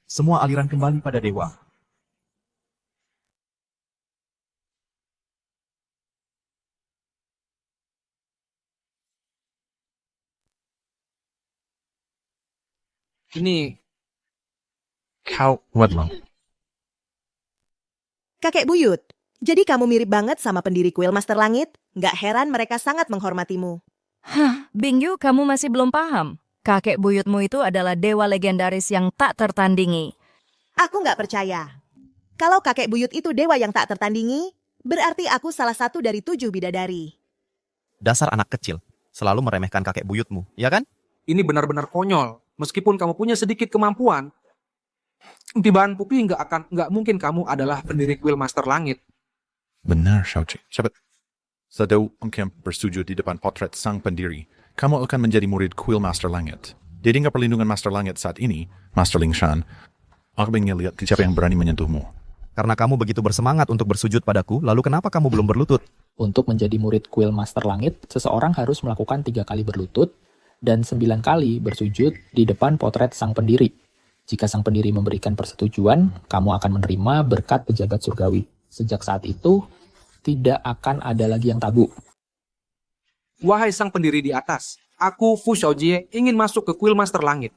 semua aliran kembali pada dewa. Ini Kau Wadlong. Kakek buyut, jadi kamu mirip banget sama pendiri kuil Master Langit? Nggak heran mereka sangat menghormatimu. Hah, Bingyu, kamu masih belum paham. Kakek buyutmu itu adalah dewa legendaris yang tak tertandingi. Aku nggak percaya. Kalau kakek buyut itu dewa yang tak tertandingi, berarti aku salah satu dari 7 bidadari. Dasar anak kecil, selalu meremehkan kakek buyutmu, ya kan? Ini benar-benar konyol. Meskipun kamu punya sedikit kemampuan, Tiban Pupi nggak mungkin kamu adalah pendiri kuil Master Langit. Benar, Xiaoji. Cepat. Sedau engkau bersujud di depan potret sang pendiri, kamu akan menjadi murid kuil Master Langit. Di tingkat perlindungan Master Langit saat ini, Master Ling Shan, aku ingin lihat siapa yang berani menyentuhmu. Karena kamu begitu bersemangat untuk bersujud padaku, lalu kenapa kamu belum berlutut? Untuk menjadi murid kuil Master Langit, seseorang harus melakukan 3 kali berlutut dan 9 kali bersujud di depan potret sang pendiri. Jika sang pendiri memberikan persetujuan, kamu akan menerima berkat pejabat surgawi. Sejak saat itu, tidak akan ada lagi yang tabu. Wahai sang pendiri di atas, aku Fu Xiaojie ingin masuk ke kuil Master Langit.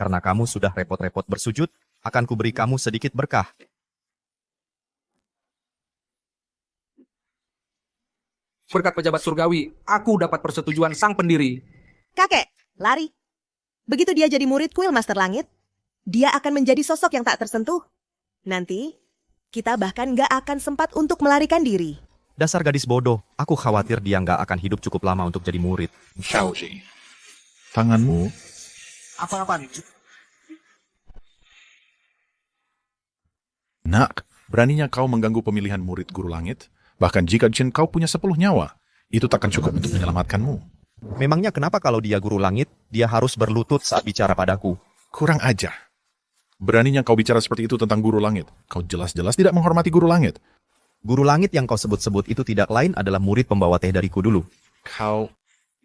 Karena kamu sudah repot-repot bersujud, akan kuberi kamu sedikit berkah. Berkat pejabat surgawi, aku dapat persetujuan sang pendiri. Kakek, lari. Begitu dia jadi murid kuil Master Langit, dia akan menjadi sosok yang tak tersentuh. Nanti, kita bahkan nggak akan sempat untuk melarikan diri. Dasar gadis bodoh, aku khawatir dia nggak akan hidup cukup lama untuk jadi murid. Xiaoji, tanganmu. Apa-apa nih? Nak, beraninya kau mengganggu pemilihan murid guru langit? Bahkan jika jin kau punya 10 nyawa, itu takkan cukup untuk menyelamatkanmu. Memangnya kenapa kalau dia guru langit, dia harus berlutut saat bicara padaku? Kurang ajar. Beraninya kau bicara seperti itu tentang guru langit. Kau jelas-jelas tidak menghormati guru langit. Guru langit yang kau sebut-sebut itu tidak lain adalah murid pembawa teh dariku dulu. Kau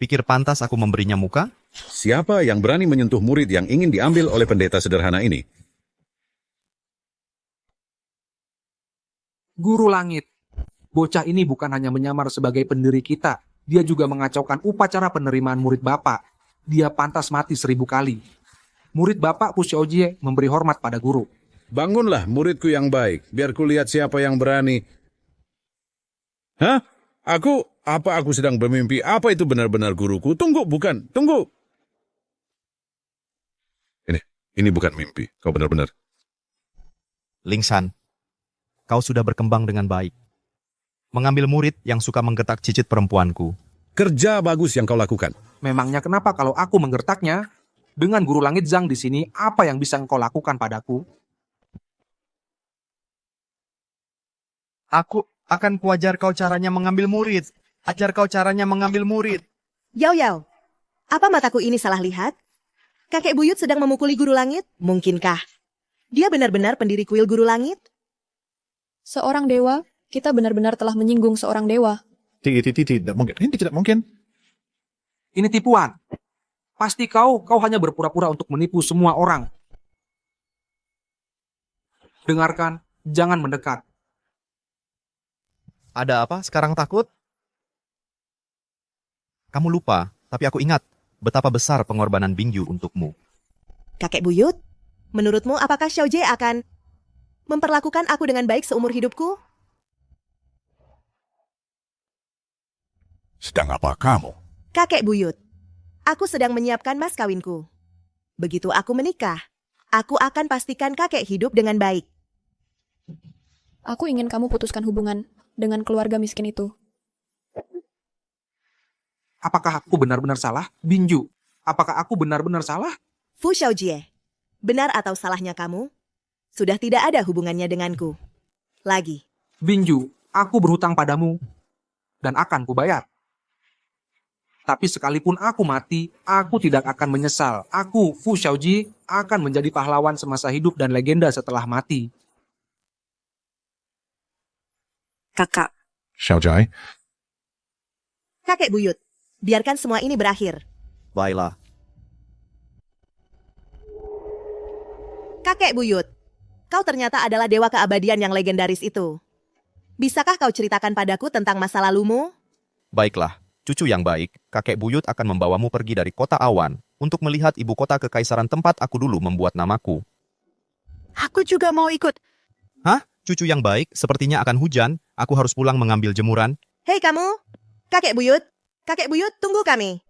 pikir pantas aku memberinya muka? Siapa yang berani menyentuh murid yang ingin diambil oleh pendeta sederhana ini? Guru langit. Bocah ini bukan hanya menyamar sebagai pendiri kita, dia juga mengacaukan upacara penerimaan murid Bapak. Dia pantas mati 1000 kali. Murid Bapak Fu Xiaojie memberi hormat pada guru. Bangunlah muridku yang baik, biar ku lihat siapa yang berani. Hah? Apa aku sedang bermimpi? Apa itu benar-benar guruku? Tunggu, bukan. Tunggu. Ini bukan mimpi. Kau benar-benar. Lingshan, kau sudah berkembang dengan baik. Mengambil murid yang suka menggertak cicit perempuanku. Kerja bagus yang kau lakukan. Memangnya kenapa kalau aku menggertaknya? Dengan guru langit Zhang di sini, apa yang bisa engkau lakukan padaku? Aku akan kuajar kau caranya mengambil murid. Ajar kau caranya mengambil murid. Yao Yao, apa mataku ini salah lihat? Kakek buyut sedang memukuli guru langit? Mungkinkah? Dia benar-benar pendiri kuil guru langit? Seorang dewa, kita benar-benar telah menyinggung seorang dewa. Tidak mungkin. Ini tidak mungkin. Ini tipuan. Pasti kau hanya berpura-pura untuk menipu semua orang. Dengarkan, jangan mendekat. Ada apa? Sekarang takut? Kamu lupa, tapi aku ingat betapa besar pengorbanan Bingyu untukmu. Kakek buyut, menurutmu apakah Xiaojie akan memperlakukan aku dengan baik seumur hidupku? Sedang apa kamu? Kakek buyut, aku sedang menyiapkan mas kawinku. Begitu aku menikah, aku akan pastikan kakek hidup dengan baik. Aku ingin kamu putuskan hubungan dengan keluarga miskin itu. Apakah aku benar-benar salah? Binju, apakah aku benar-benar salah? Fu Xiaojie, benar atau salahnya kamu? Sudah tidak ada hubungannya denganku. Lagi. Binju, aku berhutang padamu dan akan kubayar. Tapi sekalipun aku mati, aku tidak akan menyesal. Aku, Fu Xiaojie, akan menjadi pahlawan semasa hidup dan legenda setelah mati. Kakak. Xiaojie. Kakek buyut, biarkan semua ini berakhir. Baiklah. Kakek buyut, kau ternyata adalah dewa keabadian yang legendaris itu. Bisakah kau ceritakan padaku tentang masa lalumu? Baiklah, cucu yang baik, kakek buyut akan membawamu pergi dari kota awan untuk melihat ibu kota kekaisaran tempat aku dulu membuat namaku. Aku juga mau ikut. Hah? Cucu yang baik, sepertinya akan hujan. Aku harus pulang mengambil jemuran. Hei kamu, kakek buyut, tunggu kami.